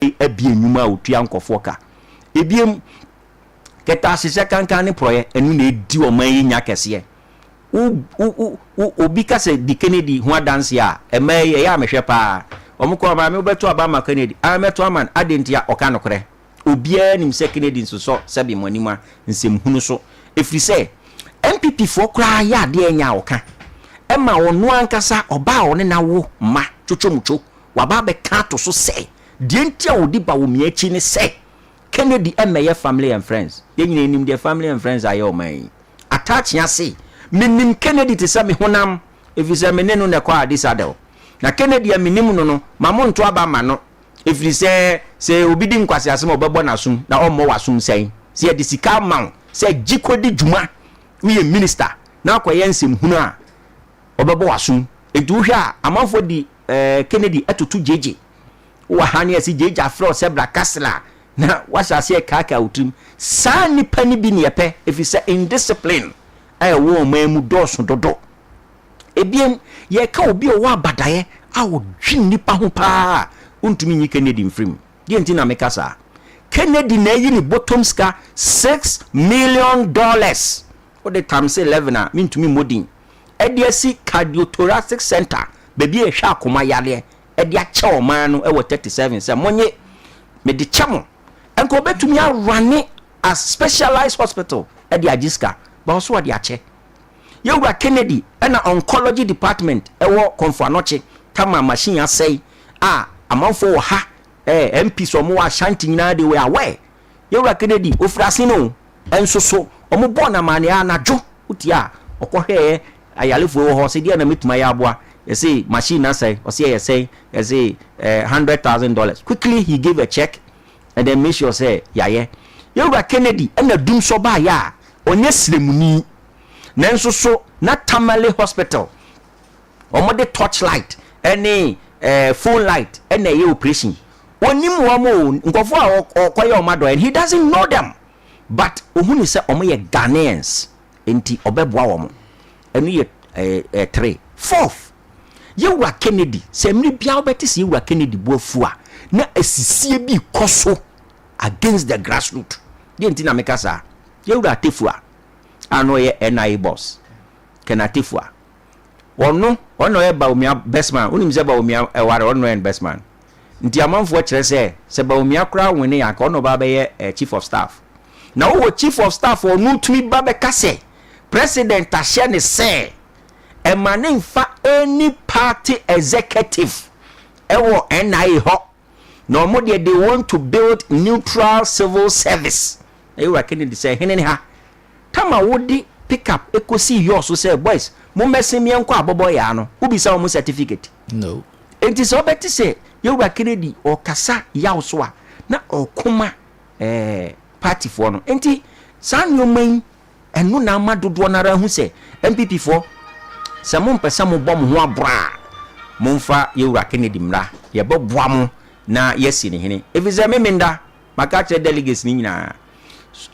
abi enwuma otua nkofoka ebiem keta sise kankan ne proye enu na edi oman yi nya kese obi ka se di Kennedy ho adanse a emaye ya mehwe pa omko ma me obeto Obama Kennedy ameto aman adentia oka nokre obia nim se Kennedy nso sabi monima nsem hunu so efri se MPP fo kra ya de anya oka ema wonu ankasa oba one na wo ma chochomucho waba be ka to so se de ntia odi ba wo miachi ne se Kennedy emeye family and friends yenyina nim their family and friends aye o man attach ya say minim Kennedy te se me honam efise me ne no ne kwa disadel na Kennedy aminim no mamo nto aba ma no efise se obidi nkwase asem obebo na sum na ommo wasum sen se ye disika man se jikodi djuma we minister na akoye nsem hunu a obebo wasum edu hwa amanfo di Kennedy atutu jeje wa hane asi jeje afro sebra kasla na wasase kaka utum sa nipa ni bi ne yepe efise indiscipline ay wo mamu doso dodo ebiem ye ka obi o wa badaye a wo dwi nipa ho pa untumi nyi Kennedy mfrim die ntina mekasa Kennedy na yi ni bottom ska $6 million o de times 11 a mintumi modin ediasi cardiothoracic center bebi e hwa akoma yale edi a che o man no e wo 37 se monye me de chamo enko betumi a run a specialized hospital edi ajiska ba so odi ache yewura Kennedy na oncology department ewo konfuanoche tama machine asai amanfo ha MP so mo ashanti nyina de we aware yewura Kennedy ofrase no ensoso omo bo na mane anajo utia okohwe ayalefo ho se dia na metuma ya aboa say machine asai o say $100,000 quickly he gave a check and then make sure say yaye yewura Kennedy na dum so ba ya onye sremuni nanso so na Tamale hospital omode torchlight any phone light and a operation onim womo nkofo a okoye omado and he doesn't know them but ohuni se omoye Ghanaians enti obeboa womo enu ye 3 4th yewura Kennedy se mri bia obeti se yewura Kennedy boafua na asisie bi koso against the grassroots de enti na mekasa yewura tefua ano ye NIA boss kenatifua ono ye Baumia bestman unim se Baumia eware ono en bestman nti amanfo kire se Baumia kra wene ya ka ono ba be ye chief of staff na wo chief of staff onu tumi ba be kase president ahye ne se emane fa any party executive ewo NIA ho no mo they want to build neutral civil service ewa Kennedy say hinene ha tama wodi pick up ekosi yo so say boys mo mesemi enko abobo ya no ubisa mo certificate no enti so beti say yewura Kennedy o kasa ya so a na okuma party for no enti san yoman enu na amadodo na ra hu say MPP for se mo mpesa mo bom ho abra mo mfa yewura Kennedy mra ye boboa mo na yesi ne hene efize memenda maka che delegates ni nyina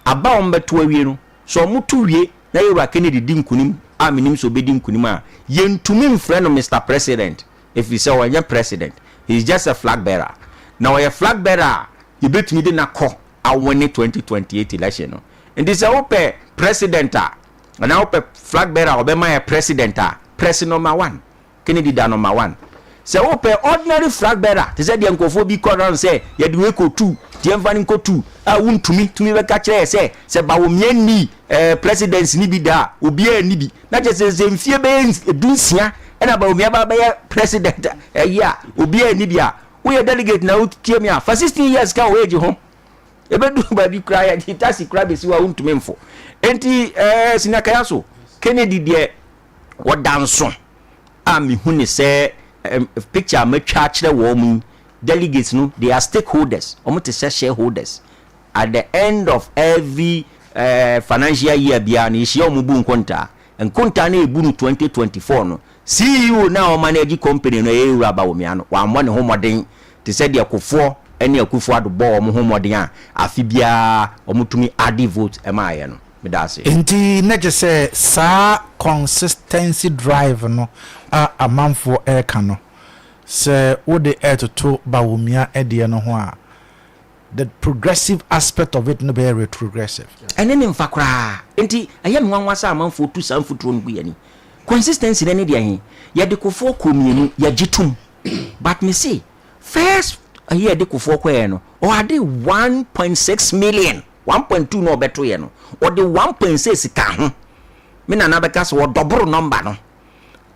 aba ombeto awie no so mutu wie na yewura Kennedy di nkunim aminim so bedi nkunim a yentumi mfre no Mr President if you say wanya president he is just a flag bearer now a flag bearer you betumi de na ko awone 2028 election no and this ope president and ope flag bearer obema ya president press number 1 Kennedy da number 1 se ope ordinary flag bearer te say de nkofo bi ko ran say ye de we ko 2 de mfani ko 2 wuntumi tumi be ka kire se ba wo mia ni presidency ni bi da obi a ni bi na je se mfie be edunsia ena ba wo mia ba be president ya obi a ni bi a we delegate na utie me a for 16 years ka we je home ebedu ba bi kra ya tasi kra be si wa wuntumi mfo enti sina Kayaso Kennedy de wodanso ami huni se picture matwa kire wo mu delegates no they are stakeholders omo say shareholders at the end of every financial year bia na ishi omo bu nkonta na ebu no 2024 no CEO na o manage company no ewura ba wo no wa mo ne homoden te say de akofo ene akufo adobo omo homoden a afi bia omo tumi adi vote e ma ye no me da say enti na je say sa consistency drive no amanfo eka no se wode etoto bawomia ede no ho a the progressive aspect of it no be retrogressive. And then in fakra enti ayem nwanwasa amanfo tu san futuro no guyani consistency na ne dia hin ye de kofo komienu ya gitum but me say first ye de kofo koye no o ade 1.6 million 1.2 no beto ye no o de 1.6 ka ho me na beka so double number no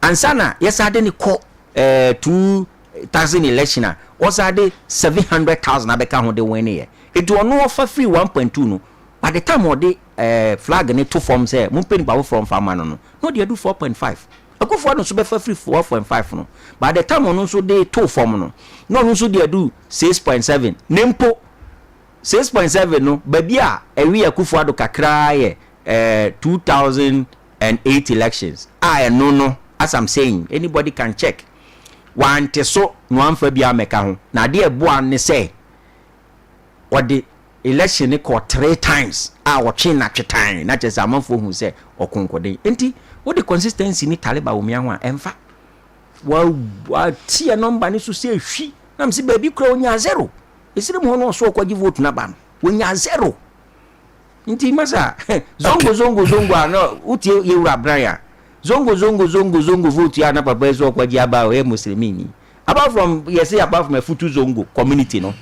ansana yes ade ni ko 2000 election o sa ade 700,000 abeka ho de win ye it ono offer free 1.2 no by the time the flag ne to form say mun pay ba from farmer no they do 4.5 akofo no so be free 4.5 no by the time no so they to form no so they do 6.7 nempo 6.7 no baby a ewi akofo ado kakra ye 2008 elections no as I'm saying anybody can check one teso no amfa bia meka ho na de eboa ne say what the election called 3 times watching na twetan na just amanfo hu say okonkode enti what the consistency ni taliba wo mia ho emfa wa tie number ni so say hwi na mse baby kura onya 0 esire mo no so kwaji vote na ba onya 0 enti masa zongo ano utie yewura braya zongo vote ya na papa eso kwaji aba o muslimini apart from yes apart from a futu zongo community no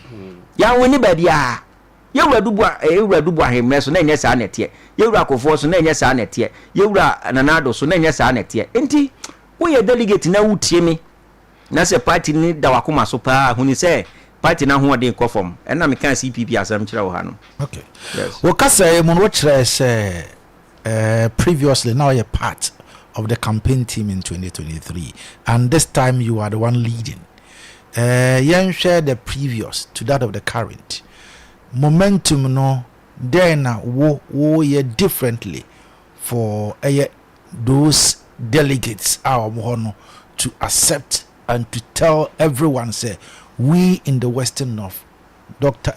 ya woni ba dia yewura dubu ahemre so na enye sa nete yewura kofo so na enye sa nete yewura nanado so na enye sa nete enti wo ye delegate na wutie me na se party ni da wakoma so pa huni se party na ho de kofom na me kan CPP asam kira wo hanom. Okay, yes. Wo kasa mo wo kire se previously now you're part of the campaign team in 2023 and this time you are the one leading. You share the previous to that of the current. Momentum no then wo ye differently for those delegates our mohono to accept and to tell everyone say we in the Western North Dr.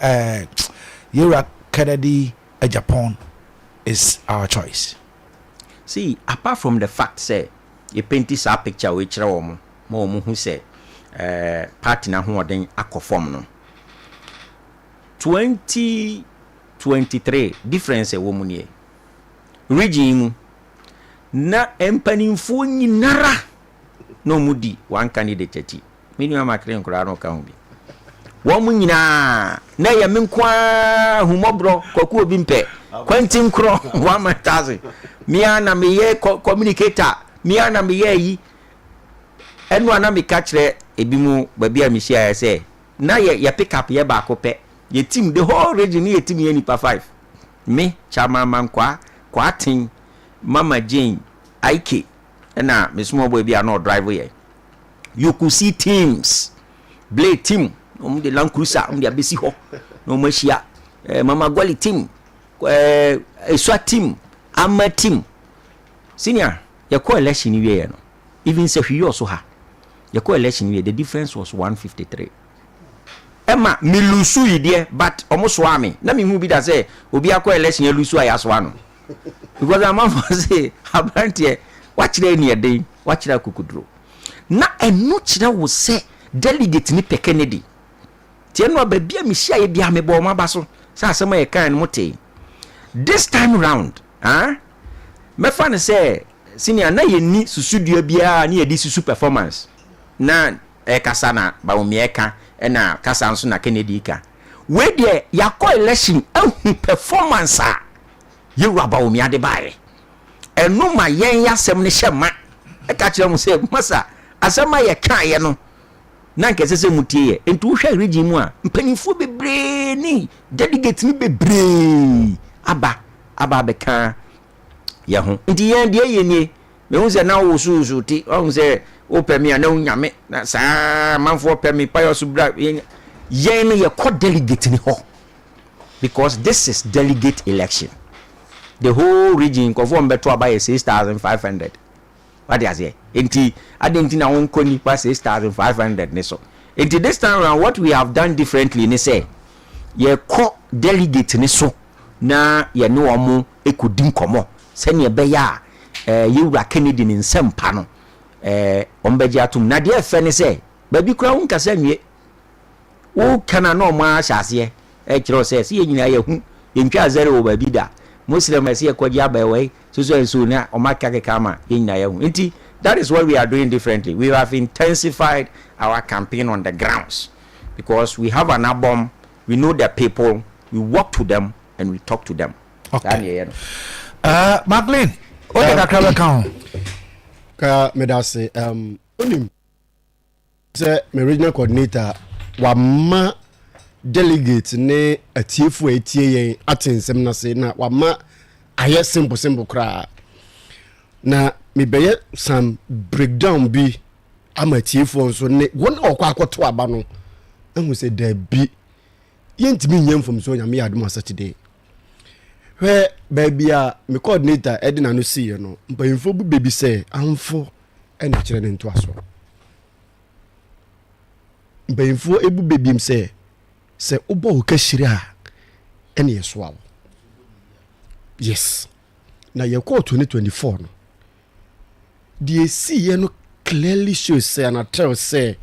Yura Kennedy Japan is our choice. See, apart from the fact say you paint this picture which mo who say party na ho den akofom no 2023 difference woman ye region na empanimfo nyinara no mudi one candidate chachi minimum makre nkura no ka ho bi wo nyina na ya menkwa humobro kwaku obi mpe kwantin kro 1,000 mia na me ye communicator mia na me ye yi enu ana me ka kire ebimu babia me share say na ya pick up ye ba ko pe ye team the whole region ye team ye nipa 5 me chama mankwa kwatin mama Jane Ike na me small boy bia no driver ye you could see teams blade team the Land Cruiser the abesi ho no machia mama Gwali team Eswa team ama team senior your coalition we no even say you also ha your coalition we the difference was 153 Emma milusu ide but almost wame na me hu bi da say obi akọ election ya lusu ayaso ano because am for say abrantie wachire ni eden wachire kukudro na enu chire wo say delegate ni Kennedy tie no ba bia mi hia ye bia me bo ma baso sa asema ye kan mo te this time round me fan say senior na ye ni susudua bia na ye di susu performance na kasa na ba o mieka na kasa nso na Kennedy ka we de yakọ election performance ye raba o miade bae enu ma yen yasem ne hyema ka kire mu say masa asema ye kan ye no na nkese se mutie ye enti wo hwa region mu a mpanifo bebre ni delegate ni bebre aba beka ye ho enti yen de ye nie me hu se na wo susu ti wo hu se o pemi na unyame na sa manfo pemi payo so bra yen ye ko delegate ni ho because this is delegate election the whole region conform beto about 6,500 what is here enti adenti na won koni pa 6,500 ne so enti this time around what we have done differently ni say ye ko delegate ni so na ye ne omo ekodi nkomo se ne be ya Yewura Kennedy ni nsempa no ombeji atum na de fe ni say baby kura won kasa nwie wo kana no ma hyase e kiro se ye nyina ye hu ye ntwa zero wo ba bi da Muslim ese ye kwaji abawe so na o maka ke kama ye nyina ye hu nti that is what we are doing differently. We have intensified our campaign on the grounds because we have an album, we know the people, we walk to them and we talk to them. Okay. Magdalene, what did I count? Medase, onim say my regional coordinator wama delegate ne atiefu etie yen atensem na say na wama aye simple kra na me beye some breakdown bi amatiefu nso ne won okwa akoto aba no ehu say da bi yentimi nyam from so nyame adom Saturday where baby me coordinator edina no see no mpayimfo bu baby say amfo ena kire ne nto aso mpayimfo ebu baby m say obo okashira ene yeso awo yes na ye call 2024 no the see no clearly shows say and I tell say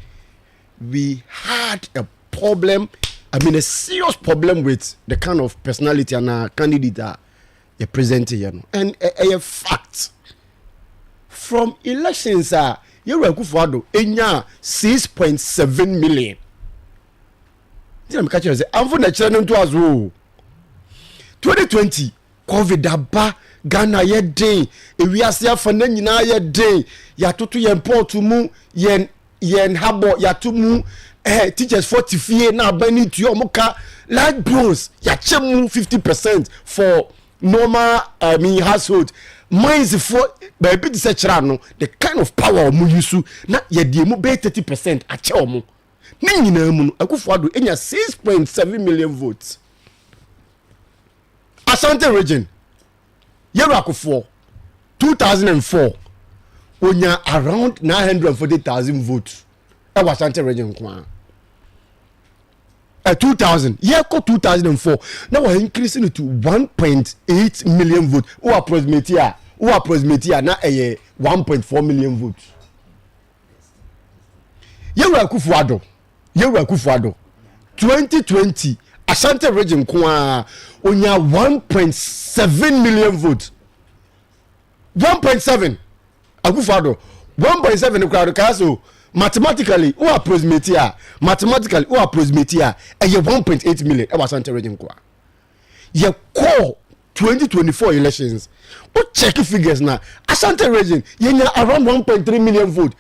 we had a problem. I mean a serious problem with the kind of personality and a candidate that you present here, and a fact from elections you were Kufuado enya 6.7 million. I'm catching say I'm for the channel to us 2020 COVID aba Ghana ye day we are see for nyina ye day ya tutu ye import mu yen habo ya tumu teachers 40 fee na bani to your muka like bros ya chemu 50% for normal household mines for baby this no the kind of power mu use na ye die mu be 30% a che omo ni nyina mu Akufo-Addo enya 6.7 million votes. Asante region Yeru Akufo 2004 onya around 940,000 votes. E was Asante region kwa 2000 year ko 2004 now we're increasing it to 1.8 million votes who approximate here na 1.4 million votes. Yeru Akufo-Addo 2020 Asante region kwa onya 1.7 million votes. 1.7 Akufo-Addo 1.7 crowd Kayaso mathematically who approximate here a 1.8 million e was Asante region kwa ye call 2024 elections who check figures na Asante region yenya around 1.3 million vote,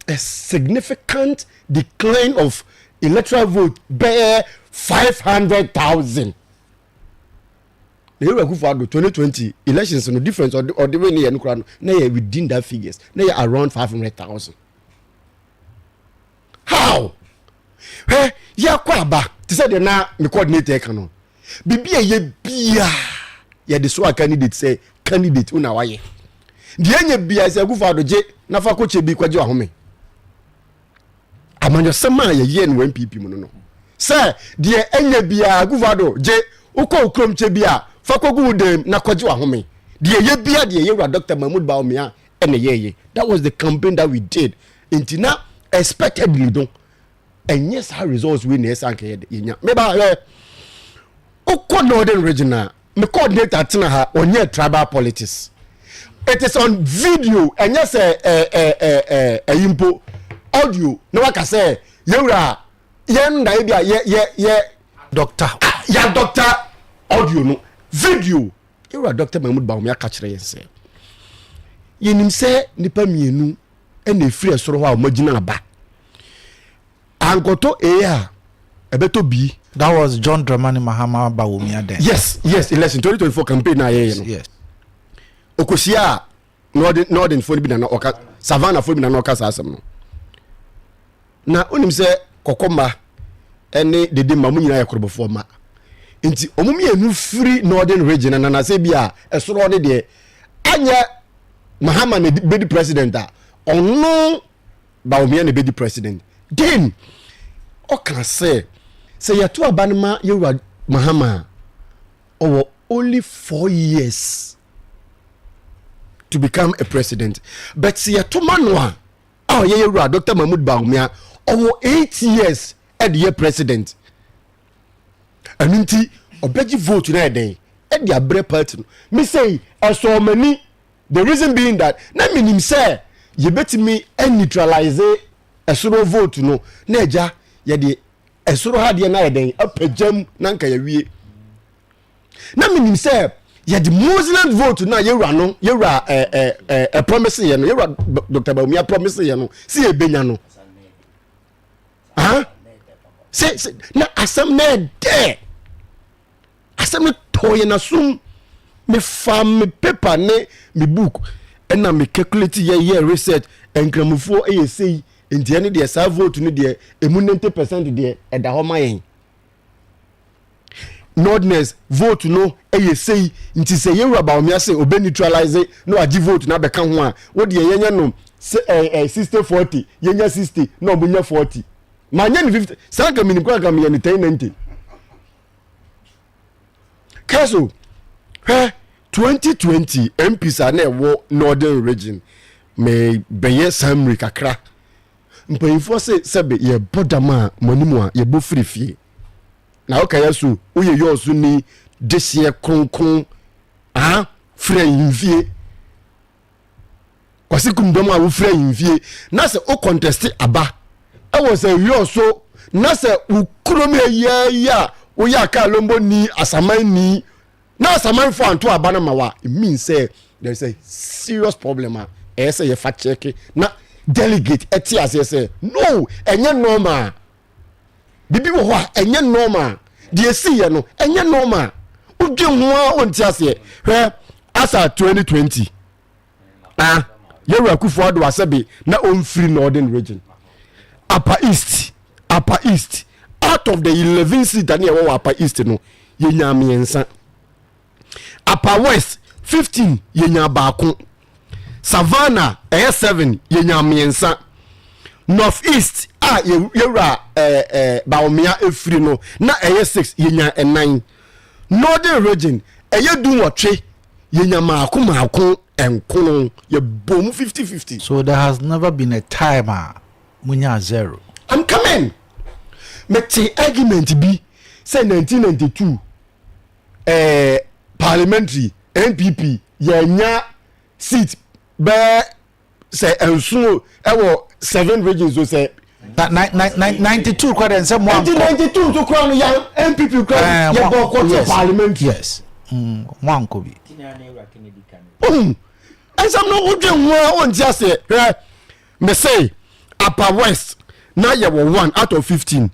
a significant decline of electoral vote by 500,000. The Yeru Akufo-Addo 2020 elections no difference or the way near na within that figures na around 500,000. How? Hey, ya kwa ba ti say na me coordinator kan bibia ye bia ya de so candidate say candidate una waye de anya bia say Akufo-Addo je na fa ko che bi kwaje ahome amanyo sama ye no MPP mu no say de anya bia Akufo-Addo je uko ukrom che bia fa ko gu dem na kwaje ahome de ye bia de ye Dr. Mahmoud Bawumia ene ye. That was the campaign that we did intina expectedly don't. And yes, our results we need sanke yenya. Meba uko northern region me coordinate atina ha onye tribal politics. It is on video and yes impo audio no waka say yewra yen na bia ye doctor audio no video yewra Dr. Mahmoud Bawumia ka kire yense. Yenim se nipa mienu ene free soro ho a magina aba ankoto ebeto B. That was John Dramani Mahama Bawumia then. Yes, election 2024 campaign na yes. Okosia northern phone bi na oka savannah phone bi na oka sasem no. Na onim se kokoma ene dede mamu nyina yakorobofo ma. Nti omumi enu free northern region na se bia esoro ne de anya Mahama ne be the president ono Bawumia ne be the president. Then oka say yatu abanima Yeru Mahama over only 4 years to become a president, but say yatu manwa Yeru Dr. Mahmoud Bawumia over 8 years at the president. anunti obeji vote na eden e dia bre party no me say so many the reason being that na minim say ye betimi neutralize esoro vote no na eja ye de esoro ha de na eden apagam na nka ye wie na minim say ye the Muslim vote na ye wura no ye wura promise ye no ye wura Dr. Bawumia promise ye no si e benya no say na asem na de asem no toye na sum me fam me paper ne me book and na me calculate ye research enkramufo e sei enti ene de sa vote no de emu 90% de e da ho mayen nordness vote no e sei nti se ye wura Bawumia say obe neutralize no agi vote na be ka ho a wo de yenye no 60-40 yenye 60 no obunya 40 manya ni 50 sanga mini kwa kama yani 10-90 Kayaso 2020 MPs na ewo northern region me beye samri kakra mpanyifo se sebe ye bodama monimu a ye bo frifie na Kayaso uye yosu ni desie kronkron frɛ yimfie kwasi kumdom a wo frɛ yimfie na se o contest aba e wo se yoso na se ukrom ya wo ya ka lombo ni asaman ni na asaman fo anto aba na mawa it means say there is a serious problem say you fact check na delegate eti say no enye normal bibi wo ho enye normal de si ye no enye normal udwe ho a onti ase hwe asa 2020 yeru akufo ado asebe na on free northern region upper east out of the 11 seats that near upper east no yenya miensa upper west 15 yenya baako savannah 7 yenya miensa north east yewura Bawumia efri no na 6 yenya 9 northern region du wotwe yenya maako enkono ye bom 50-50. So there has never been a time munya zero. I'm coming. Mete argument bi say 1992 parliamentary NPP yenya seat be say enso ewo 7 regions so say 92 kwa den say mo 1992 to crown ya NPP crown ye go court parliament. Yes. Mwanko bi. And some no udwe on just say me say upper west now you were 1 out of 15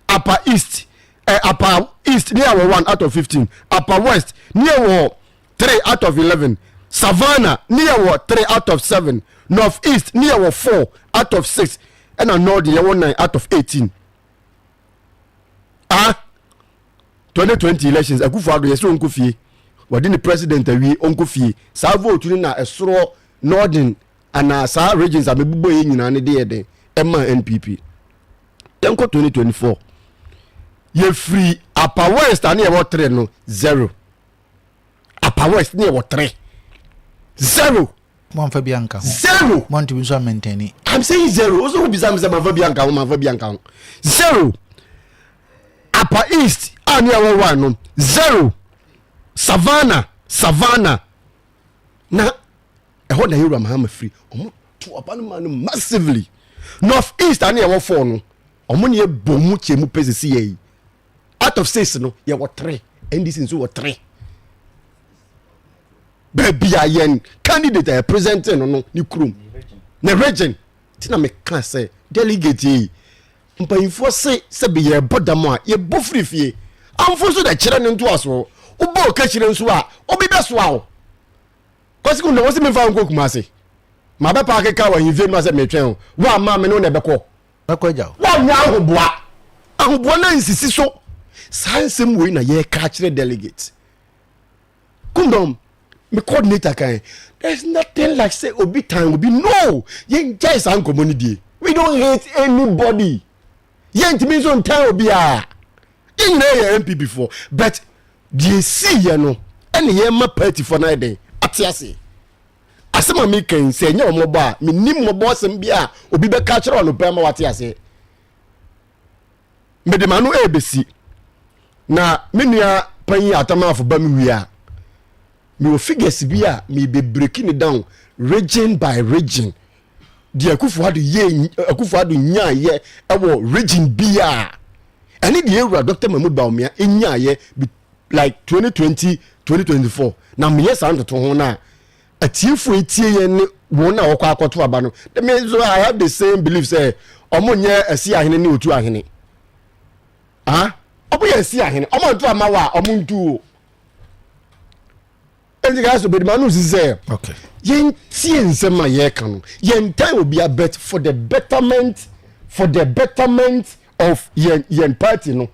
upper east near 1 out of 15 upper west near 3 out of 11 savannah near 3 out of 7 northeast near 4 out of 6 and a north near 9 out of 18 2020 elections akufo ado yeso nkofie wadi president awie onkofie sa vote ni na esoro northern ana sa regions amebubo ye nyina ne de yede ema NPP yanko 2024 ye free upper west ani e wo 3 no 0 upper west ni e wo 3 0 Monfa bianca 0 monti bi so maintain. I'm saying 0 also bizam za monfa bianca 0 upper east ani e wo 1 no 0 savannah na eho na yura mahama free omo to abanman massively north east ani e wo 4 no omo ne bomu chemu pese ye out of 6 no ye wo 3 ndc nso wo 3 baby ayen candidate a presenting no ni krum na region tina me kan say delegate yi mpanyfo se be ye bodamo a ye bofrifie amfo so da kire ne nto aso ubo ka kire nso a obi beso a o kwasi kun no wose me fa nko kumase ma be pa keka wa yinve no se me twen wa ma me no na beko ja wa nya ahoboa na nsisi so sansem we na ye ka kire delegate kundom me coordinator kan there's nothing like say obi time will be no ye just an community we don't hate anybody ye ntimi so time obi a ye na MP before but the see ye no ene ye ma party for na den atiase asema me kan say nya omobo a me nim mobo asem bia obi be ka kire ono pema watiase me de manu ebesi na menua panyi atamafo ba mi wia me o figures bi a me be breaking it down region by region di Akufo Addo nya ye ewo region bia ene di ewura Dr. Mahmoud Bawumia nya ye like 2020 2024 na me yes and to ho na atiefo etie ye ne won na wokọ akoto aba no that means so I have the same belief say omonye asi ahene ni otu ahene obo asi ahene omonto amawa omuntu enji guys be manu say okay yen tie nsema ye kan no yen time will be a bet for the betterment of yen party no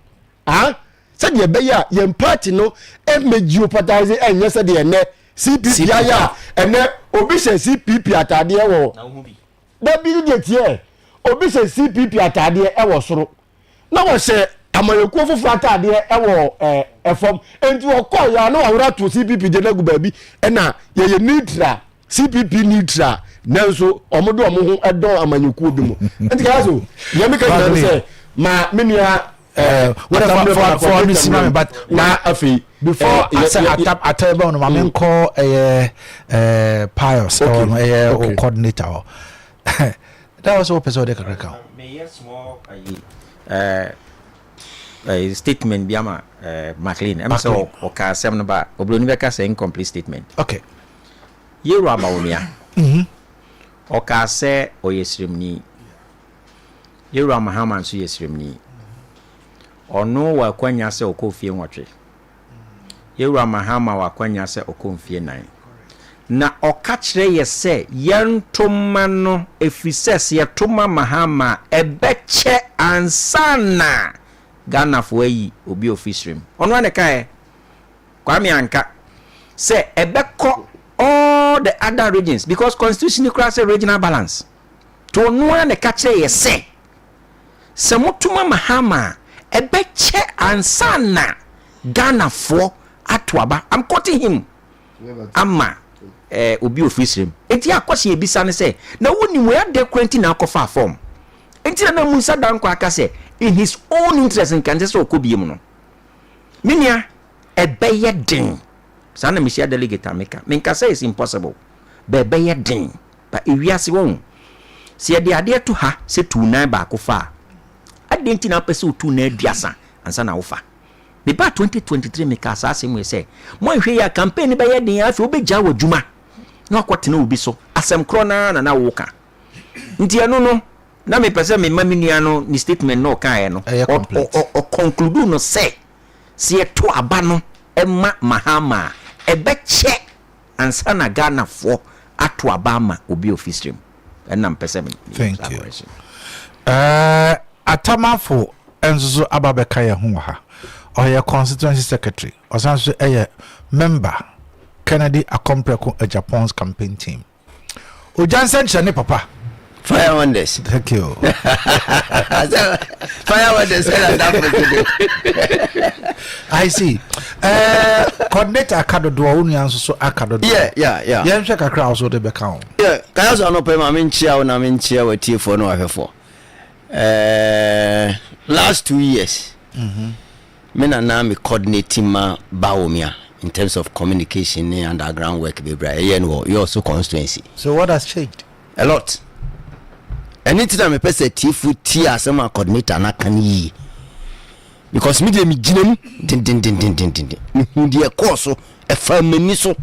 said ye be ya yen party no e mejuopatize enye said ye ne CPP ya ene obi se CPP atade e wo da bi de tie obi se CPP atade e wo soro na wo se amayoku fufu atade e wo efom enti wo call ya na wura to CPP de nagu ba bi na ye neutral CPP neutral nanso omodo omo ho edo amanyoku bi mu enti Kayaso ye me ka say ma menua whatever for me but na afi before I tell about no man call Pius or coordinator that was all person they can recount me small a statement biama McLean am so o ka sem no ba obloni be ka say incomplete statement okay Yeru Abawumia o ka say o yesrimni Yeru Amahama nso yesrimni ono wa kwanya se okofie nwotwe Yeru Amahama wa kwanya se okonfie nan na oka kire ye se yentoma no efisese yetoma Mahama ebeche ansana Ghana for yi obi official ono ane kai kwame anka se ebeko all the other regions because constitution cross regional balance to no ane ka kire ye se mutuma Mahama ebeche ansana Ghana for atwaba I'm quoting him ama obi official enti akwose ebisa ne se na woni we ade kwenti na akofa form enti na musa danko aka se in his own interest in Kansas okobiem no minia ebeye den sana misia delegate ameka menka say is impossible bebeye den ba ewiase won se de ade to ha se tu nan ba akofa adenti na pese otu na aduasa ansa na wofa me ba 2023 me ka sa asem we say mo hwe ya campaign ba ye den afi obegja wadwuma na akwotena obi so asem kro na woka nti eno no na me pese me mamenia no ni statement no kan no o conclude no say se to aba no ema Mahama ebeche ansa na Ghana for ato aba ma obi official enam pese me thank you atamafo enzo Ababekaya ho ha oya constituency secretary osanso member Kennedy Akompreko a Japan's campaign team Ojansen chane papa Fire wonders. Thank you. Fire wonders. I see. Coordinator Akado do unu yanso so Akado. Yeah. Yeah, check a crowd so they be count. Yeah, Kayaso no pay ma menchia na menchia we tie for no ahwefo. Last 2 years. Me na me coordinating ma Bawumia in terms of communication and underground work be bra. You also constituency. So what has changed? A lot. Anytime me pese tifu tia asema coordinator na kan yi because me dey me ginem din me dey course e fa mani so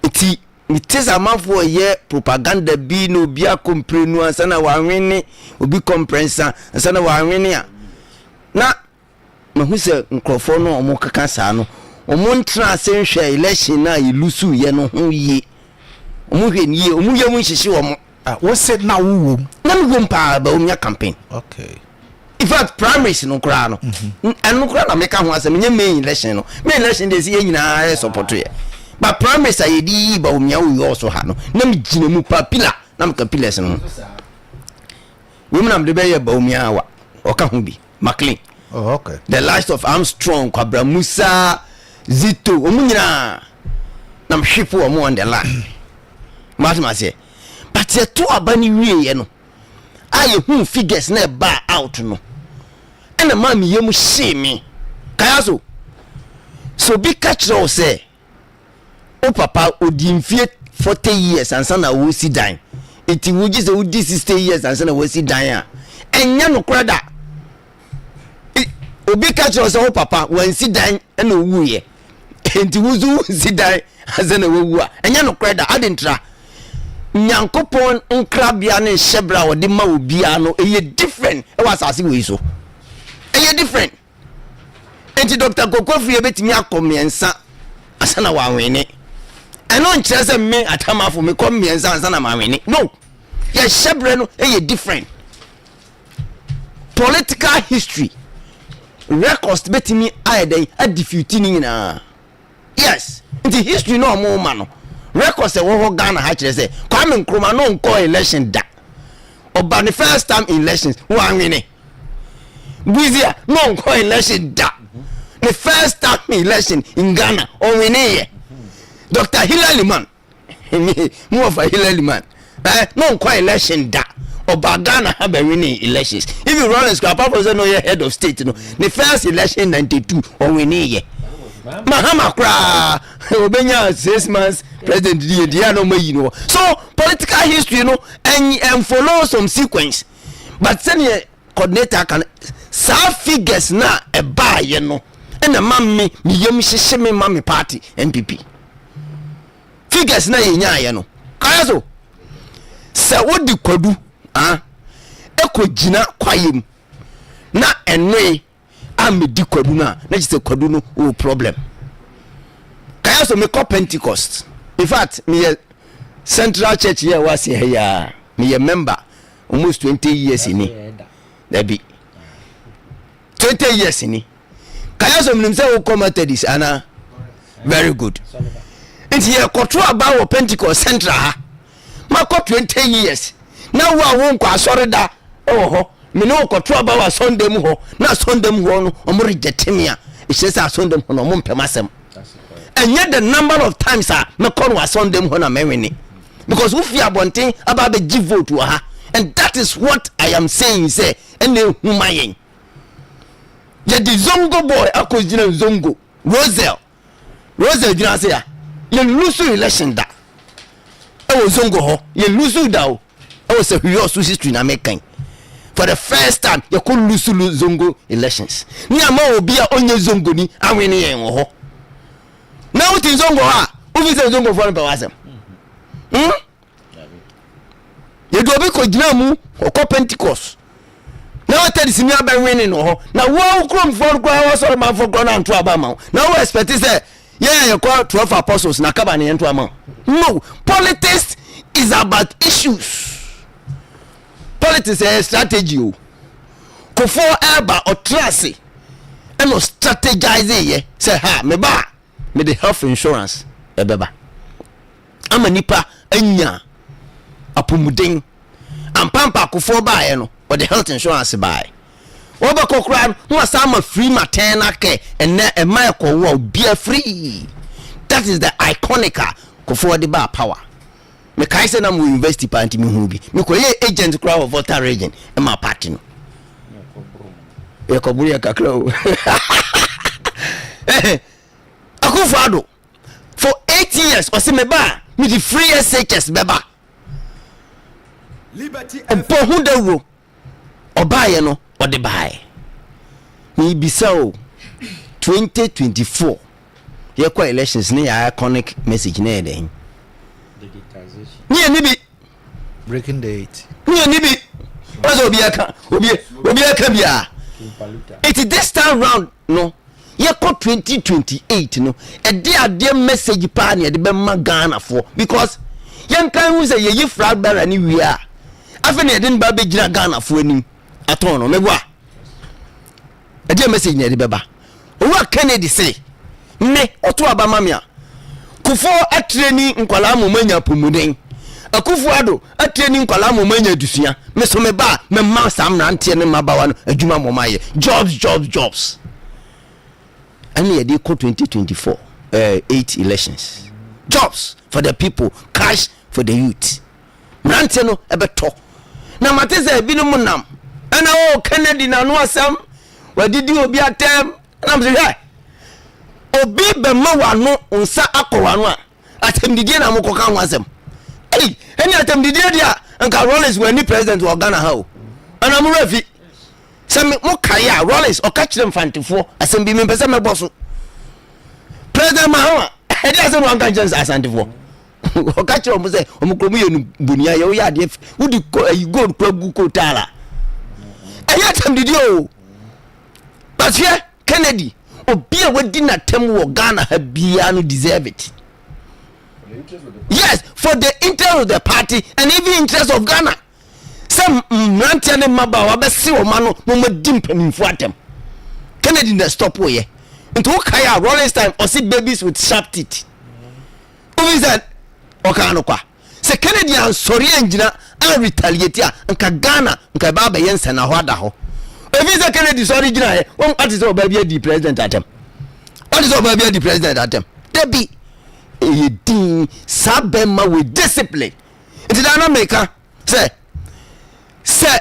iti me tesa manfo ye propaganda bi no bi akomprenu asana wa nwene obi comprensa asana wa nwene a na me hu se nkrofo no omo kaka sa no omo ntra asenhwe election na ilusu ye no ho yi omo hwe ni ye omo ye mu hihye omo what said now woo na me go mpa Bawumia campaign okay in fact primaries no kra no and no kra na make ho asem nye main election no main election dey see nyina support ye but primaries ay di Bawumia wo also ha no na me gina mu papila na me kapilers no women am de be ye Bawumia wa oka ho bi McLean oh okay the last of Armstrong Kwabra Musa Zito omunyina na mhwepo omo on the line matma say but ye to abani wie ye no aye hu figures na ba out no ɛna ma me yam hye me Kayaso so bi catch us say o papa odi mfie 40 years ansa na wo si dan eti wo gi se wo di 60 years ansa na wo si dan a enya no krada obi catch us o papa wan si dan na owu ye enti wo zu si dan ansa na wo wu a enya no krada adentra nyankopon nkrabia ne hyebra wo de ma obi a no eye different e wa asase wo iso eye different enti Dr. Koko fie betimi akomiensa asana wa wene eno nkyere se me atamafo me komiensa asana ma wene no ye hyebra no eye different political history records betimi ayeden adifute ni nyina yes enti history no mo ma no records e wo Ghana ha kyere se Kwame Nkrumah no nko election da oba the first time elections wa wene Buzia no nko election da the first time election in Ghana on winning Dr. Hilary man more of a Hilary man no nko election da oba Ghana have been winning elections if you run a scrap up no your head of state no the first election 92 on winning Mahama kra obenya 6 months president dia no mayi no so political history no and follow some sequence but senior coordinator can sa figures na e ba ye no na mamme mi yem hyehye me mamme party MPP figures na ye nya ye no Kayaso se wodi kwadu ekogina kwayem na enwe amedi kwadu na chise kwadu no o problem Kayaso me call Pentecost in fact me Central Church here was here me a member almost 20 years in there be 20 years in Kayaso me say o come this ana very good it's here control about Pentecost Central ha ma 20 years now we won kwa sorry da oh me no control about Sunday mu ho na Sunday mu ho no o mo reject me a it says Sunday mu no mo mpem and yet the number of times me call was Sunday mu ho na me win because we fear bonten about the give vote ha and that is what I am saying say ene humayen ye the zongo boy akojina zongo Rosel jina say ya ye lose election da e wo zongo ho ye lose da o e wo say we also history na mekan for the first time you could lose zongo elections ni ama obi a onye zongo ni awene yen wo ho na uti zongo ha uvi say zongo for no wasem ye do obi ko gina mu ko Pentecost na what tell simi aba winning no ho na wo krom for kwa wo so man for na nto aba ma na wo expect say you call 12 apostles na kaba ne nto ama no politics is about issues. Politics is a strategy. Kofo eba or trase and no strategize ye say ha me ba me the health insurance ebeba ama nipa anya apomuden ampampa kofo ba ye no or the health insurance buy oba kokra no asama free maternal care and na e mai ko wo be free. That is the iconic kofo de ba power. Me kai say na mo university pa anti me hu bi me ko ye agent crowd of voter region e ma party no e ko buri kakra o akufado for 8 years o se me ba me the free SHS beba liberty and po hu da wo obaye no o de bae me bisa o 2024 ye ko elections ni iconic message na e den ni bi breaking date ni bi ozo obi aka bia it this time round no ye ko 2028 no e dey ade message pa na de be ma Ghana for because yen kan hu say ye flag bearer ni wi a afa na de ba be gira Ghana for anim aton no mebo a e dey message na de be ba o wa Kennedy say me oto aba mamia kufo atreni nkwala momanya pomuden akufo ado atreni nkwala momanya dusua me so me ba me ma sam na ante ne mabawa no adwuma momaye jobs and ye dey ko 2024 8 elections jobs for the people, cash for the youth mrante no ebeto na mateze binum nam ana o Kennedy na no asam wadidi obi atem na me say obi be ma wano nsa akọwano a atemdidie na mokoka ho asem eni atemdidie dia nka Rollins wani president wa Ghana ha o ana mo rafi se mo kaya Rollins o ka kire mfantefo asem bi me pese me boso president Mahama edi asem wan kan chance asantefo o ka kire mo se o mo kromu ye bunia ye o ya de wudi gold kwagu ko tala aya atemdidie o but here Kennedy obi a wadi na tem wo Ghana ha bia no deserve it. Yes, for the interest of the party and even interest of Ghana. Some mrantia ne maba wa be si o ma no mo madim panimfo atem. Kennedy na stop wo ye. Into Kaya Rollins time or see babies with sharp teeth. Who is that? Oka no kwa. Se Kennedy an sorry engina an retaliate a nka Ghana nka ba be yense na ho ada ho. If it's a Kennedy sorry gina here, what is baby the president at him? What is baby the president at him? Debbie Sabema with discipline. It is not maker. Say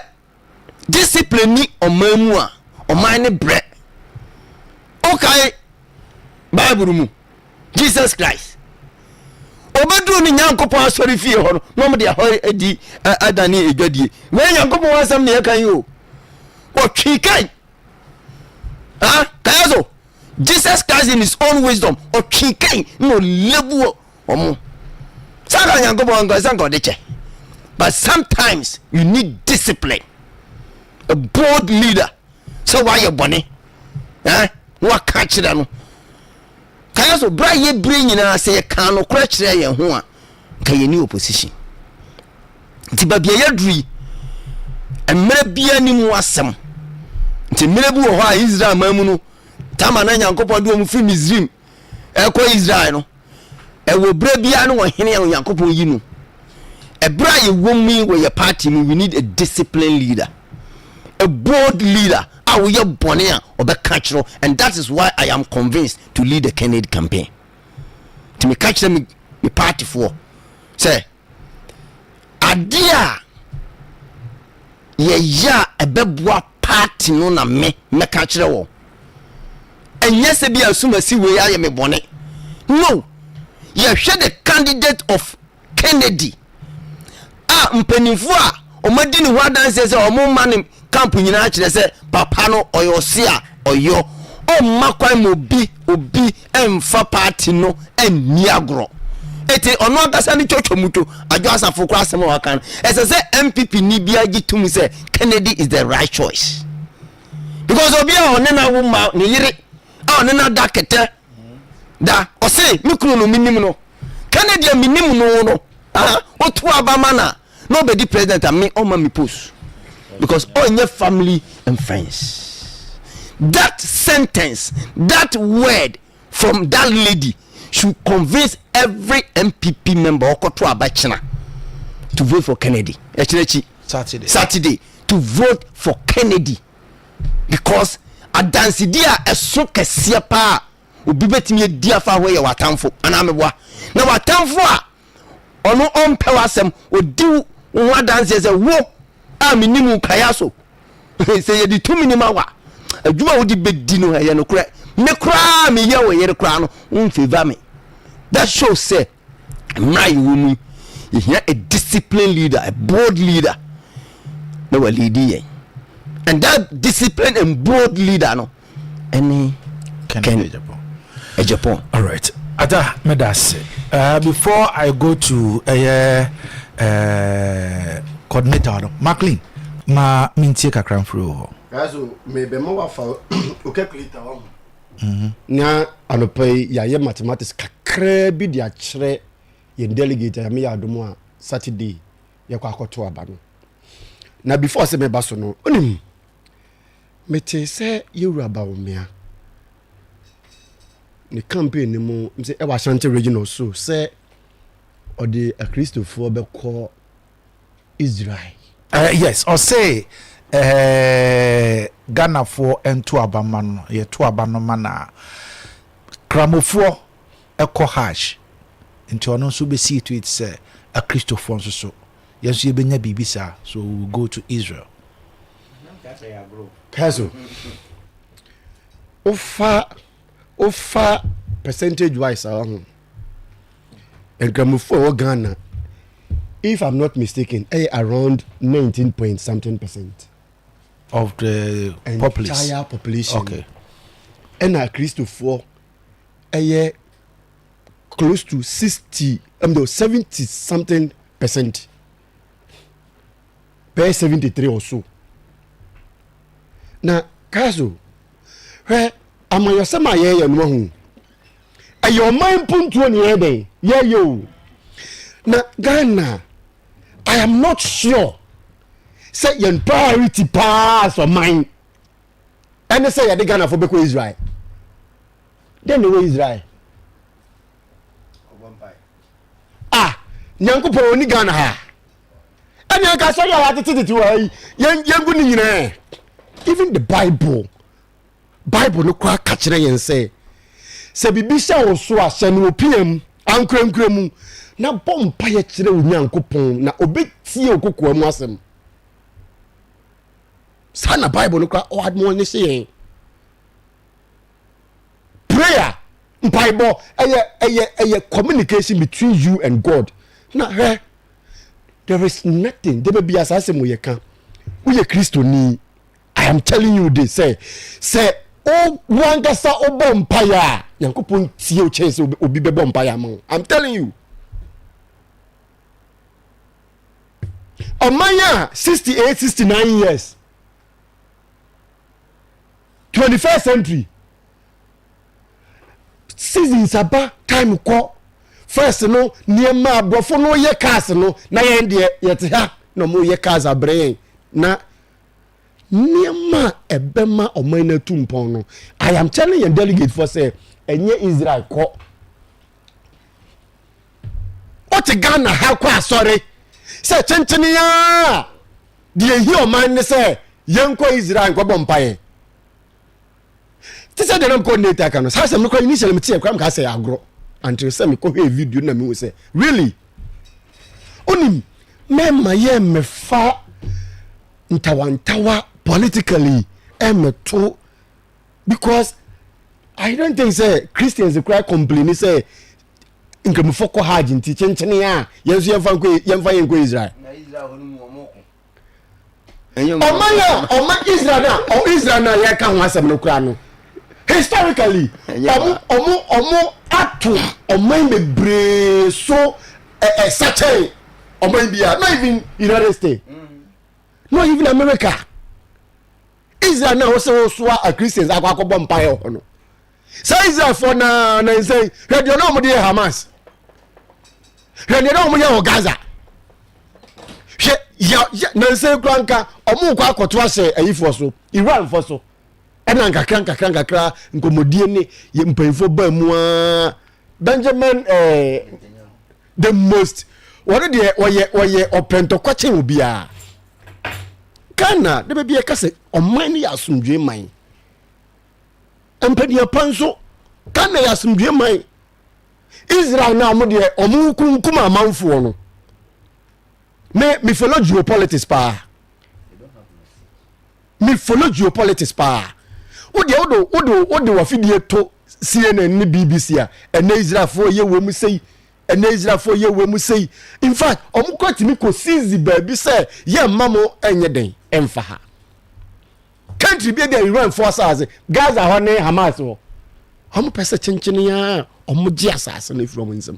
discipline ni o memua o mine bread. Okay. Bible mu. Jesus Christ. Obedu ni Nyankopon sorry fie ho no mo de ho edi adani edwadie. We Nyankopon wasam ne yakan yo. O chikai. Kayaso. Jesus Christ in his own wisdom o chikai no level omo. Saka Nyankopon go sanko de che. But sometimes you need discipline. A bold leader. So why you bunny? What catch that no? Kayaso bra ye bring na say kan no kra kire ye ho a kan ye ni opposition. Ti ba bia ye duri. Emre bia ni mu asem. Ti mre bu ho a Israel mamu no tama na Nyankopon do mu fi Misrim. Ko Israel no. Wo bra bia no wo hene ya Nyankopon yi no. Ebra ye womi we your party we need a disciplined leader. A bold leader. We are born here or cultural, and that is why I am convinced to lead the Kennedy campaign. To me catch them me party for. Say Adeakyea ya ebebua party no na me catch them. And yes be assume see we are me born. No, you share the candidate of Kennedy. Mpenifo a omadi ni ho adanse se omo man camp nyina kire se papa no oyosia oyo o makwan obi emfa party no enni agro ete ono agasa ni chochomuto ajo asafo kwa asem wa kan ese se MPP ni bia gitum se Kennedy is the right choice because obi a onena wo ma ni yire a onena dakete da o se mikru no minim no Kennedy minim no otu abama na nobody president and me on my post because all your family and friends. That sentence, that word from that lady should convince every MPP member to vote for Kennedy. Saturday to vote for Kennedy because a dance dia a so kesiya pa obi betimi dia fa we watamfo anamebwa na watamfo a ono ompewasem odi one dance as a wo aminimu Kayaso say the 2 minima wa aduma wodi bedi no ye no kra me kra me ye wo ye kra no unfavor me. That shows say my woman you hear a disciplined leader, a bold leader no we lead, and that disciplined and bold leader no any can Japan. All right, Ada medase before I go to coordinator McLean ma mintie kakran fro Kayaso me be mo wa fa o calculator wa na anopai ya ye mathematics kakra bi dia kire ye delegate ya me ya domo a Saturday ye kwa akoto aba no na before se me ba so no onim mete se ye wura ba wo mea ni campaign ni mo mse e wa ASANTE regional so se odi a Christopher be call Israel. Yes, or say Ghana for ento abamano ye to abano mana kramofo eko hash into ono so be see to it say a Christopher so yes ye benya bibisa so we will go to Israel. Kayaso offer percentage wise and Gramufo Ghana, if I'm not mistaken, around 19 point something % of the entire population. Okay. And Christopher, close to 70 something %. Per 73 or so. Now, Kayaso, where am I sama ye no hu? Ayo man puntu ni ebe. Yeah yo. Na Ghana, I am not sure. Say your priority pass or mine. And say the Ghana for Beko Israel. Then the way Israel. Ah, nyankupo ni Ghana ha. And you can say even the Bible no kwa catch and say bibisha oso a se no pm ankremkremu na bompa ye kire onyankopon na obetie okoko amu asem sana Bible no kwa o admo ni say prayer Bible eye communication between you and God na there is nothing. There may be assassin we can. We Christo ni. I am telling you this. Say, oh, one gasa o bompire. Yankopon tie chance obi be bompire man. I'm telling you. Omaya 68, 69 years. 21st century. Seasons about time ko. First no niema abrofo no ye cars no na ye de yete ha no mo ye cars abrɛn na niema ebema oman na tumpon no. I am telling you delegate for say enye Israel ko o te Ghana ha kwa sorry say chenchene ya de hi oman ne say yenko Israel ko bompaye tese de nam coordinator kan no sa sem no ko initially me tie kwam ka say agro until say me ko he video na me we say really onim me ye me fa ntawantawa politically me to because I don't think say Christians cry complain say nkam foko hard nti chenchene ya yenso yemfa Israel na Israel honu omoko Oma Israel na ya ka ho asem no kura no historically omo atu oman bebre so such oman bia not even United States not even America Israel now so a Christians akwa empire no say Israel for na say radio no mo dey Hamas radio no mo dey Gaza ya na say kranka omo kwa akoto ase ayifo so Iran for so ena nkakra nkomodie ni ye mpanfo ba mu a Benjamin the most what dey oye opento kwache obi a Ghana de be ka se oman ni asumdwe man empania panso Ghana ya asumdwe man Israel na mo de omu kunkum amanfo no me follow geopolitics pa Odo wafidie to CNN ni BBC a ene Israel fo ye we mu sei in fact omukwatimi ko seize baby say ye mamo enye den emfa ha country be dey Iran force as Gaza ho ne Hamas ho omu pese chenchene ya omu gi asase na from nsem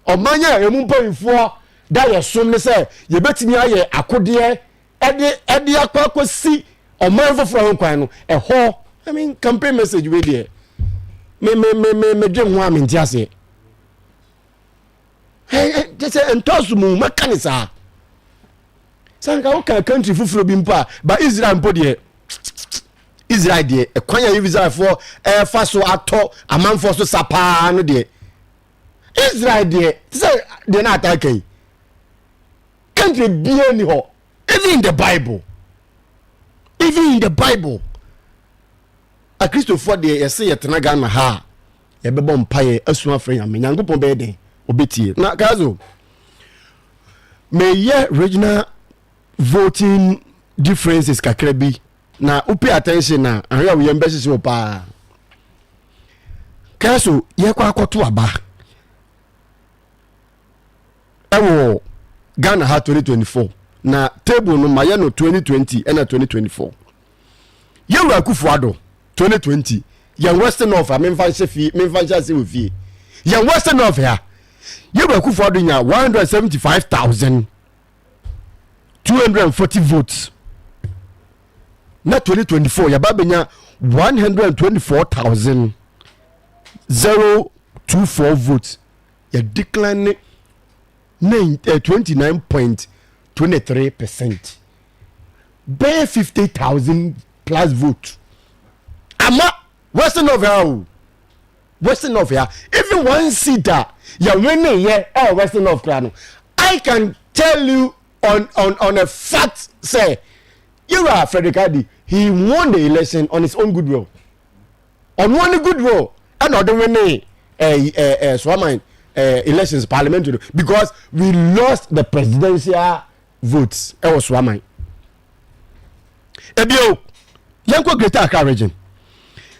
omanya emu mpanfo da ye som ne say ye betimi aye akode ede akwakosi oman foforo kwan no ho I mean campaign message we there me dwem ho amenti ase just entosumu mekanisa sanka o kan country foforo bi mpa ba Israel mpo de Israel de kwan ya Israel for fa so ato amanfo so sapa no de Israel de say de na attack country bi ani ho even in the Bible a Christopher de yesi yetena Ghana ha ye bebo mpaye asu afre ya me nyankopon be den obetie na Kayaso me ye regional voting differences kakra bi na pay attention na ahwe we embassy so pa Kayaso ye kwa akoto aba ewo Ghana ha 2024 na table no maye no 2020 and 2024 ye wa Kufuado 2020 ye Western of memfa shefi memfa se ofie ye Western of ya ye wa Kufuado nya 175,240 votes na 2024 ya babenya 124,024 votes ya decline 29.23%. Bare 50,000 plus vote. Ama Western of how? Western of here. Even one seater, you winning here. Oh, Western of Krano. I can tell you on a fact, say, you are Frederick Adi. He won the election on his own goodwill. On one goodwill, and not the winning. Swamine. Elections parliamentary because we lost the presidential votes. It was Swamine. Ebio, yanko Greater Accra region.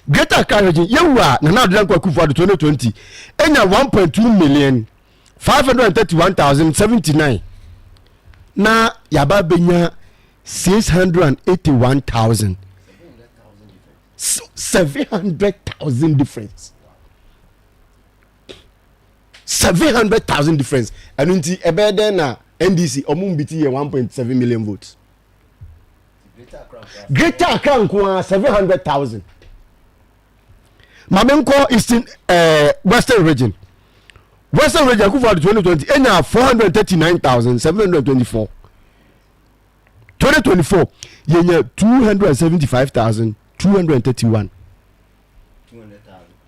Greater Accra region, you are now Danko Kufuado 2020. Enya 1.2,531,079. Na yaba benya 681,000. 700,000 difference. 700,000 difference. And until ebede na NDC omumbiti 1.7 million votes. Greater Accra nko 700,000. Mamenko Eastern Western region. Western region Kufuado 2020 enya 439,724. 2024 yenya 275,231.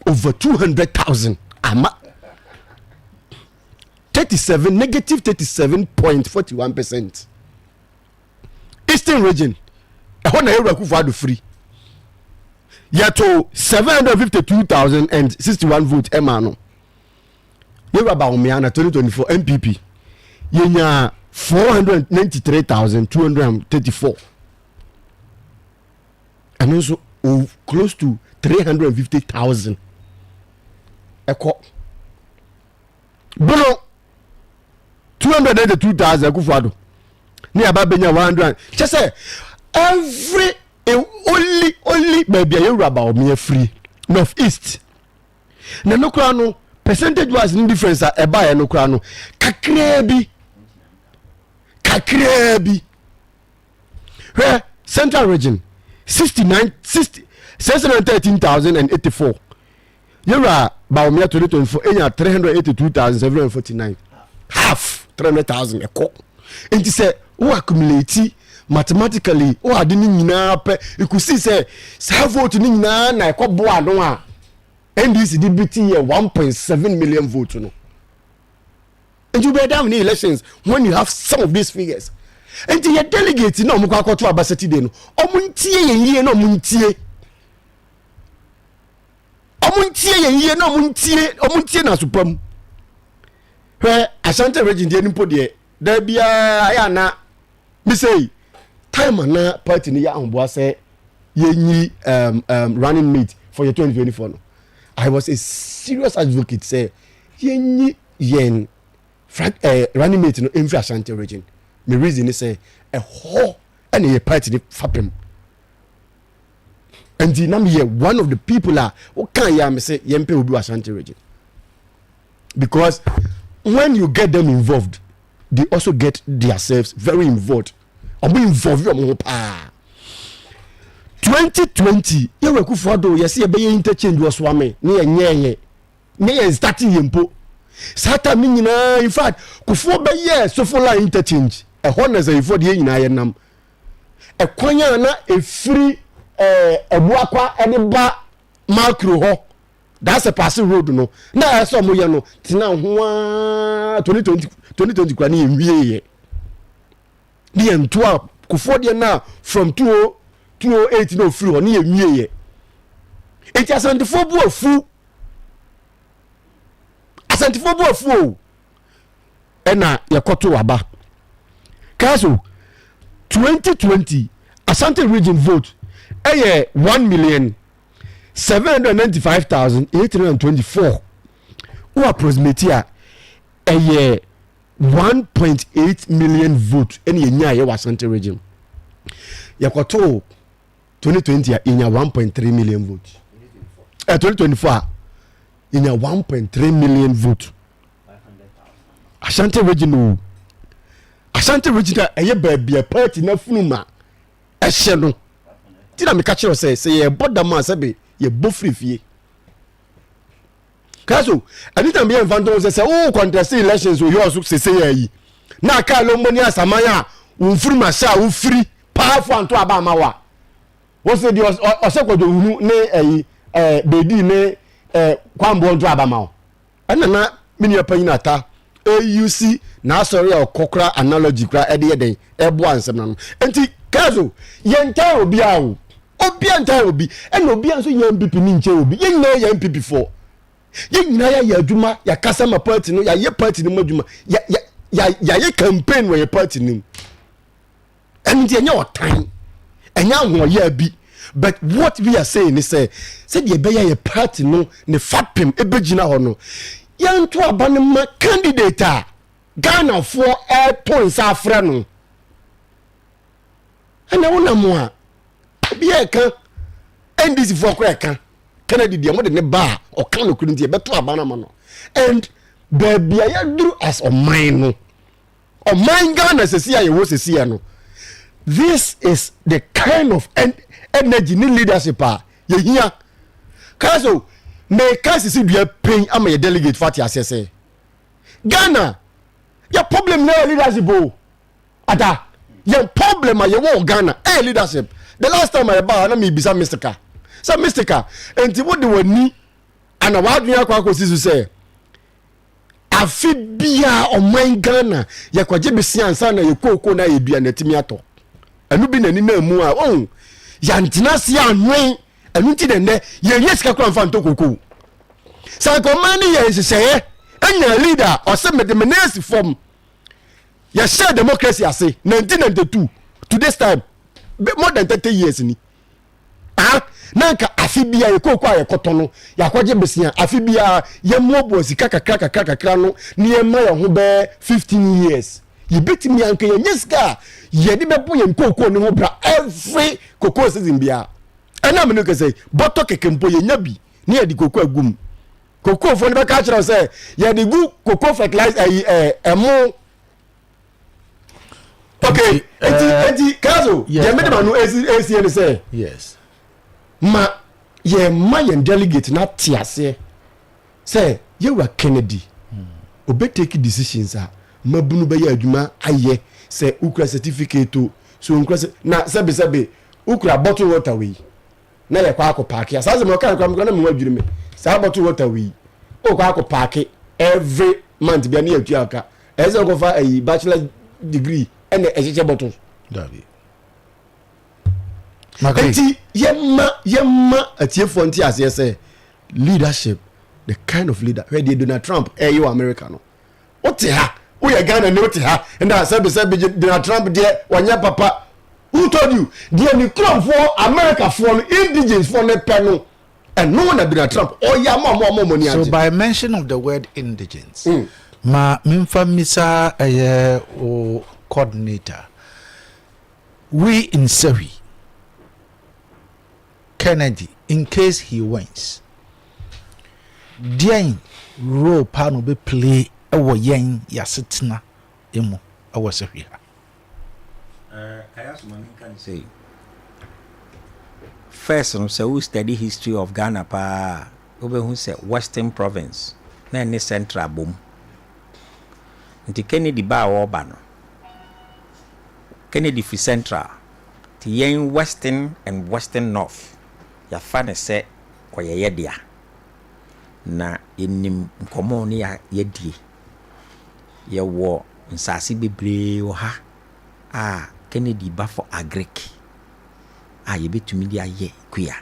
Over 200,000. Ama 37 negative 37.41%. Eastern region ehona Yewura Kufuado free yato 752,061 vote emano Yewura Bawumia na 2024 MPP yenya 493,234 and also close to 350,000 eko bono 282,000 Kufuado ni ababenya 100 just say every only baby Yewura Bawumia free north east na no kra no percentage was in difference e ba ya no kra no kakra bi where central region 613,084 Yewura Bawumia 2024 enya 382,749 half 300,000 eko enti say who accumulate mathematically who ade ni nyina pe you could see say vote ni nyina na eko boa no a NDC DBT 1.7 million votes no and you be down in elections when you have some of these figures and your delegate no mukwa akoto abasati de no omuntie yenye no muntie yenye no omuntie na supam where Asante region de nimpo de da bia ya na me say time na party ni ya onboa say yenyi running mate for your 2024 no I was a serious advocate say yenyi yen running mate no enfi Asante region me reason is say a whole any party ni fapem and the name here one of the people are what can ya me say yempe obi Asante region because when you get them involved they also get themselves very involved or be involved 2020 Yewura Kufuado yes e be interchange was wame ne yenye ne starting yempo sata mi nyina in fact Kufuo be so for line interchange e honest e for de nyina yenam e kwanya na e free ebuakwa e de ba macro ho that's a passing road no na so mo ye no tina ho 2020 kwa ni enwie ye ni entoa Kufuo de na from 208 no free ho ni enwie ye enti Asantefo bu afu ena yakoto aba Kayaso 2020 Asante region vote ɛyɛ 1,795,824 wo approximate a ɛyɛ 1.8 million vote ɛne yɛnya yɛ wɔ Asante region yɛkɔtoo 2020 a yɛnya 1.3 million vote 2024 a yɛnya 1.3 million vote Asante region o Asante region a ɛyɛ baabi a party na funuma ɛhyɛ no ti na meka kyerɛ sɛ yɛ bɔda ma sɛ yɛ bɔ free Kayaso anytime be infanto say oh contest elections we also say yi na ka lo mboni asamanya wo funuma sha wo free powerful anto aba ma wa wo say di osekodo hunu ne bedi ne kwambo nto aba ma wo na mini apanyina ata AUC na sorry okokra analogy kra ede yeden ebo ansem na no enti Kayaso yenta obi awo obi enta obi ena obi anso ye MPP ni nche obi ye nyina ye MPP for ye nyina ya adwuma ya kasa ma party no ya ye party no madwuma ya ye campaign where party no enti enya otan enya ho ya bi but what we are saying is say the be ya party no ne fapem ebegina ho no yanto abane ma candidate a Ghana for points afra no ana wona mo a bi e kan NDC for kwa kan Kennedy dia mo de ne ba o kan no kunu die beto abana ma no and baby ya duru as o mine no o mine Ghana sesi ya wo sesi ya no this is the kind of energy ni leadership ye hia Kayaso me ka sesi dua pain ama ye delegate fati asese Ghana ya problem na leadership o ada ya problem ye wo Ghana leadership the last time I ba na me bisa Mr. So Mr. enti wo de wani ana wadun akwa akosisu say afibia oman Ghana ya kwaje besi ansa na ye kokoko na yedua na timi ato anu bi nani na mu a ya ntina se anwen anu ti dende ye sika kwa mfa ntokoko sa ko mani ye seseye anya leader o se medemenesi form ya share democracy ase 1992 to this time more than 30 years ni nanka afibia ye kokwa ye kotono ya kwaje besia afibia ye mobo sika kakra no ni ye ma ye ho be 15 years ye betimi anka ye nyeska ye de bebo ye kokko ni ho bra every kokko season bia ana me no ke say boto kekempo ye nyabi ni ye di kokko agum kokko fo ni be ka kira say ye di gu kokko fertilizer emo okay enti Kayaso ye me de ma no AC ni say yes ma ye mayen delegate na tiase say ye wa Kennedy obe take decisions a mabunu be ya adwuma aye say ukra certificate to so ukra na sebe ukra bottle water we na ye kwa akopake asaze me kan kwa na me wadwire me sa bottle water we o kwa akopake every month bia na yatu aka eze go fa a bachelor degree and a bottle David enti yemma atiefo nti ase say leadership the kind of leader where Donald Trump you America no ote ha wo ye Ghana no ote ha and that say Donald Trump there wanya papa who told you there ni Trump for America for indigenous for ne peno and no one Donald Trump ya mo money. So by mention of the word indigents ma mimfa misa o coordinator we in Surrey Kennedy, in case he wins, Dian role pano be play our yen yasitna emo our Syria. Kayaso can say first, so we study history of Ghana pa over who said Western Province, then the Central boom. Nti Kennedy ba Obano. Kennedy fi Central, the yen Western and Western North. Ya fane se kwa yedia na enim nkomo ne ya yedie ye wo nsase bebre wo ha Kennedy ba for agric ye betumi dia ye kuya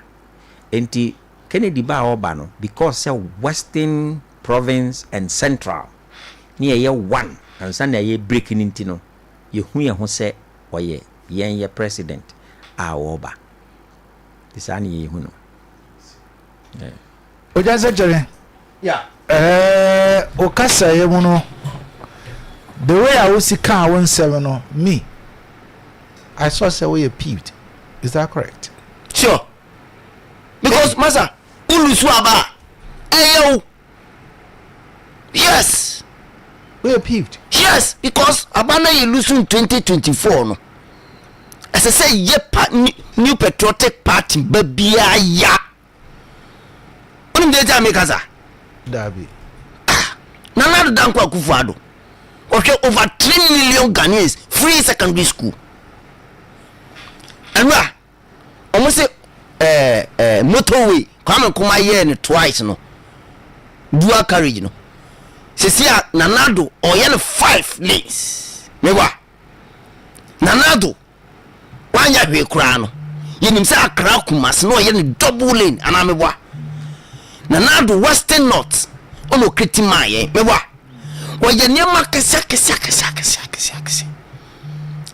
enti Kennedy ba oba no because say Western Province and Central ne ye one and san ye breaking into no ye hu ye ho se oye yen ye president oba Disani huno. Ojanse Jerry. Yeah. Okasa yemuno. The way I was can 17 no me. I saw say we peeved. Is that correct? Sure. Because masa ulusu aba. Eyo. Yes. We peeved. Yes, because abana you lose in 2024 no. As I say, new patriotic party babia ya. Oni mdeja mekaza. Dabi. Nana Dankwa Akufo-Addo. Okay, over 3 million Ghanaians free secondary school. And wa almost say motorway come kuma here twice no. Dual carriage no. Sesia Nanado oyen 5 lanes. Mewa. Nanado wanya hwe kura no. Yenim say Accra Kumasi no oyen double lane ana mewa. Nanado Western North ono kritima ye mewa. Oye niema kesa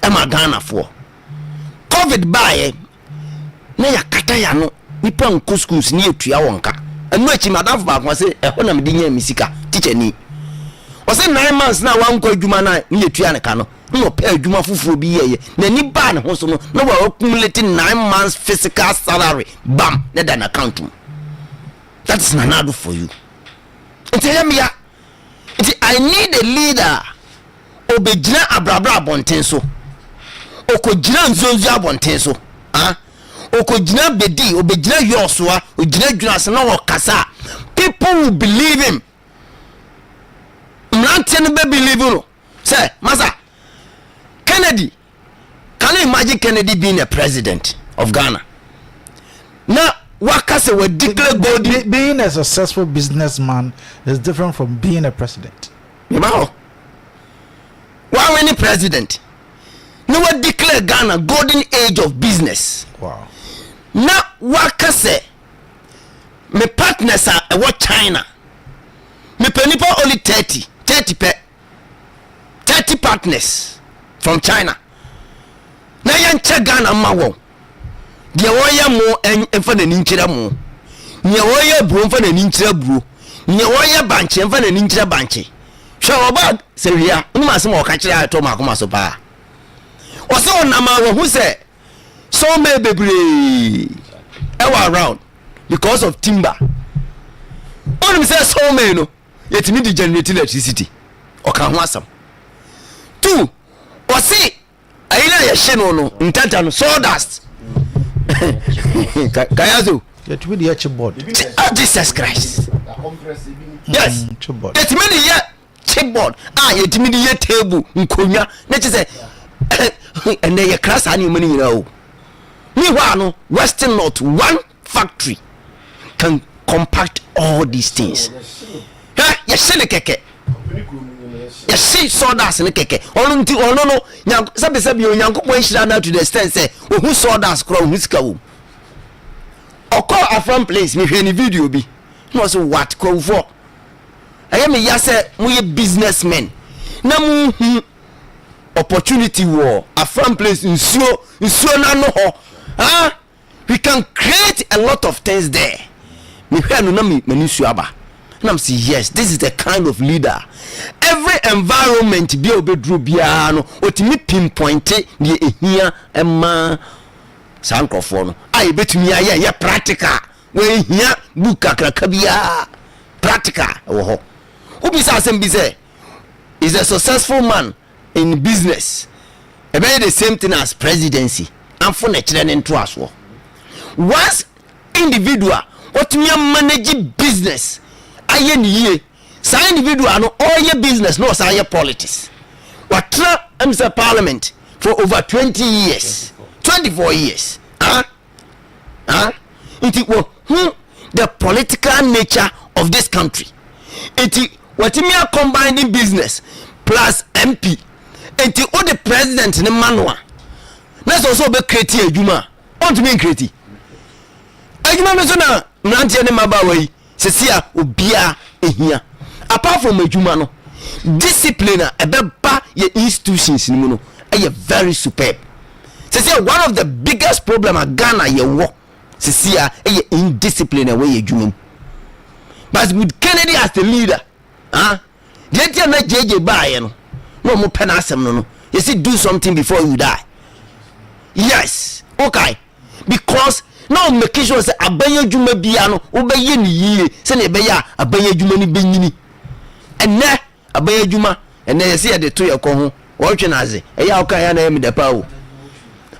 ema Ghana for COVID bae na yakata ya no nipa nko schools ni etua wonka enu achi madam ba kwa se eho na medinya misika teacher ni o se 9 months na wanko adwuma na ni etua ne ka no no pe adwuma fufuro bi ye na ni ba ne ho so no na wa accumulate 9 months physical salary bam na dan account. That is Nanado for you. I need a leader. Obejina abrabra bontenso. Okojina nzonzo abontenso. Okojina bedi, obejina yoswa, ojina junasa na wakasa. People will believe him. Mlantene be believe no. Say, Masa, Kennedy. Can you imagine Kennedy being a president of Ghana? Now, Wakase were declared gold. Being a successful businessman is different from being a president. Why any president? No one declare Ghana golden age of business. Wow. Now Wakase, my partners are what China. Me penipa only 30 partners from China. Now yan Ghana mawo. Dia woya mo enfa na ninchira mo. Nya woya bro enfa na ninchira bro. Nya woya banche enfa na ninchira banche. Sha oba seria, unu ma se mo ka kire ato ma akoma so pa. O se onama wo hu se so me bebre e around because of timber. Onum say so me no, yetimi di generate electricity. O ka ho asam. 2 o se ayina ye hye no ntanta no sawdust. Kayaso. Yet with the chipboard. Jesus Christ. Yes. Chipboard. Yet me the chipboard. Yet me the table. Nkonya. Na say and then you crash any money you know. Meanwhile, Western North, one factory can compact all these things. You see the keke. You see sawdust in the keke. Oh no. Sabi you nyankopon shira na to the extent say who sawdust crown who sika. Or call a front place me any video be. No so what call for. I am ya say we businessmen. Na mu opportunity war a front place in so na no ho. We can create a lot of things there. Me hwe no na me mani suaba. And I'm saying yes, this is the kind of leader. Every environment be obedru bia no otimi pinpoint the ehia ema sankofo no ai betumi aye ye practical we hia buka kraka bia practical wo ho obi say asem bi say is a successful man in business about the same thing as presidency and for nature into as well. Once individual what me manage business aye niye sa individual no all your business no say politics what Mr. Parliament for over 20 years 24 years the political nature of this country it what me are combining business plus MP and all the president in manual let's also be creative adwuma want to be creative adwuma me so na mrantie ne mabawa sesia obia ehia apart from adwuma no discipline ebeba ye institutions ni mu no very superb. Sesia one of the biggest problem at Ghana ye wo sisia indiscipline away adwuma. But with Kennedy as the leader, the idea na JJ buy no mo pen asem no. You see, do something before you die. Yes, okay, because now make sure say abanye adwuma bia no obeye ni yie se na ebeya abanye adwuma ni benyini enne abanye adwuma enne ye se de to ye ko ho wo twe na aze eya okay ya na em de pa o.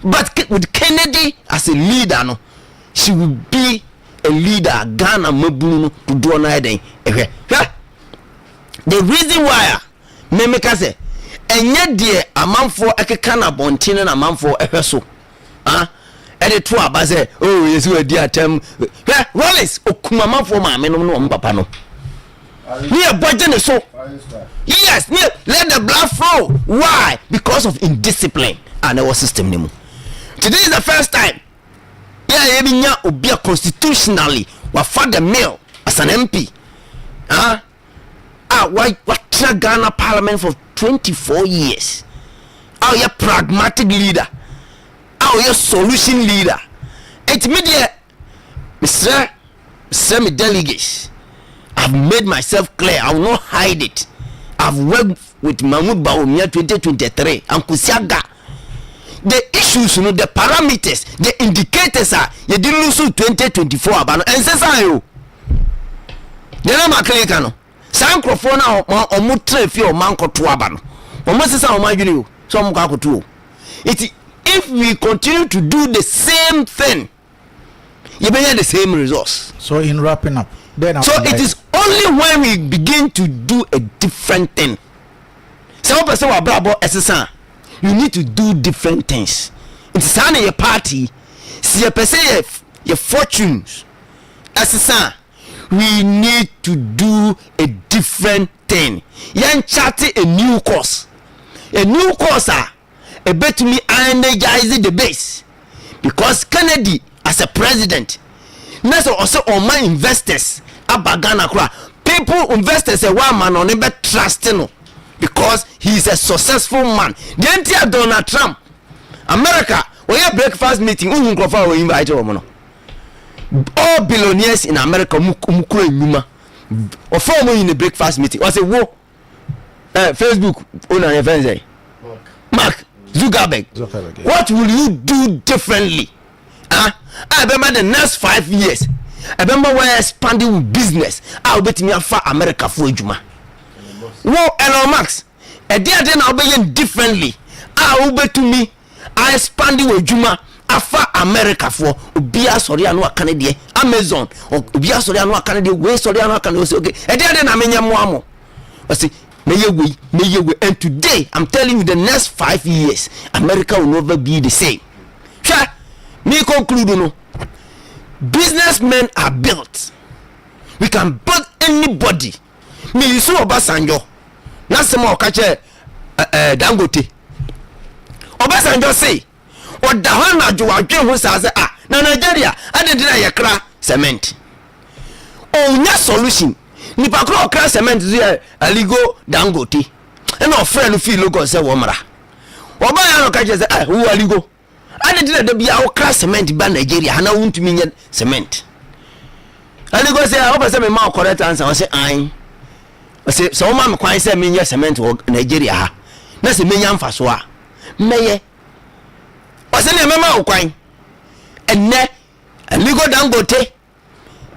But with Kennedy as a leader no, she will be a leader. Ghana mabunu to do na den ehwe. The reason why me make say enye de amanfo ekeka na bontine na amanfo ehwe so ede to aba say oh yesu adi atem Rollins okuma amanfo ma me no papa no we are budget so yes let the blood flow. Why? Because of indiscipline and our system nemu. Today is the first time yeah obia constitutionally wa father male as an MP why what Ghana parliament for 24 years. How you pragmatic leader, how you solution leader. It media Mr. me delegates, I've made myself clear. I will not hide it. I've worked with Mahmoud Bawumia 2023 and Kusiaga. The issues, the parameters, the indicators are you didn't lose 2024 abano and says I Then I'm a Sankrofona or mutre fi or manko to abano. Almost say my junior, some kakutu. If we continue to do the same thing, you may have the same results. So in wrapping up, then it is only when we begin to do a different thing. Some person wa brabo SSA. You need to do different things. It's a your party. See a person your fortunes. SSA. We need to do a different thing. Yan chatting a new course. A new course a bet me energize the base. Because Kennedy as a president, that's also on my investors abagana kra. People investors say one man on never trusting because he's a successful man. The entire Donald Trump, America, we have breakfast meeting. We invite you. All billionaires in America mukure nyuma or form in the breakfast meeting. I say wo Facebook owner your friend say Mark Zuckerberg. What will you do differently? I remember the next 5 years. I remember we're expanding with business. I'll bet me for America for Juma. Wo Elon Musk. A day then I'll be differently. I'll bet to me. I expanding with Juma. Afa America for Ubia Soriano Canadian Amazon or Ubia Soriano Canadian way Soriano can say okay. And then I mean Yamuamo. I say may you and today I'm telling you the next 5 years America will never be the same. Sure. Me conclude no. Businessmen are built. We can build anybody. Me you so Obasanjo. Na se mo kache Dangote. Obasanjo say what the hell na jo adwen ho say na Nigeria adedina ye kra cement. Onya solution. Nipa kra okra cement zo aligo Dangote. E na ofre no feel logo say wo mra. Oba ya no kache say wo aligo. Adedina da bia wo kra cement ba Nigeria na wuntumi nye cement. Aligo say oba say me ma correct answer o say an. O say so ma me kwan say me nye cement wo Nigeria ha. Na say me nya mfaso a. Meye wasene mema ukwan enne Aligo Dangote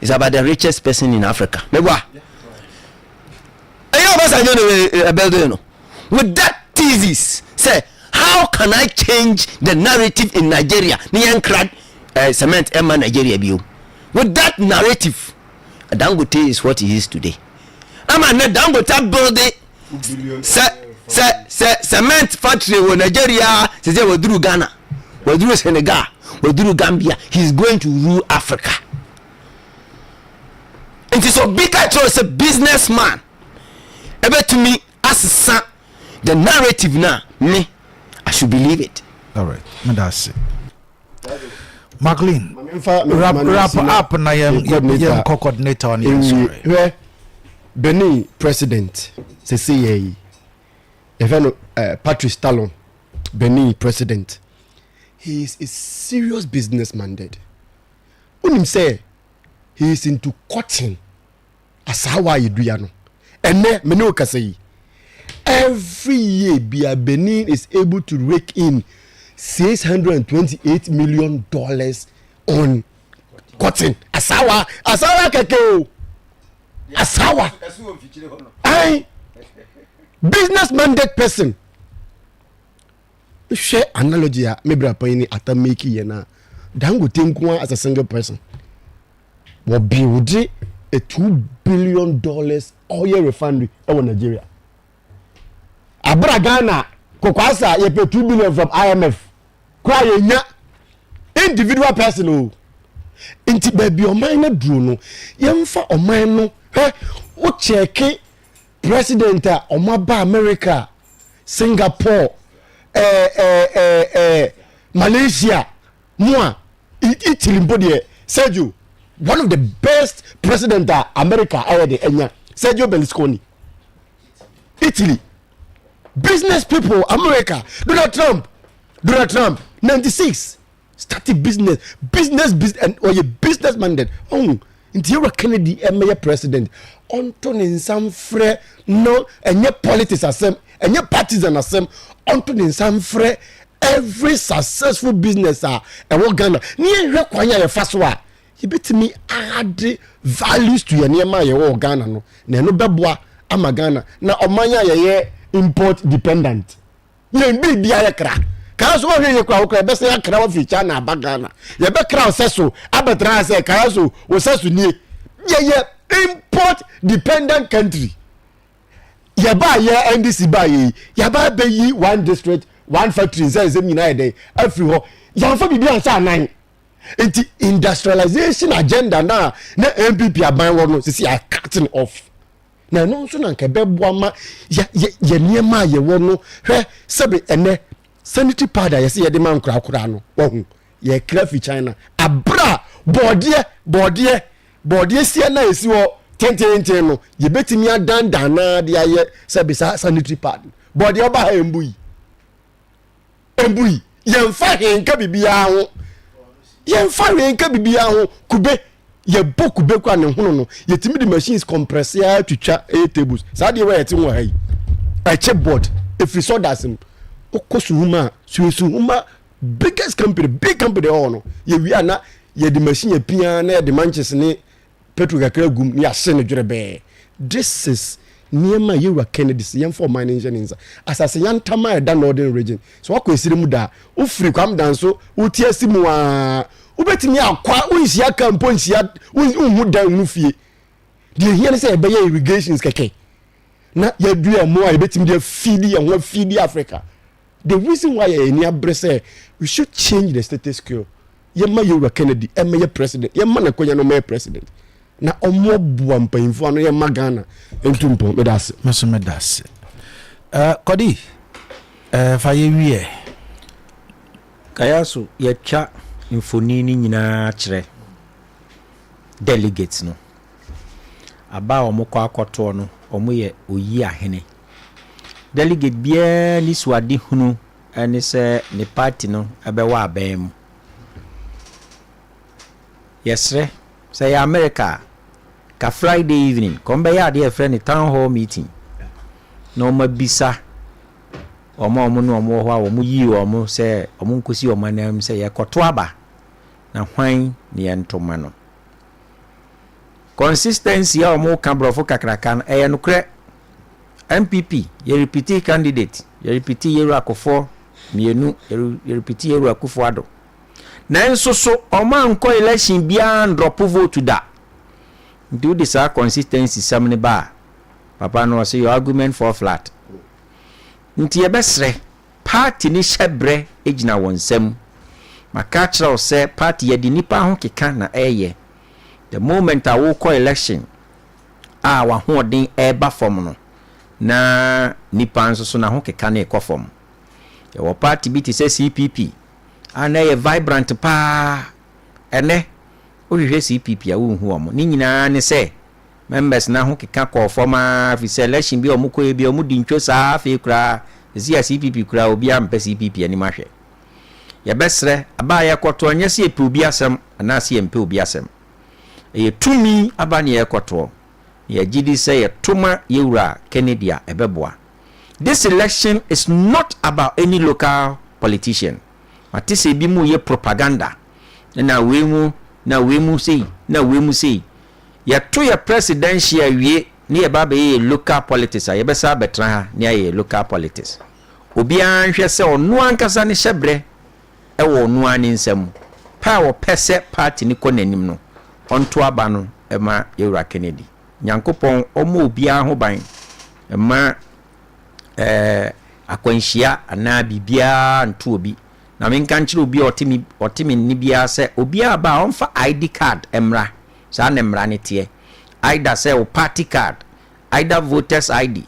is about the richest person in Africa. Megwa ayo Obasanjo no building no with that thesis say how can I change the narrative in Nigeria ni yankra cement emma Nigeria bio with that narrative Dangote is what he is today. Ama na Dangote building say cement factory in Nigeria say we through Ghana, we through Senegal, we through Gambia. He's going to rule Africa. And so Bikacho is a businessman. Ebe to me as the narrative now me I should believe it. All right, that's it. Maclean, wrap up na yem coordinator on you. Sorry. Benin president CCA. Even Patrice Talon, Benin president, he is a serious businessman. Dead. unim say he is into cotton asawa yeduya no ene me no kasa yi every year Benin is able to rake in $628 million on cotton asawa keke asawa I business mandate person share analogy ya mebra pani atameki ye na Dangote nko as a single person will build a $2 billion oil refinery in Nigeria. Abra Ghana kokwasa ye pay $2 billion from IMF. Kwa ye nya individual person o. Inti baby o man na duro no yemfa o man no o check president o maba America, Singapore, Malaysia, moi Italy mbodi Sergio, one of the best president America already enya Sergio Berlusconi. Italy, business people America, Donald Trump 96 started business and or a business mandate. Oh, until Kennedy mayor president Anthony Samfre no enye politics asem enye partisan asem Anthony Samfre every successful business e wo Ghana ni ehwe kwanya ye faso a you bet me add values to your niema ye wo Ghana no na no beboa ama Ghana na omanya ye import dependent ye bi bia ye kra Kayaso wo ye kwa okra be se ya kra wo fi China abagana ye be kra oseso abetra se Kayaso oseso nie ye import dependent country ye ba ye NDC ba ye ba be yi one district one factory say nyina dey every ho yan fa bibia nsa anan enti industrialization agenda na MPP aban wo no sisi are cutting off na no so na nke bebo ama ye niema ye wo no hwe sebe ene sanitary powder ye se ye de man kura no wo hu ye krafi China abra body sie na esi wo tenten no ye betimi adandan na de aye sebe sanitary pad body oba ha embui yemfa henka bibia ho kube ye bokube kwa ne hono no yetimi the machines compress ya twitwa tables sa de we yetim wo hai a chipboard if sodasim okosuhuma suhuma biggest company big company no ye wi ana ye the machine ye pia na the manches ne petrol kakra gum ne ase ne dwerebe. This is niema yewa Kennedy yemfa mining engineers asase yantama e da northern region so wakwesire mu da ufiri kwam dan so utie simu a ubetimi akwa unhia kampo nhia unhu dan mu fie de hia se ebe irrigations keke na yadua mo a ebetimi de feed Africa. The reason why any abrese we should change the status quo. Yema yewa Kennedy eme president yema na konya no me president na omo bua mpanyimfo ano ye magana entumpo medase kodi fa ye wie Kayaso ye cha infonini nyina kire delegates no aba omo kwa akoto no omo ye oyi ahene delegate bia ni swadi hunu ene se ne party no abewa abem yesre say America ka Friday evening kombe ya de friend town hall meeting no mabisa omo no omo ho a omo yi omo se omo nkosi omo nam se ye koto aba na hwan ne entoma no consistency ya omo ka brofo kakraka e no kre MPP ye repeat candidate ye repeat yeru akofo mienu ye repeat yeru akofo ado na enso so omo anko election bia drop vote da do this consistency samne ba papa no say your argument for flat nti ye besre party ni shebre ejina wonsem makachra say party ye di nipa ho keka na eye the moment I will call election wa ho den eba form no na nipa nso so na ho keka na ekofom ye wo party bi ti say CPP ana ye vibrant pa ene ohwehwe CPP a wo hu omo ni nyina ne say members na ho keka ko forma fi selection bi omo ko bi omo di ntwo saa fe kura zi CPP kura obi am pe CPP ani mahwe ye besre aba ye koto anya se epe obi asem ana se empe obi asem ye tumi aba ne ye koto ye gidi se ye toma yewura Kennedy a ebeboa. This election is not about any local politician. Ati se bi mu ye propaganda na wemu sei ye to ye presidential wie ne ye ba be ye local politics a ye besa betra ha ne ye local politics. Obi an hwe se onu ankasa ne hyebre e wo onu ani nsam pa wo pese party ni konanim no onto aba no e ma yewura Kennedy nyankopon omo obi an ho ban e ma akwanhia ana bibia nto obi na menka nkyere obi otimi ni bia se obi aba onfa ID card emra sa na emra ne tie either say o party card, either voters ID,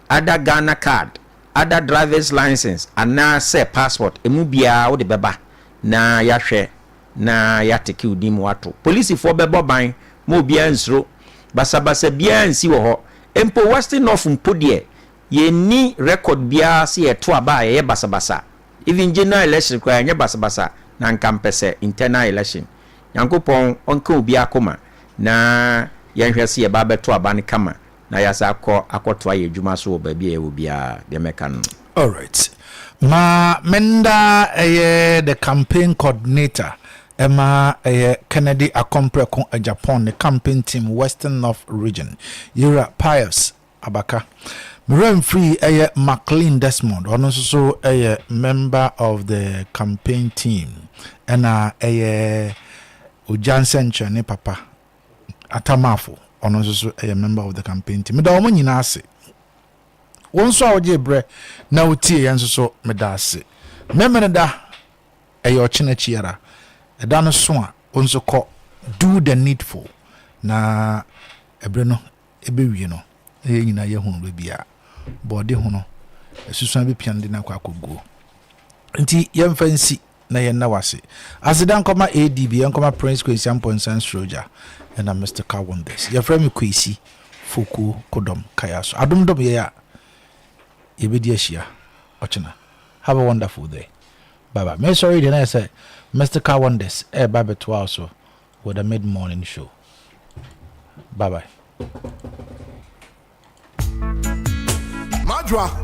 either Ghana card, either driver's license, and now say passport. Emu bia o de beba na yahwe na yateki udim watu. Police for beba ban mo bia nsro basa bia nsi wo ho. Empo Western of mpodie ye ni record bia se eto aba ye basa. Even general election kwa nye basa na nkampese internal election. Yankopon onka obi akoma na yanhwese ye ba beto aba ne kama na yasa akoto aye dwuma so ba bia obia de mekan. All right. Ma menda the campaign coordinator Emma Kennedy Akompreko Japan the campaign team Western North region Yura Pius Abaka Miram free McLean Desmond also a member of the campaign team and Ujansen Chane Papa Atamafo also a member of the campaign team. Me da omo nyina ase. Won so awje bre na utie yanso so me da ase. Memene da eyo chine chiara. E da no so a onso ko do the needful na ebre no ebewie no e nyina ye hunu be bia. Body hono esusan be piande na kwa kogo. Nti yemfansi na ye na wase. Asidan koma ADB yenkoma Prince Kwesiam Ponsan Stroja and Mr. Car Wonders. Your friend Kwesi Fuku Kodom Kayaso. Adum ye ya yebedi ashia. Ochina. Have a wonderful day. Bye bye. Me sorry then I say Mr. Car Wonders bye to also with a mid-morning show. Bye bye.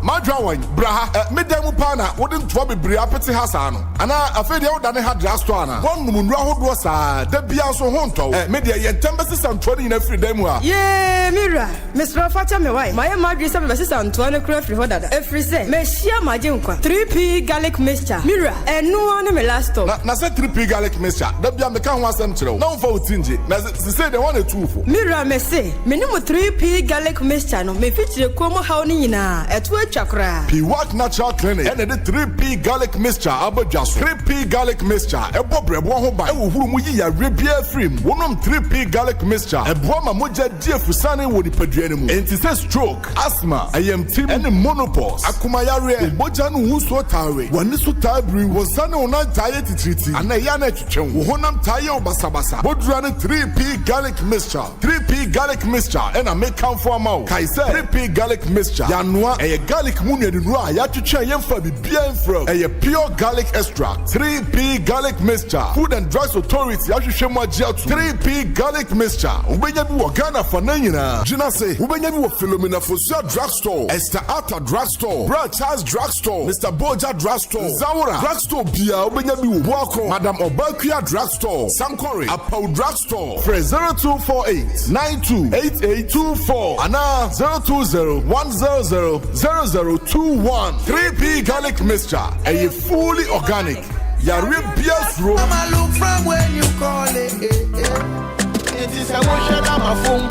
Madra wan braha medemu pana wouldn't to be bria peti hasano ana afede o dane ha drasto ana won numnura hodo sa da bia so honto media ye tembesi santoni na free demu a ye mira Mr. Facha me why my madri se be santoni kura free hodada every say me share maje nkwa 3p garlic mixture mira enu ane me last stop na say 3p garlic mixture da bia me kan ho asem kire na mfa otinje na se say the one etufo mira me say me ni mo 3p garlic mixture no me fitire komo haw ni nyina eto atwakra P1 Natural Clinic and the 3p garlic mixture abadwaso 3p garlic mixture ebo brebo ho ba e wo huru mu yi ya rebia free wonom 3p garlic mixture ebo ma moja die fusane wo dipadua ne mu enti say stroke asthma IMT and menopause akuma yare moja no hu so tawe wani so tabri wo sane ona taye titriti ana ya na twetwen wo honam taye obasabasa bodura ne 3p garlic mixture 3p garlic mixture and a make come for amount kai say 3p garlic mixture ya noa garlic munu edunura ya twetwe yemfa bibia enfro pure garlic extract 3p garlic mixture Food and Drugs Authority ya hwehwe mu agye ato 3p garlic mixture ubenya bi wo Ghana fa na nyina gina say ubenya bi wo Philomena Fosia drugstore Esther Arthur drugstore Brad Charles drugstore Mr. Boja drugstore Zawura drugstore bia ubenya bi wo Boako Madam Obakuya drugstore Sankore Apau drugstore for 0248 928824 ana 02010000021 3p garlic mixture a fully organic Yaribia's room. I'ma look from when you call it. It is a motion of my phone.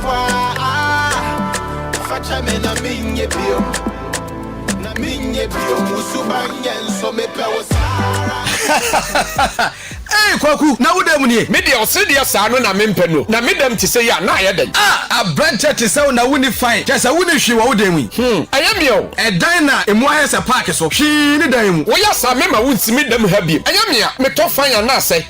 Facha me na minye bio. Na minye bio. Musubanya so me pe wasara. kwaku na wodam nie me de osede sa no na mempe no na medam ti se ya na ayeden a branch te se na woni fine just woni hwe wo wodam ayamio edan na emu ayese park so hwe ni dan mu wo ya sa me ma wonti medam ha bi ayamia me to fine na se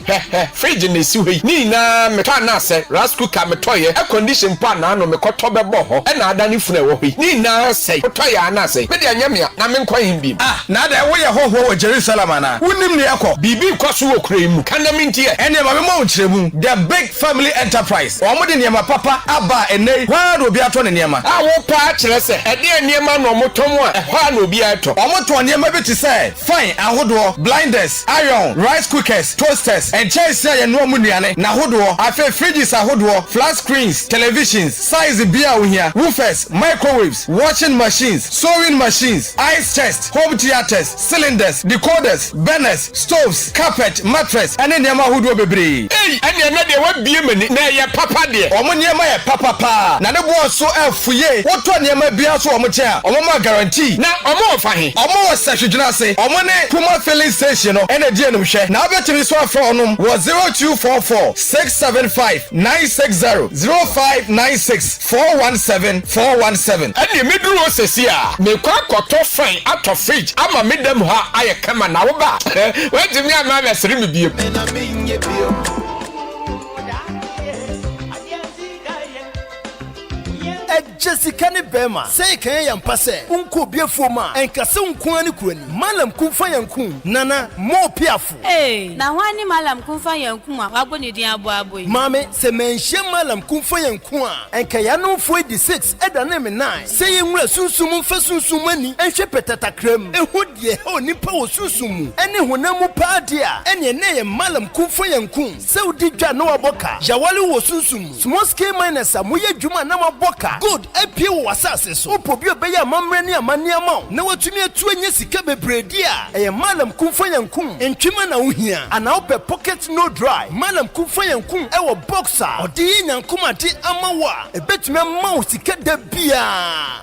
fridge na si hwe ni na me to na se rice cooker me to ye air condition pa na no me koto bebo ho e na adani funa wo hwe ni na se to ya na se me de ayamia na me nkwa him bi na da wo ye ho wo Jerusalem ana wonim ne ekọ bibi kwaso wo kura mu kana mintie ene ma me mo nkyeremu the big family enterprise omo de niema papa aba enei kwa do bi ato ne niema wo pa kire se e de niema no motomo a hwa na obi ato omo to niema bi ti se fine ahodo blinders iron rice cookers toasters and chairs ya no mu nuane na ahodo afa fridges ahodo flat screens televisions size bia wo hia woofers microwaves washing machines sewing machines ice chest home theaters cylinders decoders burners stoves carpet mattress and niema ahodo bebre ene na de wa bie mani na ye papa de omo niema ye papa pa na ne bo so afuye woto niema bia so omo che a omo ma guarantee na omo fa he omo wo sahwedwuna se omo ne Kuma filling station no ene die no hwe na abetimi so afa onum wo 0244 675 960 0596 417 417 ene meduru osesi a me kwa koto fine ato fridge ama medam ha aye kama na wo ba wetimi ama mesere me bie na minye bio Jessica ne bema say kan yampa se unko biefo ma enkase unko ani kurani malam kumfa yanku nana mo piafo na hwani malam kumfa yanku a wabo ne din abo aboyi mame se menhye malam kumfa yanku a enka ya no 46 eda na me 9 say yenwura sunsum mfa sunsum ani enhwe petatakram ehu de onipa wo sunsum ene honamu paade a ene ne ye malam kumfa yanku se udi dwa no waboka yawale wo sunsum small scale miners amoye dwuma na waboka good apie wo asase so opobi obeya amamre ne amania ma na watumi atu anya sika bebredi a eye malam kumfa yankum entwema na ohia ana ope pocket no dry malam kumfa yankum e wo boxer odi yankum ade amawa ebetumi ma sika da bia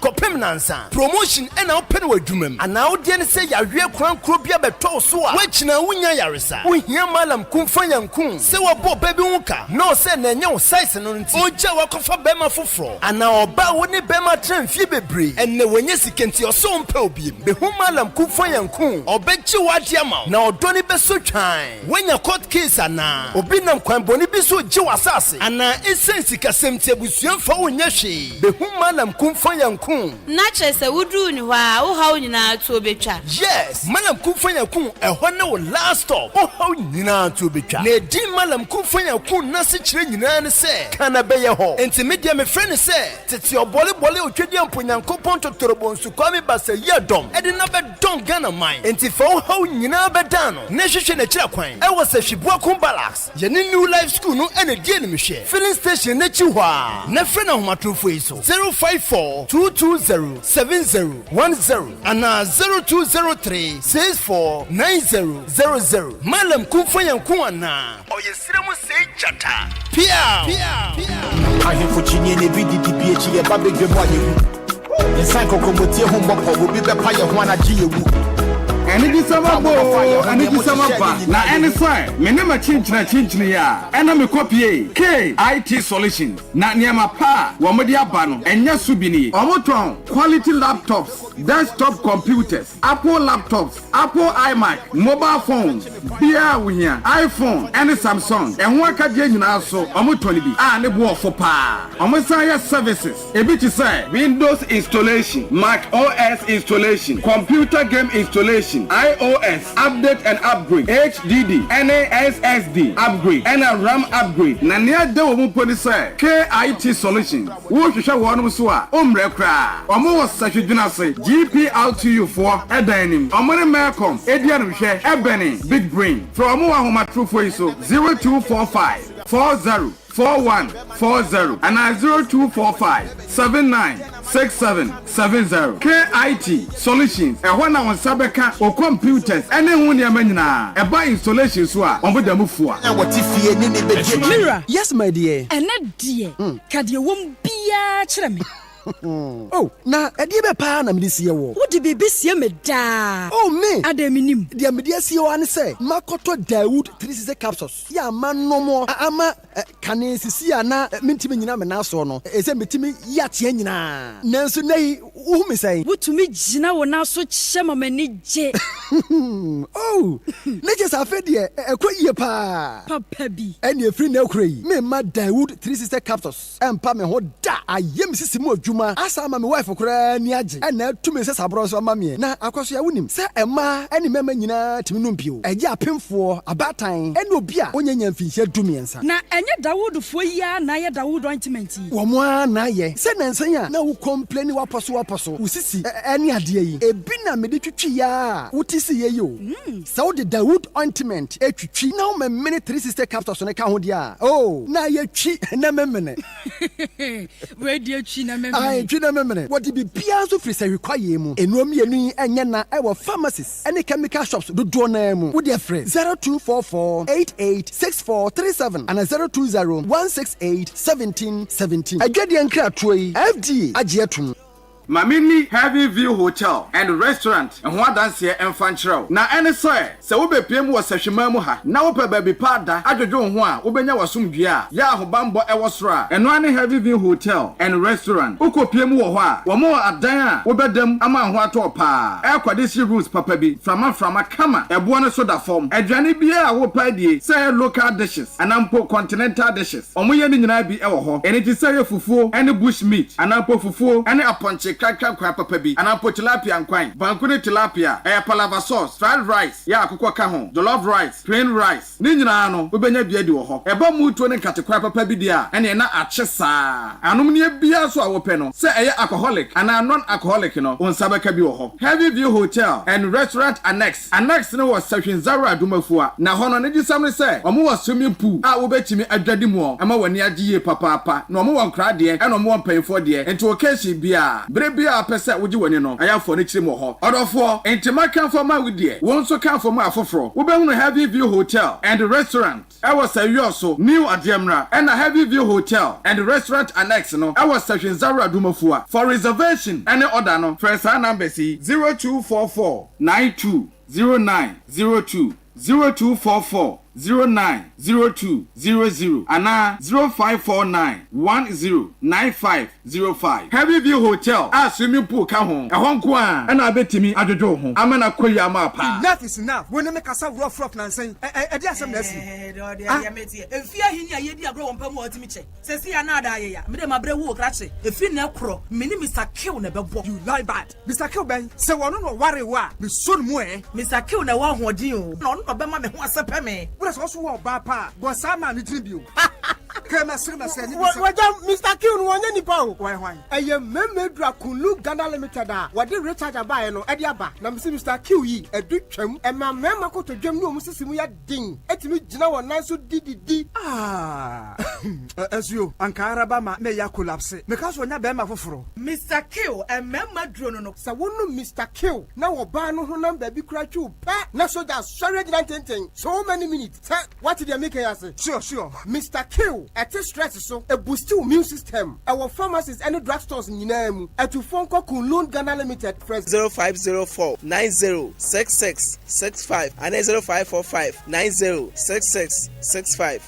kopem nansa promotion e na ope no wadwumam ana odi ne se yawe krankro bia beto so a wachina wunya yaresa ohia malam kumfa yankum se wo bo baby wuka no se na nya wo size no nti oja wakofa bema foforo ana oba woni bema tremfie bebre enne wonye sikenti osompe obi be hu malam kumfa yanku obechi wade ama na odoni besotwan wenya court case ana obi nam kwan boni bi so ji wasase ana esensi kasemti abusuamfa wonya hwe be hu malam kumfa yanku na chese wudu ni hwa wo hawo nyina to obetwa yes malam kumfa yanku ehwo ne wo last stop wo hawo nyina to obetwa na di malam kumfa yanku na se kire nyina ne se kana be ye ho enti media me friend se tete obole otwedi amponyankopon totorobo nsu kwame basa yedom edi na be don Ghana mine enti fa wo hawo nyina be dan no na hwehwe na kira kwan e wo sa hwibua kun balax ye ni new life school no ene die ne mehwe filling station na chi hwa na friend na homatrofo iso 054 220 7010 ana 0203 649000 malam kumfa yankun ana oyesiremu sei chata pia ahefo chinye ne bididi biechi ye babedwe mo ayewu yensan kokomotie ho mbokọ obi bepa ye ho anaje yewu Anigi sama ba na any sign me ne ma chinchina ya ena me copy KIT solutions na niema pa wo mo de aba no enya subini omoton quality laptops desktop computers Apple laptops Apple iMac mobile phones bia wuhia iPhone and Samsung enho akade nyina so omoton bi a ne bo ofo pa omosan ya services ebi ti say Windows installation Mac OS installation computer game installation iOS update and upgrade HDD NASSD upgrade and a RAM upgrade na near de wo mponi say KIT solution wo hwehwe wo no so a omre kra omo wo sahwedwuna say GPL2U for edanim omore melcom edian hwe ebene big brain from wo ahomatrofo iso 0245 40 4140 and 0245 796770 KIT solutions ehona won sabeka o computers ene hu ne amanyina eba installation so a on bodamu fua e wotifie ni ne beje Mira yes my dear ene die kade wom bia kire me Oh, na ɛdeɛ bɛ paa na mede sie wɔ. Wode biribi sie me daa. Oh, me. Ade minim. Deɛ mede asie wɔ ane sɛ makɔtɔ Dawood 360 capsules. Yɛ ama nomo ama kane sisi a na mentimi nyina me naso no. Ɛsɛ metimi yateɛ nyinaa. Nanso nei wo me sɛ. Wotumi gyina wo naso kyɛ ma m'ani gye. Oh, ne kyɛ sɛ afɛ deɛ ɛkɔ yie paa. Papa bi. Ɛne ɛfiri na ɛkura yi. Me ma Dawood 360 capsules. Ɛmpa me ho da. Ayɛ me sisi mu adwuma. Asa ama me wife koraa ni agye. Ɛna ɛtumi sɛ sabrɔ so ama me. Na akɔso ya wonim sɛ ɛma ɛne mɛma nyinaa timi no mpio. Ɛgye apemfoɔ, abatan, ɛne obi a onyanya mfinhyia dumiɛnsa. Na ɛnyɛ Dawoodfoɔ yi a na ayɛ Dawood ointment yi. Wɔn a na ayɛ. Sɛ nansan a na wo complain wapɔ so. Wo sisi ɛne adeɛ yi. Ebi na mede twitwi ya. Wote si ye yo. Sɛ wo de Dawood ointment etwitwi na wo memene 360 capsules ne ka ho dia. Oh, na ye twi na memene. We die twi na memene. Ai, twi na memene. What di bia so firi sɛ require mu. Enuom yenu yi enye na ɛwɔ pharmacies ɛne chemical shops dodo na mu. Wo de frɛ 0244886437 and 020168717. Adwadeɛ nkratoɔ yi FDA agye atum. Mamini Heavy View Hotel and Restaurant and what dance here and fan show. Na any soy, so we be PM was Sashimamuha. Now, baby pada, Ajo Hua, Ubenya was some gia, Yahu Bambo Ewasra, and one Heavy View Hotel and Restaurant. Uko PM Wa, one more at Diana, Ubedem, Ama Watopa, Aquadisi Roots Papabi, from a Kama, a Buona Soda form, a Johnny Bia, Wopadi, say local dishes, and Ampo continental dishes. Omoyan in Nabi Ewo, and it is say fufu, and a bush meat, and Ampo fufu, and a punch. Crab papabi and ampo tilapia and quine bankune tilapia palava sauce fried rice ya akokwa ka ho jollof rice plain rice ni nyina no obenya bia di wo ho eba mutuo ne katekwa papabi dia ene na ache saa anom ne bia so a wo pe no se eye alcoholic and non alcoholic no on sabaka bi wo ho. Heavy View Hotel and Restaurant Annex no was Sahwinzaro Adumafua na ho no ne gisam ne se omo was swimming pool a wo betimi adwade mu ama wani agye papa na omo won kra de e na omo won panfo de enti occasion bia bia apese wogi wani no ayafo ne kire mo ho odofo entima kan for ma wudie won so kan for ma afoforo wo be hu Heavy View Hotel and Restaurant I was a yoso new Adiamra and a Heavy View Hotel and Restaurant Annex no I was Sahwinzaro Adumafua for reservation any order no first number 0244 920902 0244 090200 and 0549109505. Heavy View Hotel swimming pool ka ho ehonko a na abetimi adwodo ho amana koyi amapa. Enough is enough. When me kasa rough nansen e dey asem na si efia hinya yedi agro won mu otimi che sesi ya na ada ya me dey mabre wo krache efi na ekro me ni Mr. Kill na bebo. You lie bad. Mr. Kill ben se wono no ware wo a me son mu Mr. Kill na wa hoodin o na ono no be ma me ho asepe me. What is also about pa? But Sama ni tribute. Mr. Q no wanya nipa o. Why? Eye meme Drakulu Ghana Limited a wode recharge abae no e de aba. Na Mr. Q yi edu twam e ma mema ko to dwam no musisimu ya din. Etimi gina won so dididi. Asio ankara ba ma me ya collapse. Me ka so nya be ma foforo. Mr. Q e mema duro no. Sa wonu Mr. Q na wo ba no ho number bi kura twu pa. Na so da sorry gina tenten. So many minutes. What did you make here say? Sure. Mr. Q at stress so a boost immune system. Our pharmacies and drugstores in Yinamu at to phone call Kunlun Ghana Limited press 0504 906665 and 0545 906665.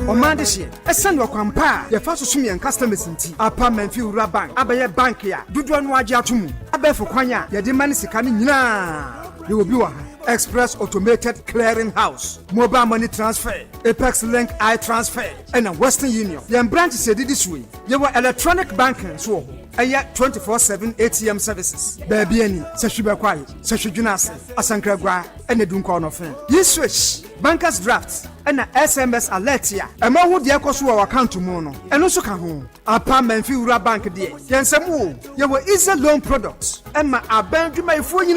Omandishie esen wakwampa ye fa susumi en customers nti apartment fi ura bank abaye bank ya dodo no age atomu abefo kwanya ye de mani sika ni nyina ye obi wa Express Automated Clearing House, Mobile Money Transfer, Apex Link I Transfer, and a Western Union. Your branch said this way. You were electronic banking, so a 24/7 ATM services. Baby, any Sashiba Kwai, Sashijunase, Asankra, and a Dunkon of him. You switch bankers drafts and a SMS alert here. A man who dear cost our account to mono, and also come home. Apartment Fura Bank dear. Then some more. You were easy loan products, and my bank to my phone.